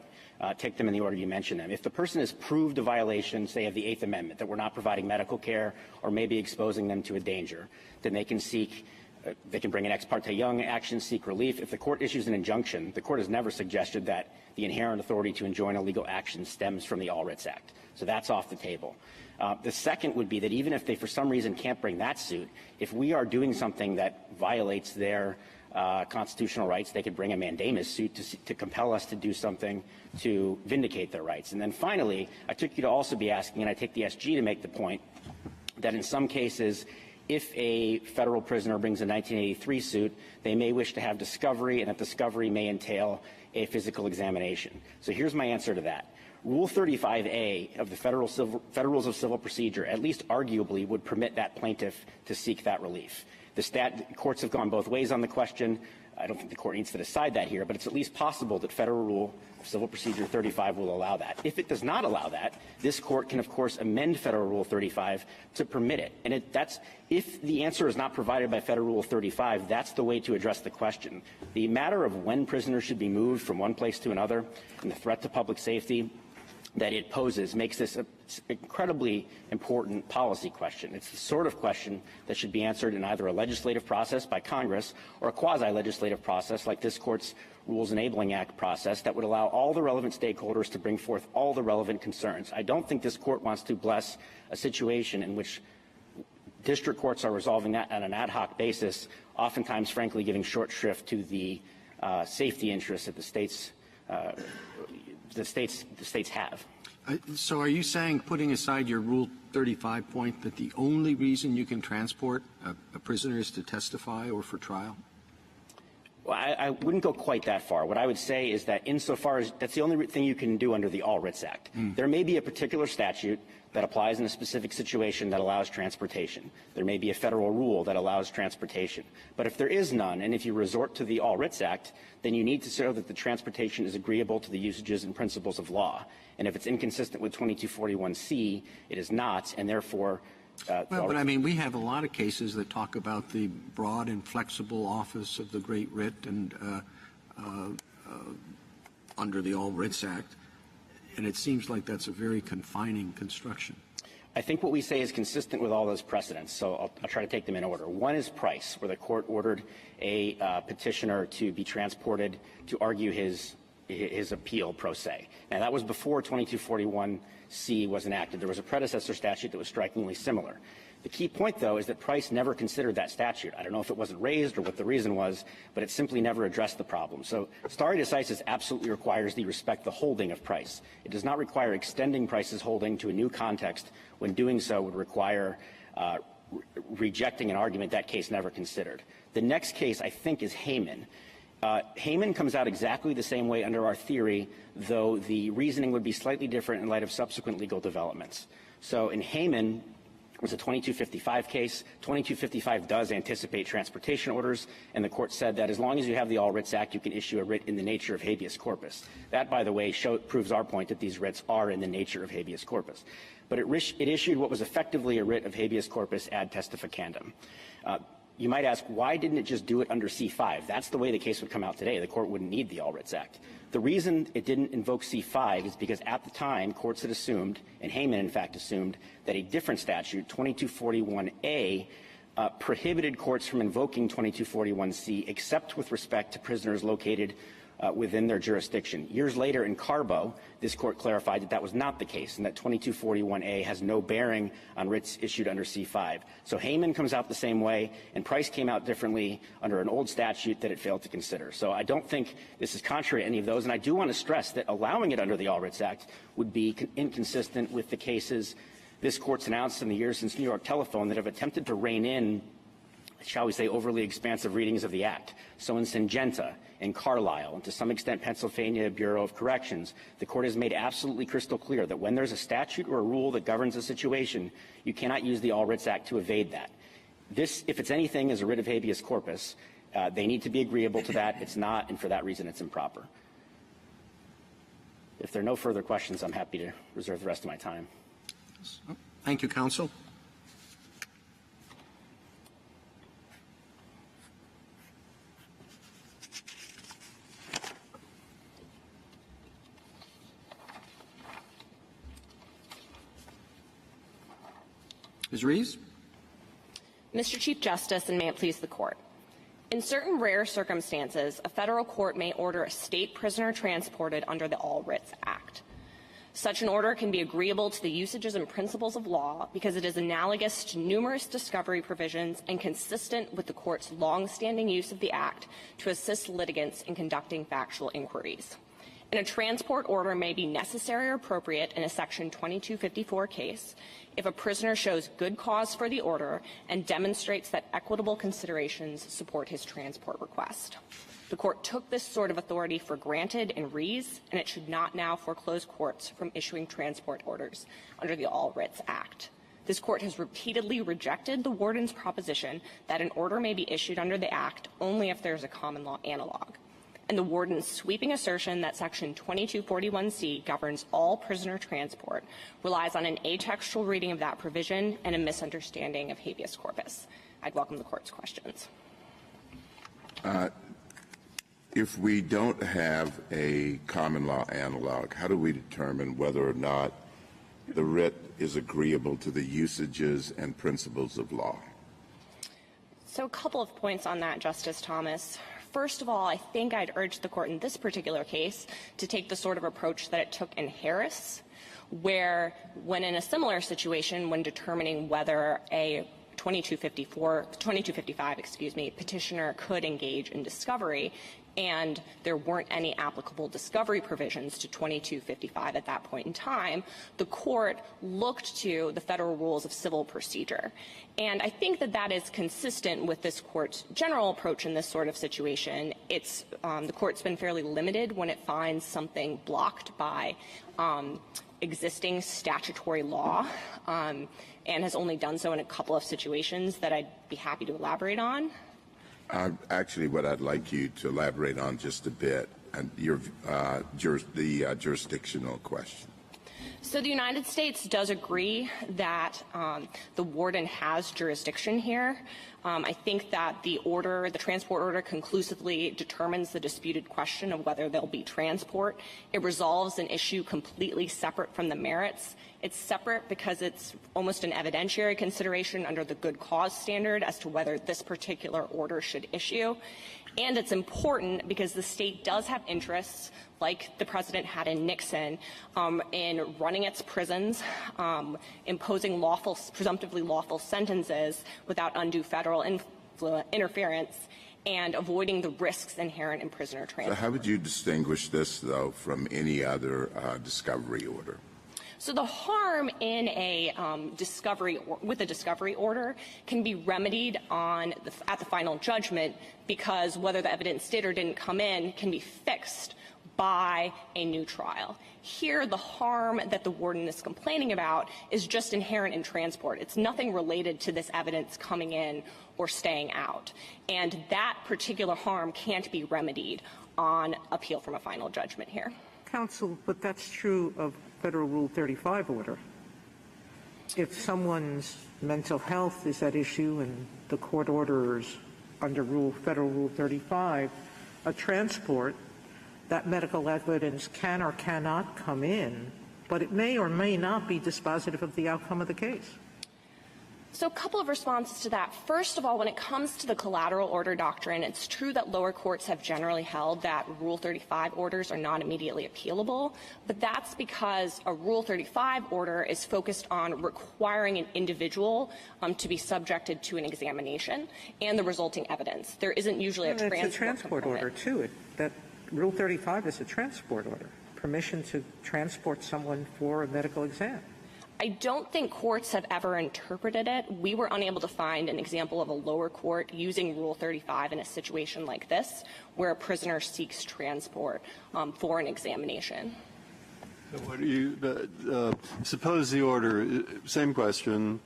take them in the order you mentioned them. If the person has proved a violation, say, of the Eighth Amendment, that we're not providing medical care or maybe exposing them to a danger, then they can seek they can bring an ex parte Young action, seek relief. If the court issues an injunction, the court has never suggested that the inherent authority to enjoin a legal action stems from the All Writs Act. So that's off the table. The second would be that even if they for some reason can't bring that suit, if we are doing something that violates their constitutional rights, they could bring a mandamus suit to compel us to do something to vindicate their rights. And then finally, I took you to also be asking, and I take the SG to make the point, that in some cases, if a federal prisoner brings a 1983 suit, they may wish to have discovery, and that discovery may entail a physical examination. So here's my answer to that. Rule 35A of the Federal Rules of Civil Procedure, at least arguably, would permit that plaintiff to seek that relief. The courts have gone both ways on the question. I don't think the court needs to decide that here, but it's at least possible that Federal Rule of Civil Procedure 35 will allow that. If it does not allow that, this court can, of course, amend Federal Rule 35 to permit it. And if the answer is not provided by Federal Rule 35, that's the way to address the question. The matter of when prisoners should be moved from one place to another and the threat to public safety that it poses makes this an incredibly important policy question. It's the sort of question that should be answered in either a legislative process by Congress or a quasi-legislative process like this Court's Rules Enabling Act process that would allow all the relevant stakeholders to bring forth all the relevant concerns. I don't think this Court wants to bless a situation in which district courts are resolving that on an ad hoc basis, oftentimes, frankly, giving short shrift to the safety interests that the states have. So are you saying, putting aside your Rule 35 point, that the only reason you can transport a prisoner is to testify or for trial? Well, I wouldn't go quite that far. What I would say is that insofar as that's the only thing you can do under the All Writs Act. There may be a particular statute that applies in a specific situation that allows transportation. There may be a federal rule that allows transportation. But if there is none, and if you resort to the All Writs Act, then you need to show that the transportation is agreeable to the usages and principles of law. And if it's inconsistent with 2241C, it is not, and therefore well, but I mean, we have a lot of cases that talk about the broad and flexible office of the Great Writ and under the All Writs Act, and it seems like that's a very confining construction. I think what we say is consistent with all those precedents, so I'll try to take them in order. One is Price, where the court ordered a petitioner to be transported to argue his appeal pro se. Now, that was before 2241C was enacted. There was a predecessor statute that was strikingly similar. The key point, though, is that Price never considered that statute. I don't know if it wasn't raised or what the reason was, but it simply never addressed the problem. So stare decisis absolutely requires the respect the holding of Price. It does not require extending Price's holding to a new context when doing so would require rejecting an argument that case never considered. The next case, I think, is Hayman. Hayman comes out exactly the same way under our theory, though the reasoning would be slightly different in light of subsequent legal developments. So in Hayman, was a 2255 case. 2255 does anticipate transportation orders, and the court said that as long as you have the All Writs Act, you can issue a writ in the nature of habeas corpus. That, by the way, proves our point that these writs are in the nature of habeas corpus. But it issued what was effectively a writ of habeas corpus ad testificandum. You might ask, why didn't it just do it under C5? That's the way the case would come out today. The court wouldn't need the All Writs Act. The reason it didn't invoke C5 is because at the time, courts had assumed, and Hayman in fact assumed, that a different statute, 2241A, prohibited courts from invoking 2241C except with respect to prisoners located within their jurisdiction. Years later in Carbo, this court clarified that that was not the case and that 2241A has no bearing on writs issued under C5. So Hayman comes out the same way, and Price came out differently under an old statute that it failed to consider. So I don't think this is contrary to any of those, and I do want to stress that allowing it under the All Writs Act would be inconsistent with the cases this court's announced in the years since New York Telephone that have attempted to rein in, shall we say, overly expansive readings of the Act. So in Syngenta, in Carlisle, and to some extent Pennsylvania Bureau of Corrections, the court has made absolutely crystal clear that when there's a statute or a rule that governs a situation, you cannot use the All Writs Act to evade that. This, if it's anything, is a writ of habeas corpus. They need to be agreeable to that. It's not, and for that reason, it's improper. If there are no further questions, I'm happy to reserve the rest of my time. Thank you, counsel. Ms. Rees? Mr. Chief Justice, and may it please the Court. In certain rare circumstances, a federal court may order a state prisoner transported under the All Writs Act. Such an order can be agreeable to the usages and principles of law because it is analogous to numerous discovery provisions and consistent with the court's long-standing use of the Act to assist litigants in conducting factual inquiries. And a transport order may be necessary or appropriate in a Section 2254 case if a prisoner shows good cause for the order and demonstrates that equitable considerations support his transport request. The court took this sort of authority for granted in Rees, and it should not now foreclose courts from issuing transport orders under the All Writs Act. This court has repeatedly rejected the warden's proposition that an order may be issued under the Act only if there is a common law analog. And the warden's sweeping assertion that Section 2241C governs all prisoner transport relies on an atextual reading of that provision and a misunderstanding of habeas corpus. I'd welcome the court's questions. If we don't have a common law analog, how do we determine whether or not the writ is agreeable to the usages and principles of law? So a couple of points on that, Justice Thomas. First of all, I think I'd urge the court in this particular case to take the sort of approach that it took in Harris, where when in a similar situation, when determining whether a 2255 petitioner could engage in discovery, and there weren't any applicable discovery provisions to 2255 at that point in time, the court looked to the federal rules of civil procedure. And I think that that is consistent with this court's general approach in this sort of situation. It's the court's been fairly limited when it finds something blocked by existing statutory law, and has only done so in a couple of situations that I'd be happy to elaborate on. Actually, what I'd like you to elaborate on just a bit, and the jurisdictional question. So the United States does agree that the warden has jurisdiction here. I think that the transport order conclusively determines the disputed question of whether there'll be transport. It resolves an issue completely separate from the merits. It's separate because it's almost an evidentiary consideration under the good cause standard as to whether this particular order should issue. And it's important because the state does have interests, like the president had in Nixon, in running its prisons, imposing presumptively lawful sentences without undue federal interference, and avoiding the risks inherent in prisoner transport. So how would you distinguish this, though, from any other discovery order? So the harm in a with a discovery order can be remedied at the final judgment, because whether the evidence did or didn't come in can be fixed by a new trial. Here, the harm that the warden is complaining about is just inherent in transport. It's nothing related to this evidence coming in or staying out. And that particular harm can't be remedied on appeal from a final judgment here. Counsel, but that's true of Federal Rule 35 order. If someone's mental health is at issue and the court orders under Federal Rule 35 a transport, that medical evidence can or cannot come in, but it may or may not be dispositive of the outcome of the case. So a couple of responses to that. First of all, when it comes to the collateral order doctrine, it's true that lower courts have generally held that Rule 35 orders are not immediately appealable, but that's because a Rule 35 order is focused on requiring an individual to be subjected to an examination and the resulting evidence. There isn't usually It's a transport order, too. That Rule 35 is a transport order, permission to transport someone for a medical exam. I don't think courts have ever interpreted it. We were unable to find an example of a lower court using Rule 35 in a situation like this, where a prisoner seeks transport for an examination. So what do you suppose the order, same question,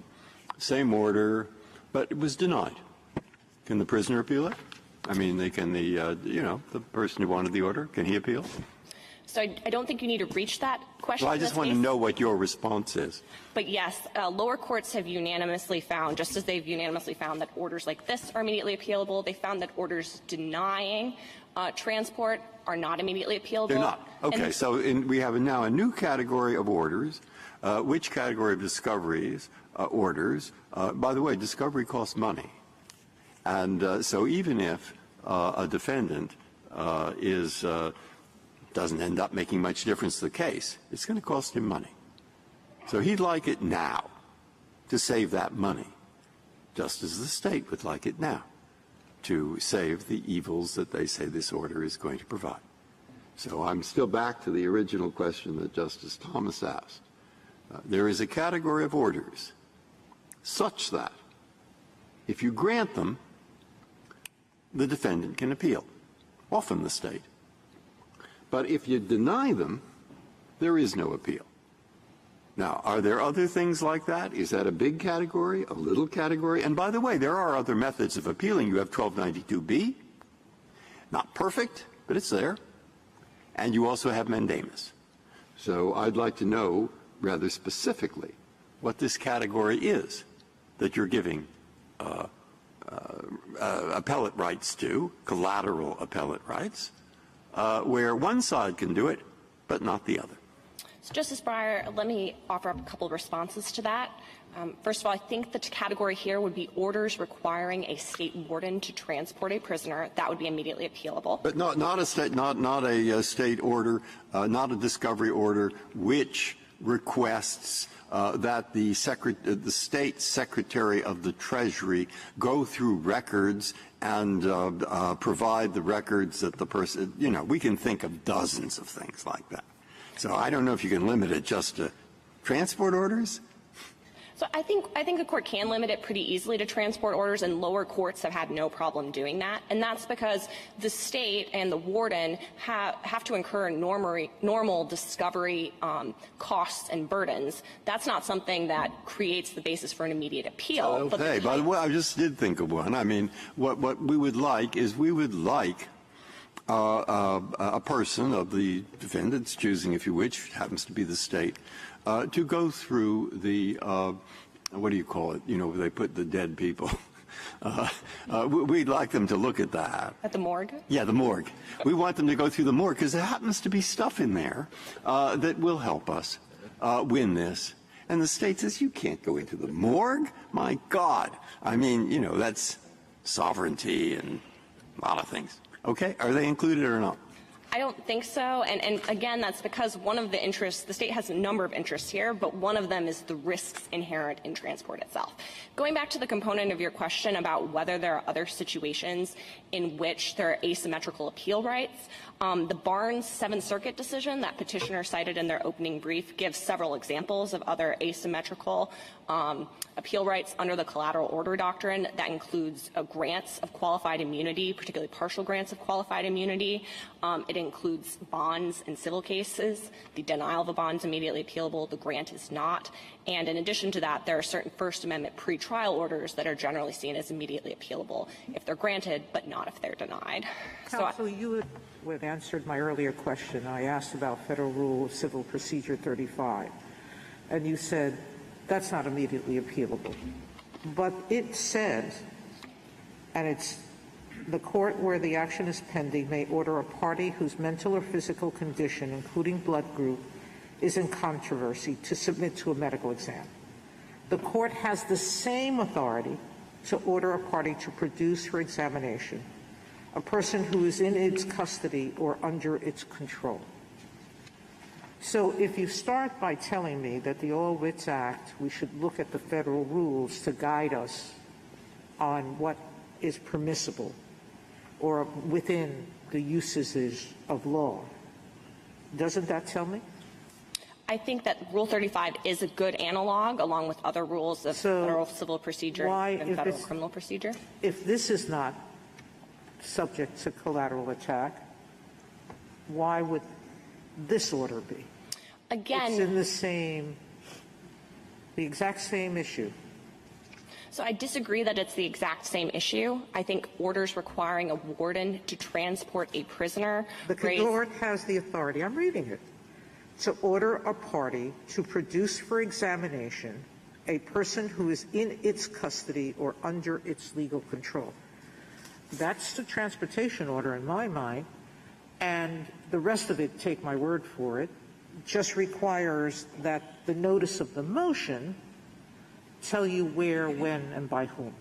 same order, but it was denied? Can the prisoner appeal it? I mean, the person who wanted the order, can he appeal? So I don't think you need to reach that question. Well, I just want to know what your response is. But yes, lower courts have unanimously found, just as they've unanimously found that orders like this are immediately appealable, they found that orders denying transport are not immediately appealable. They're not. Okay, so we have now a new category of orders. Which category of discoveries, orders? By the way, discovery costs money. And so even if a defendant doesn't end up making much difference to the case, it's going to cost him money. So he'd like it now to save that money, just as the state would like it now to save the evils that they say this order is going to provide. So I'm still back to the original question that Justice Thomas asked. There is a category of orders such that if you grant them, the defendant can appeal, often the state. But if you deny them, there is no appeal. Now, are there other things like that? Is that a big category, a little category? And by the way, there are other methods of appealing. You have 1292B, not perfect, but it's there. And you also have mandamus. So I'd like to know rather specifically what this category is that you're giving appellate rights to, collateral appellate rights, where one side can do it, but not the other. So, Justice Breyer, let me offer up a couple of responses to that. First of all, I think the category here would be orders requiring a state warden to transport a prisoner. That would be immediately appealable. But not a state order, not a discovery order, which requests that the state secretary of the Treasury go through records and provide the records that the person, we can think of dozens of things like that. So I don't know if you can limit it just to transport orders. So I think the court can limit it pretty easily to transport orders, and lower courts have had no problem doing that. And that's because the state and the warden have to incur normal discovery costs and burdens. That's not something that creates the basis for an immediate appeal. Okay, by the way, I just did think of one. I mean, what we would like is a person of the defendant's choosing, if you wish, happens to be the state, to go through the, what do you call it? Where they put the dead people. We'd like them to look at that. At the morgue? Yeah, the morgue. We want them to go through the morgue because there happens to be stuff in there that will help us win this. And the state says, you can't go into the morgue? My God. I mean, that's sovereignty and a lot of things. Okay, are they included or not? I don't think so, and again, that's because one of the interests, the state has a number of interests here, but one of them is the risks inherent in transport itself. Going back to the component of your question about whether there are other situations in which there are asymmetrical appeal rights, the Barnes Seventh Circuit decision that petitioner cited in their opening brief gives several examples of other asymmetrical appeal rights under the collateral order doctrine. That includes grants of qualified immunity, particularly partial grants of qualified immunity. It includes bonds in civil cases. The denial of a bond is immediately appealable. The grant is not. And in addition to that, there are certain First Amendment pretrial orders that are generally seen as immediately appealable if they're granted, but not if they're denied. Counsel, you had answered my earlier question. I asked about Federal Rule of Civil Procedure 35, and you said that's not immediately appealable. But it says, and it's the court where the action is pending may order a party whose mental or physical condition, including blood group, is in controversy to submit to a medical exam. The court has the same authority to order a party to produce for examination a person who is in its custody or under its control. So if you start by telling me that the All Writs Act, we should look at the federal rules to guide us on what is permissible or within the usages of law, doesn't that tell me? I think that Rule 35 is a good analog, along with other rules of federal civil procedure and federal criminal procedure. If this is not subject to collateral attack, why would this order be? Again, it's in the exact same issue. So I disagree that it's the exact same issue. I think orders requiring a warden to transport a prisoner. The court has the authority, I'm reading it, to order a party to produce for examination a person who is in its custody or under its legal control. That's the transportation order in my mind, and the rest of it, take my word for it, just requires that the notice of the motion tell you where, when, and by whom.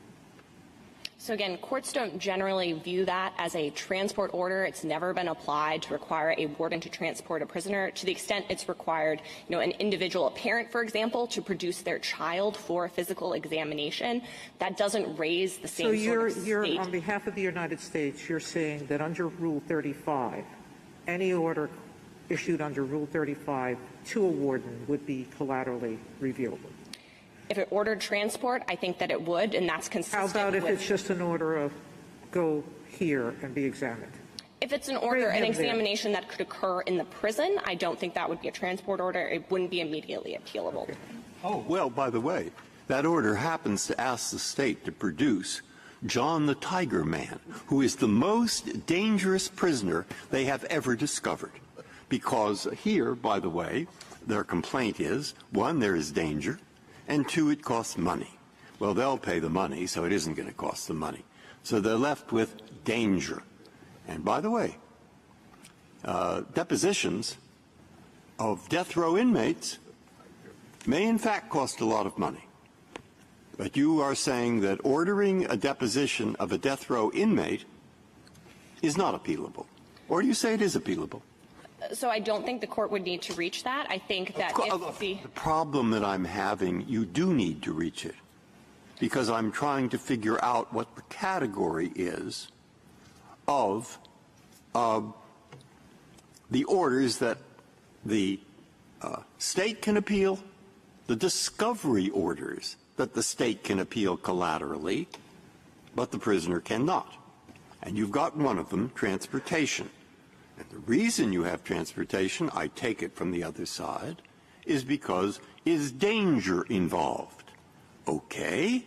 So again, courts don't generally view that as a transport order. It's never been applied to require a warden to transport a prisoner. To the extent it's required, an individual, a parent, for example, to produce their child for a physical examination, that doesn't raise the same sort of state. On behalf of the United States, you're saying that under Rule 35, any order issued under Rule 35 to a warden would be collaterally reviewable. If it ordered transport, I think that it would, and that's consistent. How about if it's just an order of go here and be examined? If it's an order, an examination that could occur in the prison, I don't think that would be a transport order. It wouldn't be immediately appealable. Okay. Oh, well, by the way, that order happens to ask the state to produce John the Tiger Man, who is the most dangerous prisoner they have ever discovered. Because here, by the way, their complaint is, one, there is danger, and two, it costs money. Well, they'll pay the money, so it isn't going to cost them money. So they're left with danger. And by the way, depositions of death row inmates may in fact cost a lot of money. But you are saying that ordering a deposition of a death row inmate is not appealable. Or do you say it is appealable? So I don't think the court would need to reach that. I think that if the problem that I'm having, you do need to reach it, because I'm trying to figure out what the category is of the orders that the state can appeal, the discovery orders that the state can appeal collaterally, but the prisoner cannot. And you've got one of them, transportation. And the reason you have transportation, I take it from the other side, is because is danger involved. Okay,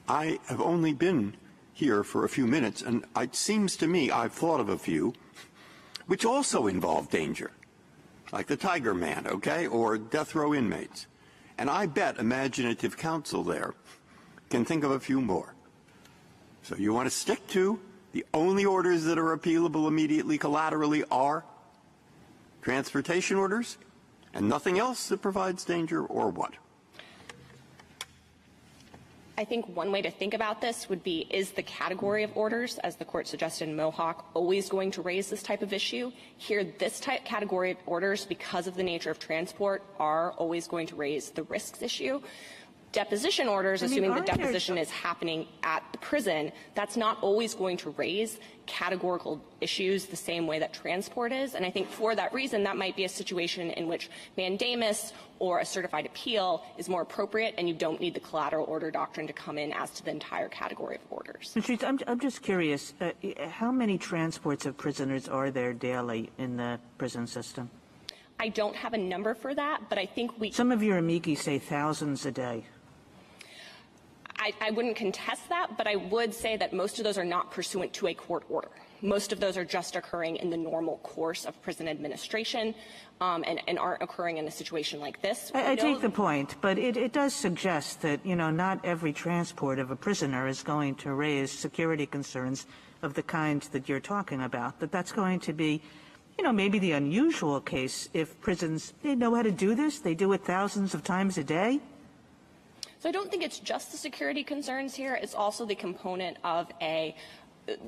I have only been here for a few minutes, and it seems to me I've thought of a few which also involve danger, like the Tiger Man, okay, or death row inmates. And I bet imaginative counsel there can think of a few more. So you want to stick to the only orders that are appealable immediately collaterally are transportation orders and nothing else that provides danger, or what? I think one way to think about this would be, is the category of orders, as the court suggested in Mohawk, always going to raise this type of issue? Here, this type category of orders, because of the nature of transport, are always going to raise the risks issue. deposition orders, assuming the deposition is happening at the prison, that's not always going to raise categorical issues the same way that transport is. And I think for that reason, that might be a situation in which mandamus or a certified appeal is more appropriate, and you don't need the collateral order doctrine to come in as to the entire category of orders. I'm just curious, how many transports of prisoners are there daily in the prison system? I don't have a number for that, but I think some of your amici say thousands a day. I wouldn't contest that, but I would say that most of those are not pursuant to a court order. Most of those are just occurring in the normal course of prison administration and aren't occurring in a situation like this. I take the point, but it does suggest that, not every transport of a prisoner is going to raise security concerns of the kind that you're talking about, that's going to be, maybe the unusual case if prisons, they know how to do this, they do it thousands of times a day. So I don't think it's just the security concerns here. It's also the component of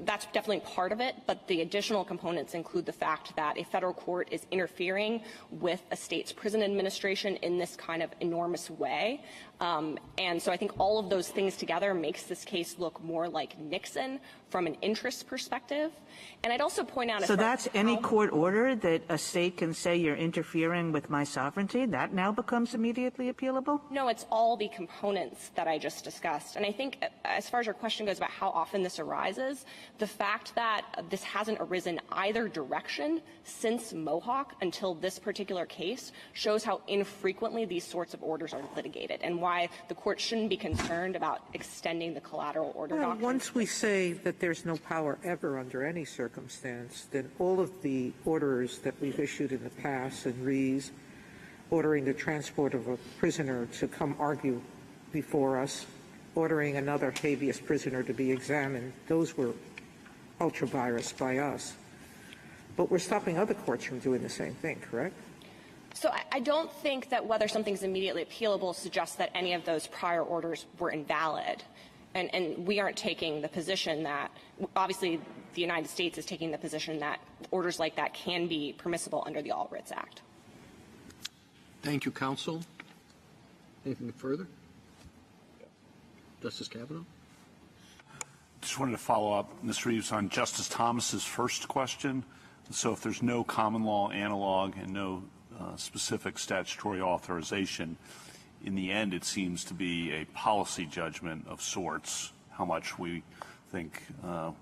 that's definitely part of it, but the additional components include the fact that a federal court is interfering with a state's prison administration in this kind of enormous way. And so I think all of those things together makes this case look more like Nixon from an interest perspective. And I'd also point out— So that's any court order that a state can say you're interfering with my sovereignty? That now becomes immediately appealable? No, it's all the components that I just discussed. And I think as far as your question goes about how often this arises, the fact that this hasn't arisen either direction since Mohawk until this particular case shows how infrequently these sorts of orders are litigated and why the court shouldn't be concerned about extending the collateral order doctrine. Once we say that there's no power ever under any circumstance, then all of the orders that we've issued in the past and Rees ordering the transport of a prisoner to come argue before us, ordering another habeas prisoner to be examined, those were ultra-virus by us. But we're stopping other courts from doing the same thing, correct? So I don't think that whether something's immediately appealable suggests that any of those prior orders were invalid. And we aren't taking the position that, obviously, the United States is taking the position that orders like that can be permissible under the All Writs Act. Thank you, counsel. Anything further? Justice Kavanaugh? Just wanted to follow up, Ms. Reeves, on Justice Thomas's first question. So if there's no common law analog and no specific statutory authorization, in the end it seems to be a policy judgment of sorts, how much we think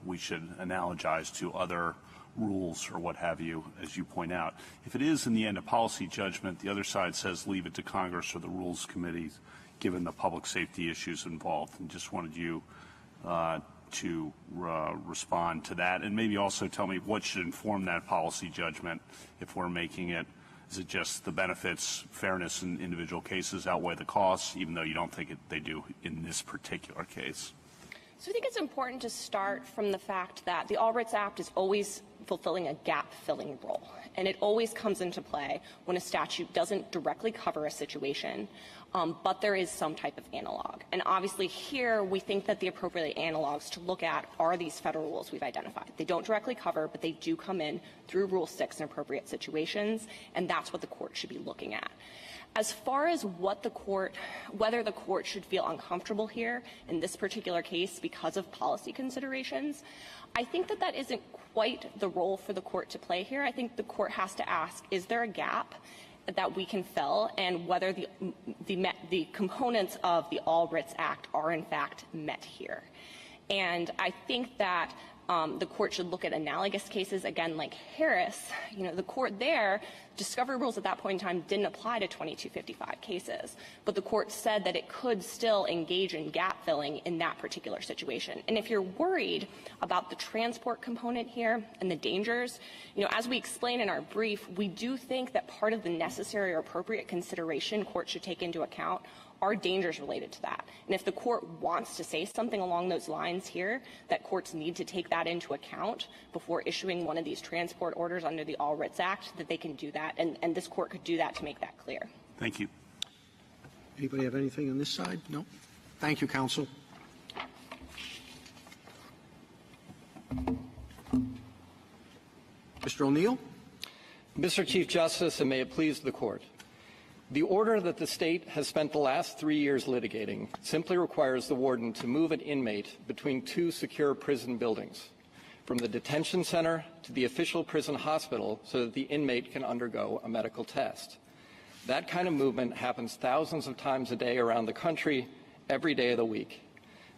we should analogize to other rules or what have you, as you point out. If it is in the end a policy judgment, the other side says leave it to Congress or the Rules Committee, given the public safety issues involved. And just wanted you to respond to that, and maybe also tell me what should inform that policy judgment if we're making it. Is it just the benefits, fairness in individual cases outweigh the costs, even though you don't think they do in this particular case? So I think it's important to start from the fact that the All Writs Act is always fulfilling a gap-filling role, and it always comes into play when a statute doesn't directly cover a situation, but there is some type of analog. And obviously here we think that the appropriate analogs to look at are these federal rules we've identified. They don't directly cover, but they do come in through Rule 6 in appropriate situations, and that's what the court should be looking at. As far as whether the court should feel uncomfortable here in this particular case because of policy considerations, I think that isn't quite the role for the court to play here. I think the court has to ask, is there a gap that we can fill, and whether the components of the All Writs Act are in fact met here. And I think that the court should look at analogous cases, again, like Harris. The court there, discovery rules at that point in time didn't apply to 2255 cases, but the court said that it could still engage in gap filling in that particular situation. And if you're worried about the transport component here and the dangers, as we explain in our brief, we do think that part of the necessary or appropriate consideration courts should take into account are dangers related to that. And if the court wants to say something along those lines here, that courts need to take that into account before issuing one of these transport orders under the All Writs Act, that they can do that, and this court could do that to make that clear. Thank you. Anybody have anything on this side? No? Thank you, counsel. Mr. O'Neill? Mr. Chief Justice, and may it please the Court. The order that the state has spent the last 3 years litigating simply requires the warden to move an inmate between two secure prison buildings, from the detention center to the official prison hospital, so that the inmate can undergo a medical test. That kind of movement happens thousands of times a day around the country, every day of the week.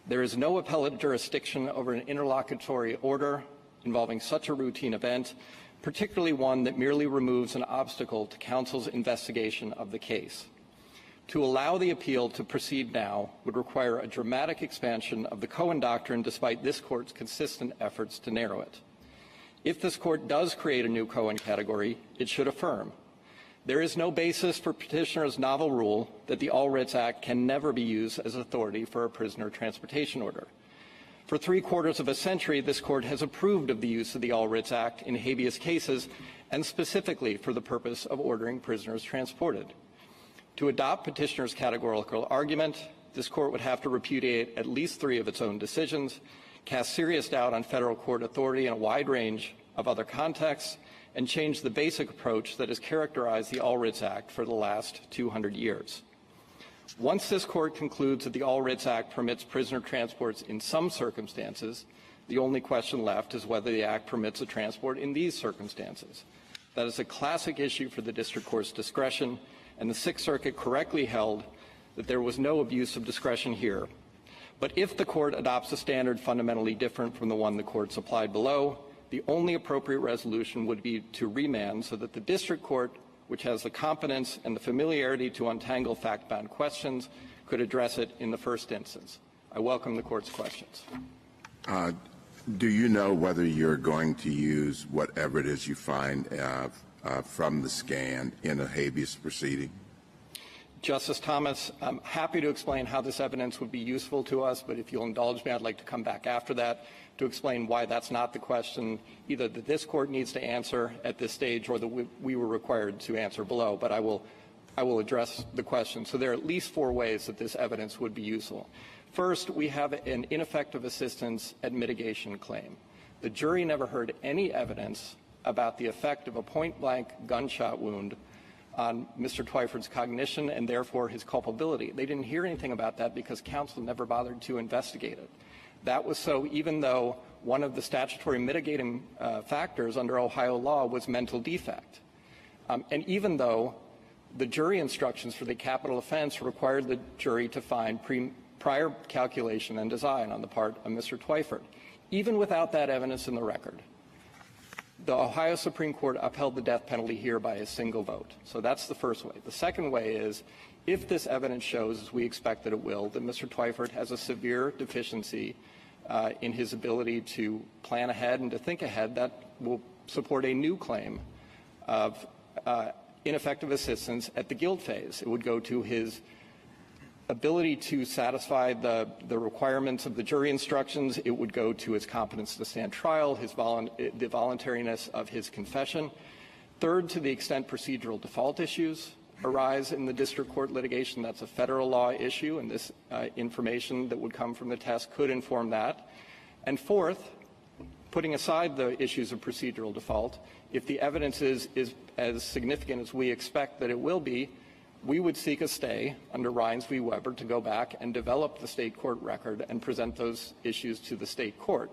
There is no appellate jurisdiction over an interlocutory order involving such a routine event, particularly one that merely removes an obstacle to counsel's investigation of the case. To allow the appeal to proceed now would require a dramatic expansion of the Cohen doctrine, despite this court's consistent efforts to narrow it. If this court does create a new Cohen category, it should affirm. There is no basis for petitioner's novel rule that the All Writs Act can never be used as authority for a prisoner transportation order. For 3/4 of a century, this court has approved of the use of the All Writs Act in habeas cases, and specifically for the purpose of ordering prisoners transported. To adopt petitioner's categorical argument, this court would have to repudiate at least 3 of its own decisions, cast serious doubt on federal court authority in a wide range of other contexts, and change the basic approach that has characterized the All Writs Act for the last 200 years. Once this court concludes that the All Writs Act permits prisoner transports in some circumstances, the only question left is whether the Act permits a transport in these circumstances. That is a classic issue for the district court's discretion, and the Sixth Circuit correctly held that there was no abuse of discretion here. But if the court adopts a standard fundamentally different from the one the courts applied below, the only appropriate resolution would be to remand so that the district court, which has the competence and the familiarity to untangle fact-bound questions, could address it in the first instance. I welcome the court's questions. Do you know whether you're going to use whatever it is you find from the scan in a habeas proceeding? Justice Thomas, I'm happy to explain how this evidence would be useful to us, but if you'll indulge me, I'd like to come back after that to explain why that's not the question either that this court needs to answer at this stage or that we were required to answer below. But I will address the question. So there are at least 4 ways that this evidence would be useful. First, we have an ineffective assistance at mitigation claim. The jury never heard any evidence about the effect of a point-blank gunshot wound on Mr. Twyford's cognition and therefore his culpability. They didn't hear anything about that because counsel never bothered to investigate it. That was so even though one of the statutory mitigating factors under Ohio law was mental defect. And even though the jury instructions for the capital offense required the jury to find prior calculation and design on the part of Mr. Twyford. Even without that evidence in the record, the Ohio Supreme Court upheld the death penalty here by a single vote. So that's the first way. The second way is, if this evidence shows, as we expect that it will, that Mr. Twyford has a severe deficiency in his ability to plan ahead and to think ahead, that will support a new claim of ineffective assistance at the guilt phase. It would go to his ability to satisfy the requirements of the jury instructions. It would go to his competence to stand trial, the voluntariness of his confession. Third, to the extent procedural default issues arise in the district court litigation, that's a federal law issue, and this information that would come from the test could inform that. And fourth, putting aside the issues of procedural default, if the evidence is as significant as we expect that it will be, we would seek a stay under Rines v. Weber to go back and develop the state court record and present those issues to the state court.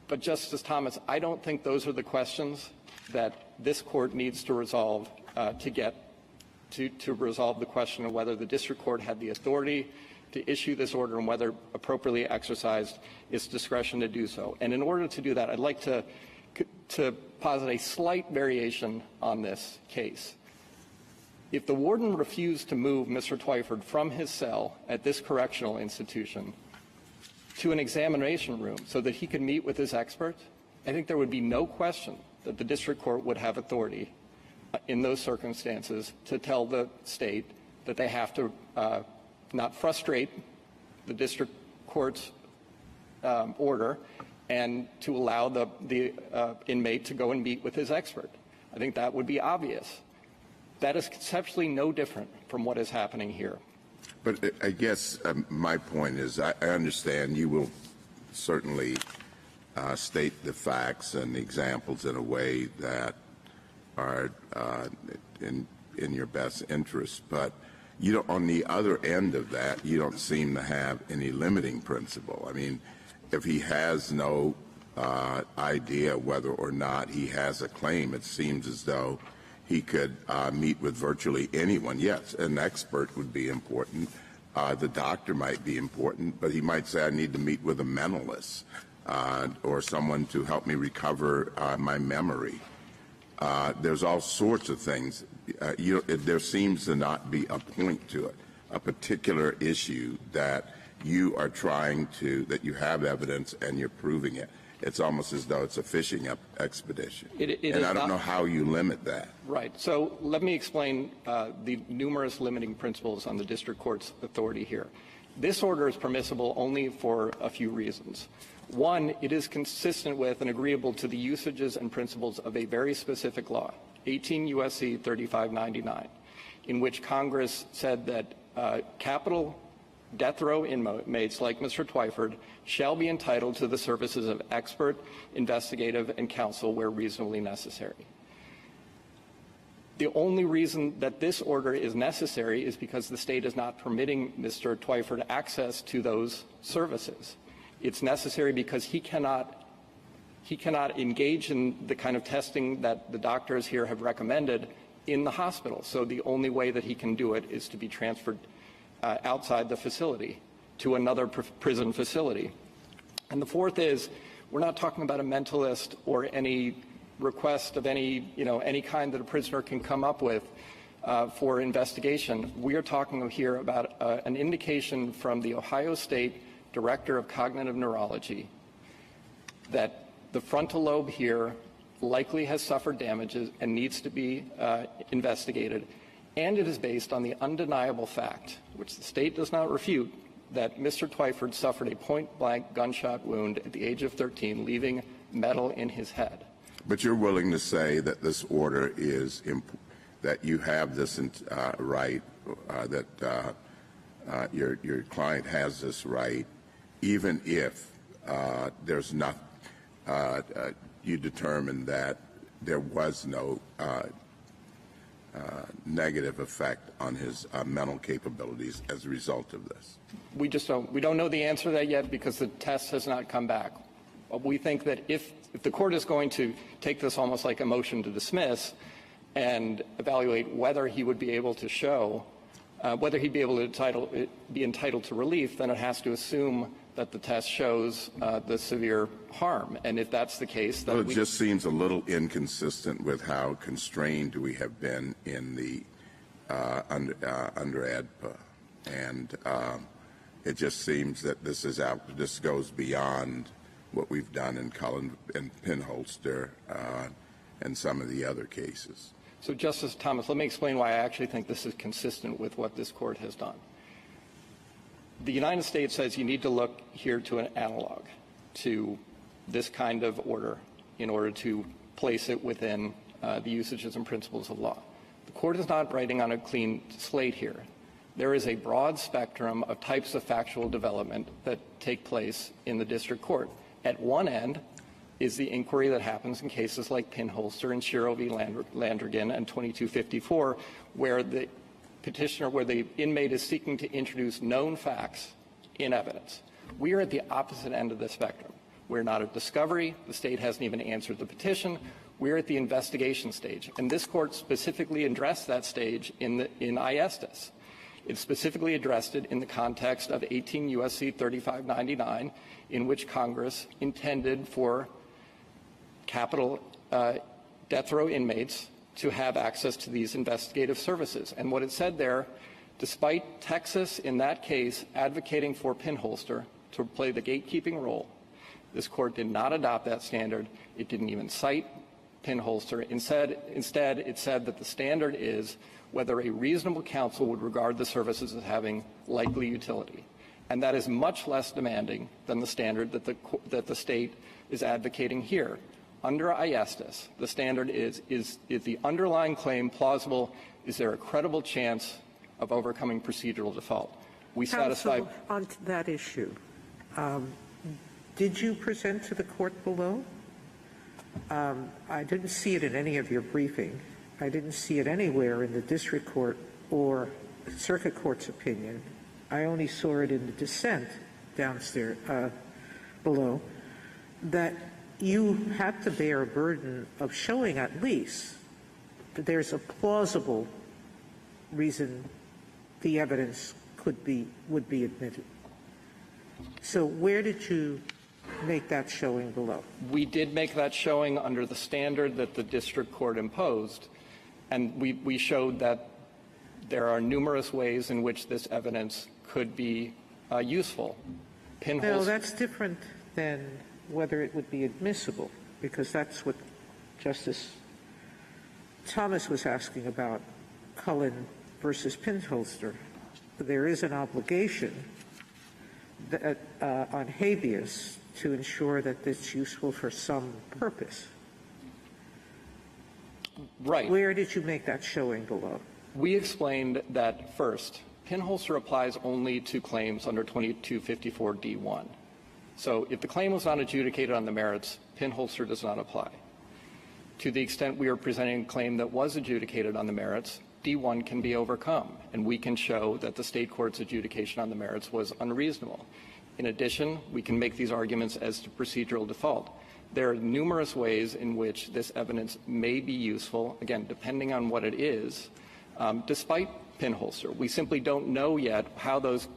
But, Justice Thomas, I don't think those are the questions that this court needs to resolve to resolve the question of whether the district court had the authority to issue this order and whether appropriately exercised its discretion to do so. And in order to do that, I'd like to posit a slight variation on this case. If the warden refused to move Mr. Twyford from his cell at this correctional institution to an examination room so that he could meet with his expert, I think there would be no question that the district court would have authority in those circumstances to tell the state that they have to not frustrate the district court's order and to allow the inmate to go and meet with his expert. I think that would be obvious. That is conceptually no different from what is happening here. But I guess my point is I understand you will certainly state the facts and the examples in a way that are in your best interest. But you don't, on the other end of that, you don't seem to have any limiting principle. I mean, if he has no idea whether or not he has a claim, it seems as though he could meet with virtually anyone. Yes, an expert would be important. The doctor might be important, but he might say, I need to meet with a mentalist or someone to help me recover my memory. There's all sorts of things. There seems to not be a point to it, a particular issue that you are trying to, that you have evidence and you're proving it. It's almost as though it's a fishing expedition. And I don't know how you limit that. Right. So let me explain the numerous limiting principles on the district court's authority here. This order is permissible only for a few reasons. One, it is consistent with and agreeable to the usages and principles of a very specific law, 18 U.S.C. 3599, in which Congress said that capital death row inmates like Mr. Twyford shall be entitled to the services of expert, investigative, and counsel where reasonably necessary. The only reason that this order is necessary is because the state is not permitting Mr. Twyford access to those services. It's necessary because he cannot engage in the kind of testing that the doctors here have recommended in the hospital. So the only way that he can do it is to be transferred outside the facility to another prison facility. And the fourth is, we're not talking about a mentalist or any request of any kind that a prisoner can come up with for investigation. We are talking here about an indication from the Ohio State Director of Cognitive Neurology that the frontal lobe here likely has suffered damages and needs to be investigated. And it is based on the undeniable fact, which the state does not refute, that Mr. Twyford suffered a point-blank gunshot wound at the age of 13, leaving metal in his head. But you're willing to say that this order is that you have this right, that your client has this right, even if there's not, you determine that there was no negative effect on his mental capabilities as a result of this? We don't know the answer to that yet because the test has not come back. We think that if the court is going to take this almost like a motion to dismiss and evaluate whether he would be able to show, whether he'd be able to be entitled to relief, then it has to assume that the test shows the severe harm. And if that's the case, then it just seems a little inconsistent with how constrained we have been in the under ADPA. And it just seems that this goes beyond what we've done in Cullen and Pinholster and some of the other cases. So, Justice Thomas, let me explain why I actually think this is consistent with what this court has done. The United States says you need to look here to an analog to this kind of order in order to place it within the usages and principles of law. The court is not writing on a clean slate here. There is a broad spectrum of types of factual development that take place in the district court. At one end is the inquiry that happens in cases like Pinholster and Shiro v. Landrigan and 2254, where the petitioner, where the inmate is seeking to introduce known facts in evidence. We are at the opposite end of the spectrum. We're not at discovery. The state hasn't even answered the petition. We're at the investigation stage. And this court specifically addressed that stage in Iestas. It specifically addressed it in the context of 18 U.S.C. 3599, in which Congress intended for capital death row inmates to have access to these investigative services. And what it said there, despite Texas in that case advocating for Pinholster to play the gatekeeping role, this court did not adopt that standard. It didn't even cite Pinholster. Instead, it said that the standard is whether a reasonable counsel would regard the services as having likely utility. And that is much less demanding than the standard that the state is advocating here. Under Iestas, the standard is the underlying claim plausible? Is there a credible chance of overcoming procedural default? We satisfy. Counsel, on that issue, did you present to the court below? I didn't see it in any of your briefing. I didn't see it anywhere in the district court or circuit court's opinion. I only saw it in the dissent downstairs, below, that you had to bear a burden of showing at least that there's a plausible reason the evidence would be admitted. So where did you make that showing below? We did make that showing under the standard that the district court imposed, and we showed that there are numerous ways in which this evidence could be useful. No, that's different than whether it would be admissible, because that's what Justice Thomas was asking about Cullen versus Pinholster. There is an obligation that, on habeas to ensure that it's useful for some purpose. Right. Where did you make that showing below? We explained that, first, Pinholster applies only to claims under 2254d1. So if the claim was not adjudicated on the merits, Pinholster does not apply. To the extent we are presenting a claim that was adjudicated on the merits, D1 can be overcome, and we can show that the state court's adjudication on the merits was unreasonable. In addition, we can make these arguments as to procedural default. There are numerous ways in which this evidence may be useful, again, depending on what it is, despite Pinholster. We simply don't know yet how those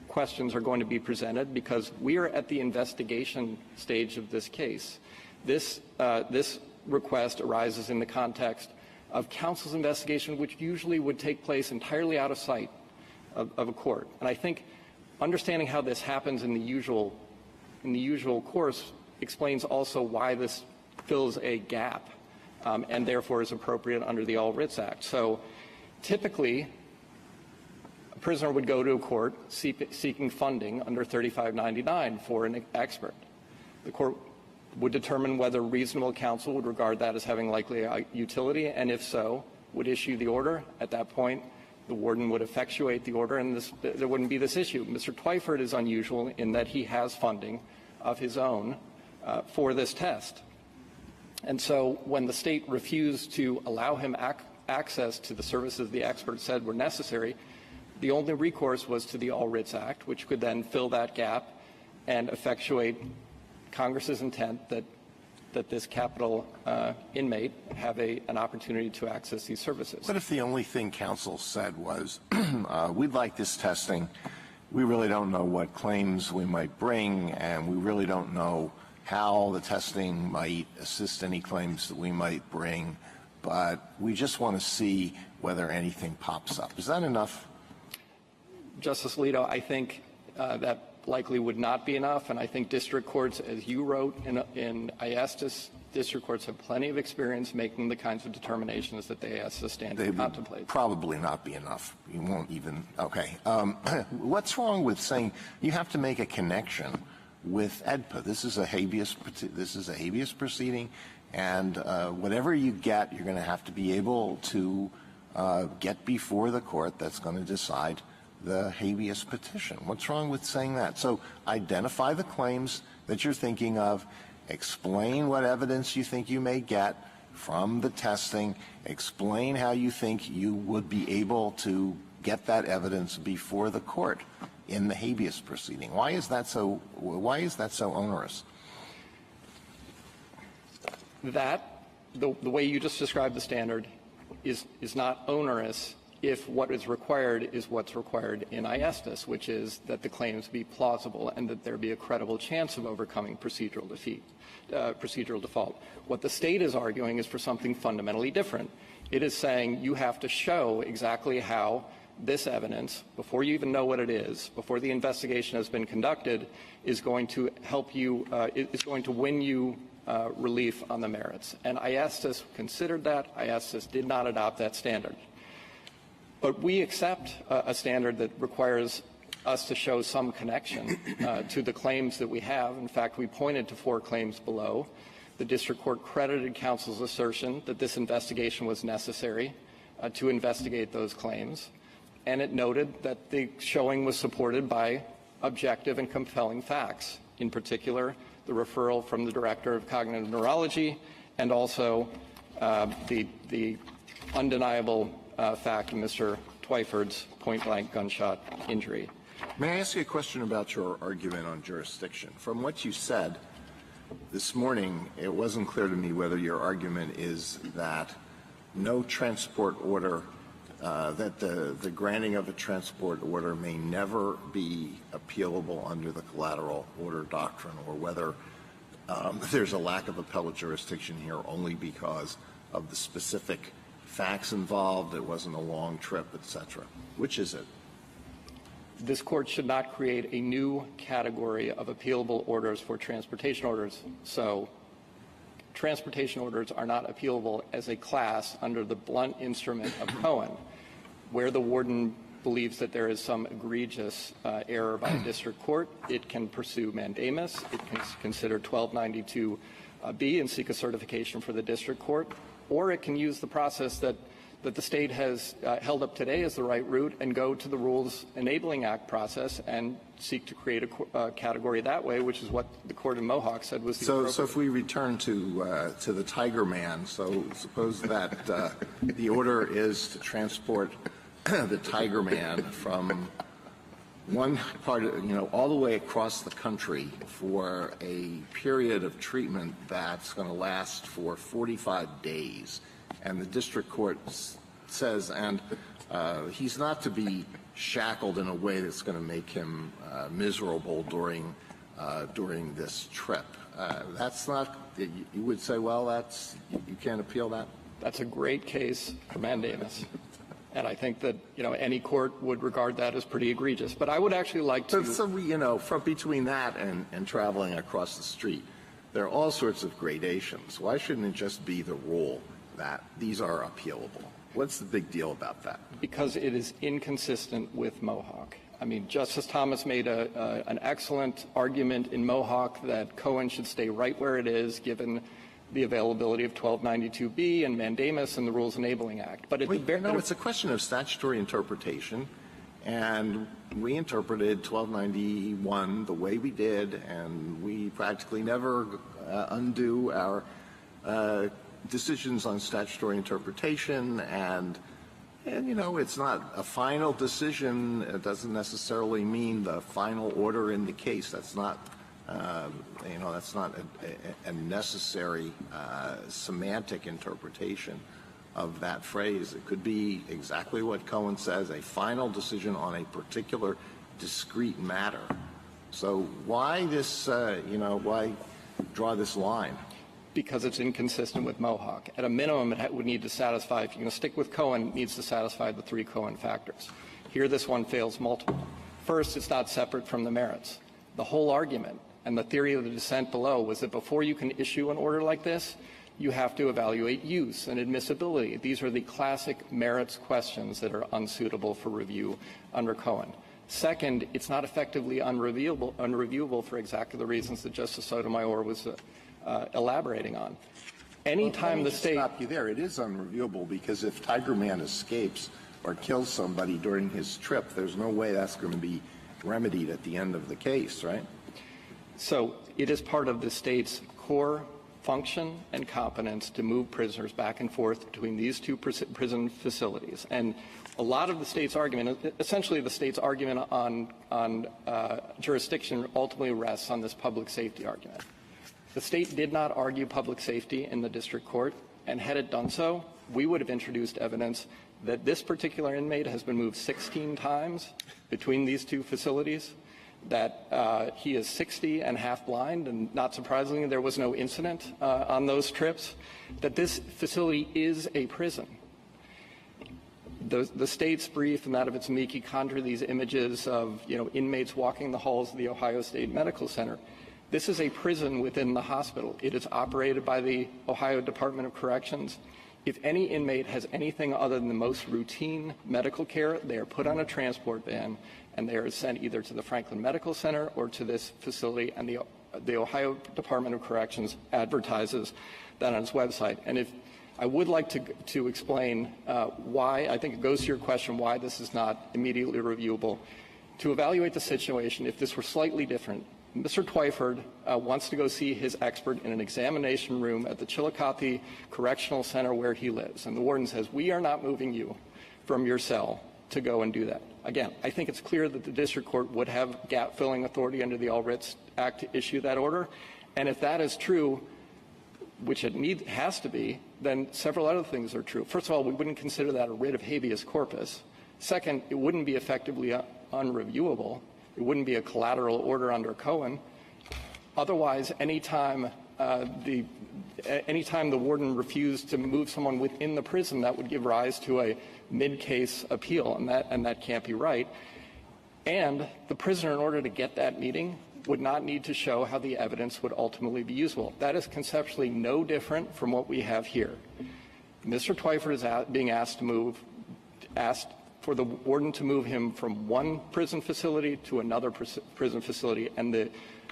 questions are going to be presented because we are at the investigation stage of this case. This request arises in the context of counsel's investigation, which usually would take place entirely out of sight of a court. And I think understanding how this happens in the usual course explains also why this fills a gap and therefore is appropriate under the All Writs Act. So typically, a prisoner would go to a court seeking funding under 3599 for an expert. The court would determine whether reasonable counsel would regard that as having likely utility, and if so, would issue the order. At that point, the warden would effectuate the order, and there wouldn't be this issue. Mr. Twyford is unusual in that he has funding of his own for this test. And so when the state refused to allow him access to the services the expert said were necessary, the only recourse was to the All Writs Act, which could then fill that gap and effectuate Congress's intent that this capital inmate have an opportunity to access these services. What if the only thing counsel said was, we'd like this testing, we really don't know what claims we might bring, and we really don't know how the testing might assist any claims that we might bring, but we just want to see whether anything pops up. Is that enough? Justice Alito, I think that likely would not be enough, and I think district courts, as you wrote in IASTIS, district courts have plenty of experience making the kinds of determinations that the IASTIS standard contemplates. Probably not be enough. You won't even. Okay. What's wrong with saying you have to make a connection with AEDPA? This is a habeas proceeding, and whatever you get, you're going to have to be able to get before the court that's going to decide the habeas petition. What's wrong with saying that? So identify the claims that you're thinking of, explain what evidence you think you may get from the testing, explain how you think you would be able to get that evidence before the court in the habeas proceeding. Why is that so onerous? The way you just described the standard is not onerous if what is required is what's required in IASTIS, which is that the claims be plausible and that there be a credible chance of overcoming procedural default. What the state is arguing is for something fundamentally different. It is saying you have to show exactly how this evidence, before you even know what it is, before the investigation has been conducted, is going to help you, is going to win you relief on the merits. And IASTIS considered that. IASTIS did not adopt that standard. But we accept a standard that requires us to show some connection to the claims that we have. In fact, we pointed to 4 claims below. The district court credited counsel's assertion that this investigation was necessary to investigate those claims, and it noted that the showing was supported by objective and compelling facts, in particular the referral from the director of cognitive neurology and also the undeniable fact of Mr. Twyford's point-blank gunshot injury. May I ask you a question about your argument on jurisdiction? From what you said this morning, it wasn't clear to me whether your argument is that no transport order, that the granting of a transport order may never be appealable under the collateral order doctrine, or whether there's a lack of appellate jurisdiction here only because of the specific facts involved, it wasn't a long trip, etc. Which is it? This Court should not create a new category of appealable orders for transportation orders. So transportation orders are not appealable as a class under the blunt instrument of Cohen, where the warden believes that there is some egregious error by a district court. It can pursue mandamus. It can consider 1292B and seek a certification for the district court, or it can use the process that the state has held up today as the right route and go to the Rules Enabling Act process and seek to create a category that way, which is what the court in Mohawk said was the appropriate. So if we return to the Tiger Man, so suppose that the order is to transport the Tiger Man from one part of, all the way across the country for a period of treatment that's going to last for 45 days. And the district court says, and he's not to be shackled in a way that's going to make him miserable during this trip. That's not, you would say, well, that's, you can't appeal that? That's a great case for mandamus. And I think that, any court would regard that as pretty egregious. But I would actually like to... So from between that and traveling across the street, there are all sorts of gradations. Why shouldn't it just be the rule that these are appealable? What's the big deal about that? Because it is inconsistent with Mohawk. I mean, Justice Thomas made an excellent argument in Mohawk that Cohen should stay right where it is, given the availability of 1292B and mandamus and the Rules Enabling Act. But it's a question of statutory interpretation, and we interpreted 1291 the way we did, and we practically never undo our decisions on statutory interpretation, and it's not a final decision. It doesn't necessarily mean the final order in the case. That's not that's not a necessary semantic interpretation of that phrase. It could be exactly what Cohen says, a final decision on a particular discrete matter. So why this, why draw this line? Because it's inconsistent with Mohawk. At a minimum, it would need to satisfy, if you're going to stick with Cohen, it needs to satisfy the three Cohen factors. Here, this one fails multiple. First, it's not separate from the merits. The whole argument and the theory of the dissent below was that before you can issue an order like this, you have to evaluate use and admissibility. These are the classic merits questions that are unsuitable for review under Cohen. Second, it's not effectively unreviewable for exactly the reasons that Justice Sotomayor was elaborating on. Anytime the state... stop you there. It is unreviewable because if Tiger Man escapes or kills somebody during his trip, there's no way that's going to be remedied at the end of the case, right? So it is part of the state's core function and competence to move prisoners back and forth between these two prison facilities. And a lot of the state's argument, essentially the state's argument on jurisdiction ultimately rests on this public safety argument. The state did not argue public safety in the district court, and had it done so, we would have introduced evidence that this particular inmate has been moved 16 times between these two facilities, that he is 60 and half blind, and not surprisingly, there was no incident on those trips, that this facility is a prison. The state's brief and that of its amici conjure these images of, inmates walking the halls of the Ohio State Medical Center. This is a prison within the hospital. It is operated by the Ohio Department of Corrections. If any inmate has anything other than the most routine medical care, they are put on a transport van and they are sent either to the Franklin Medical Center or to this facility, and the Ohio Department of Corrections advertises that on its website. And if I would like to explain why, I think it goes to your question, why this is not immediately reviewable. To evaluate the situation, if this were slightly different, Mr. Twyford wants to go see his expert in an examination room at the Chillicothe Correctional Center where he lives. And the warden says, we are not moving you from your cell to go and do that. Again, I think it's clear that the district court would have gap-filling authority under the All Writs Act to issue that order. And if that is true, which it has to be, then several other things are true. First of all, we wouldn't consider that a writ of habeas corpus. Second, it wouldn't be effectively unreviewable. It wouldn't be a collateral order under Cohen. Otherwise, anytime the warden refused to move someone within the prison, that would give rise to a mid-case appeal, and that can't be right. And the prisoner, in order to get that meeting, would not need to show how the evidence would ultimately be usable. That is conceptually no different from what we have here. Mr. Twyford is being asked for the warden to move him from one prison facility to another prison facility, and the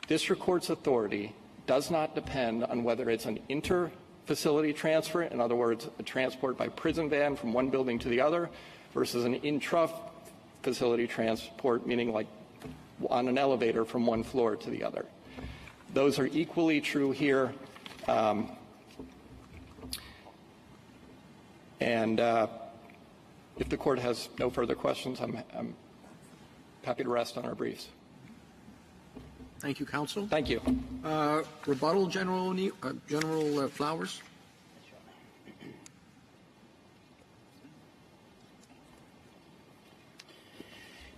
district court's authority does not depend on whether it's an inter-facility transfer, in other words, a transport by prison van from one building to the other, versus an intra-facility transport, meaning like on an elevator from one floor to the other. Those are equally true here. If the court has no further questions, I'm happy to rest on our briefs. Thank you, counsel. Thank you. Rebuttal, General Flowers.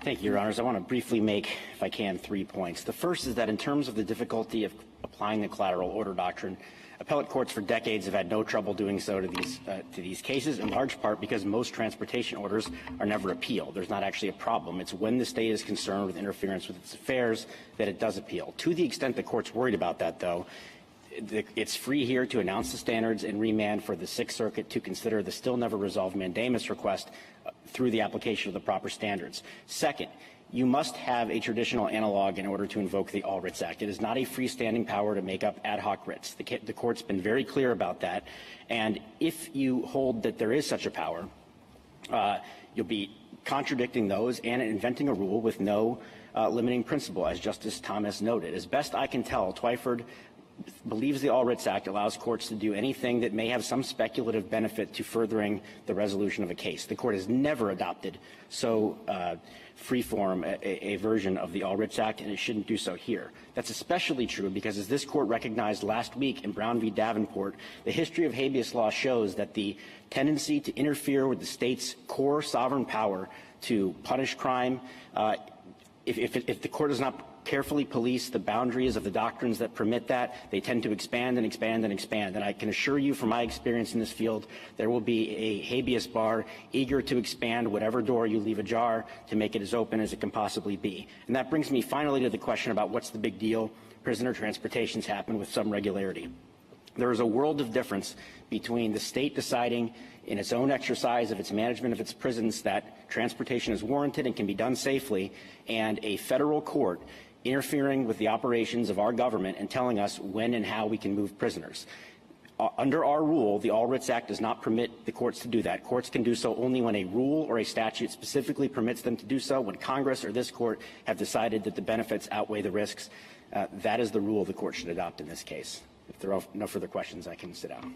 Thank you, Your Honors. I want to briefly make, if I can, 3 points. The first is that in terms of the difficulty of applying the collateral order doctrine, appellate courts for decades have had no trouble doing so to these cases, in large part because most transportation orders are never appealed. There's not actually a problem. It's when the state is concerned with interference with its affairs that it does appeal. To the extent the court's worried about that, though, it's free here to announce the standards and remand for the Sixth Circuit to consider the still never resolved mandamus request through the application of the proper standards. Second, you must have a traditional analog in order to invoke the All Writs Act. It is not a freestanding power to make up ad hoc writs. The court's been very clear about that. And if you hold that there is such a power, you'll be contradicting those and inventing a rule with no limiting principle, as Justice Thomas noted. As best I can tell, Twyford believes the All Writs Act allows courts to do anything that may have some speculative benefit to furthering the resolution of a case. The court has never adopted so freeform a version of the All Writs Act, and it shouldn't do so here. That's especially true because, as this court recognized last week in Brown v. Davenport, the history of habeas law shows that the tendency to interfere with the state's core sovereign power to punish crime, if the court does not carefully police the boundaries of the doctrines that permit that, they tend to expand and expand and expand. And I can assure you from my experience in this field, there will be a habeas bar eager to expand whatever door you leave ajar to make it as open as it can possibly be. And that brings me finally to the question about what's the big deal. Prisoner transportations happen with some regularity. There is a world of difference between the state deciding in its own exercise of its management of its prisons that transportation is warranted and can be done safely, and a federal court interfering with the operations of our government and telling us when and how we can move prisoners. Under our rule, the All Writs Act does not permit the courts to do that. Courts can do so only when a rule or a statute specifically permits them to do so, when Congress or this court have decided that the benefits outweigh the risks. That is the rule the court should adopt in this case. If there are no further questions, I can sit down.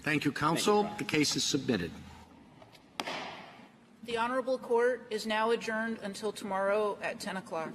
Thank you, counsel. The case is submitted. The Honorable Court is now adjourned until tomorrow at 10 o'clock.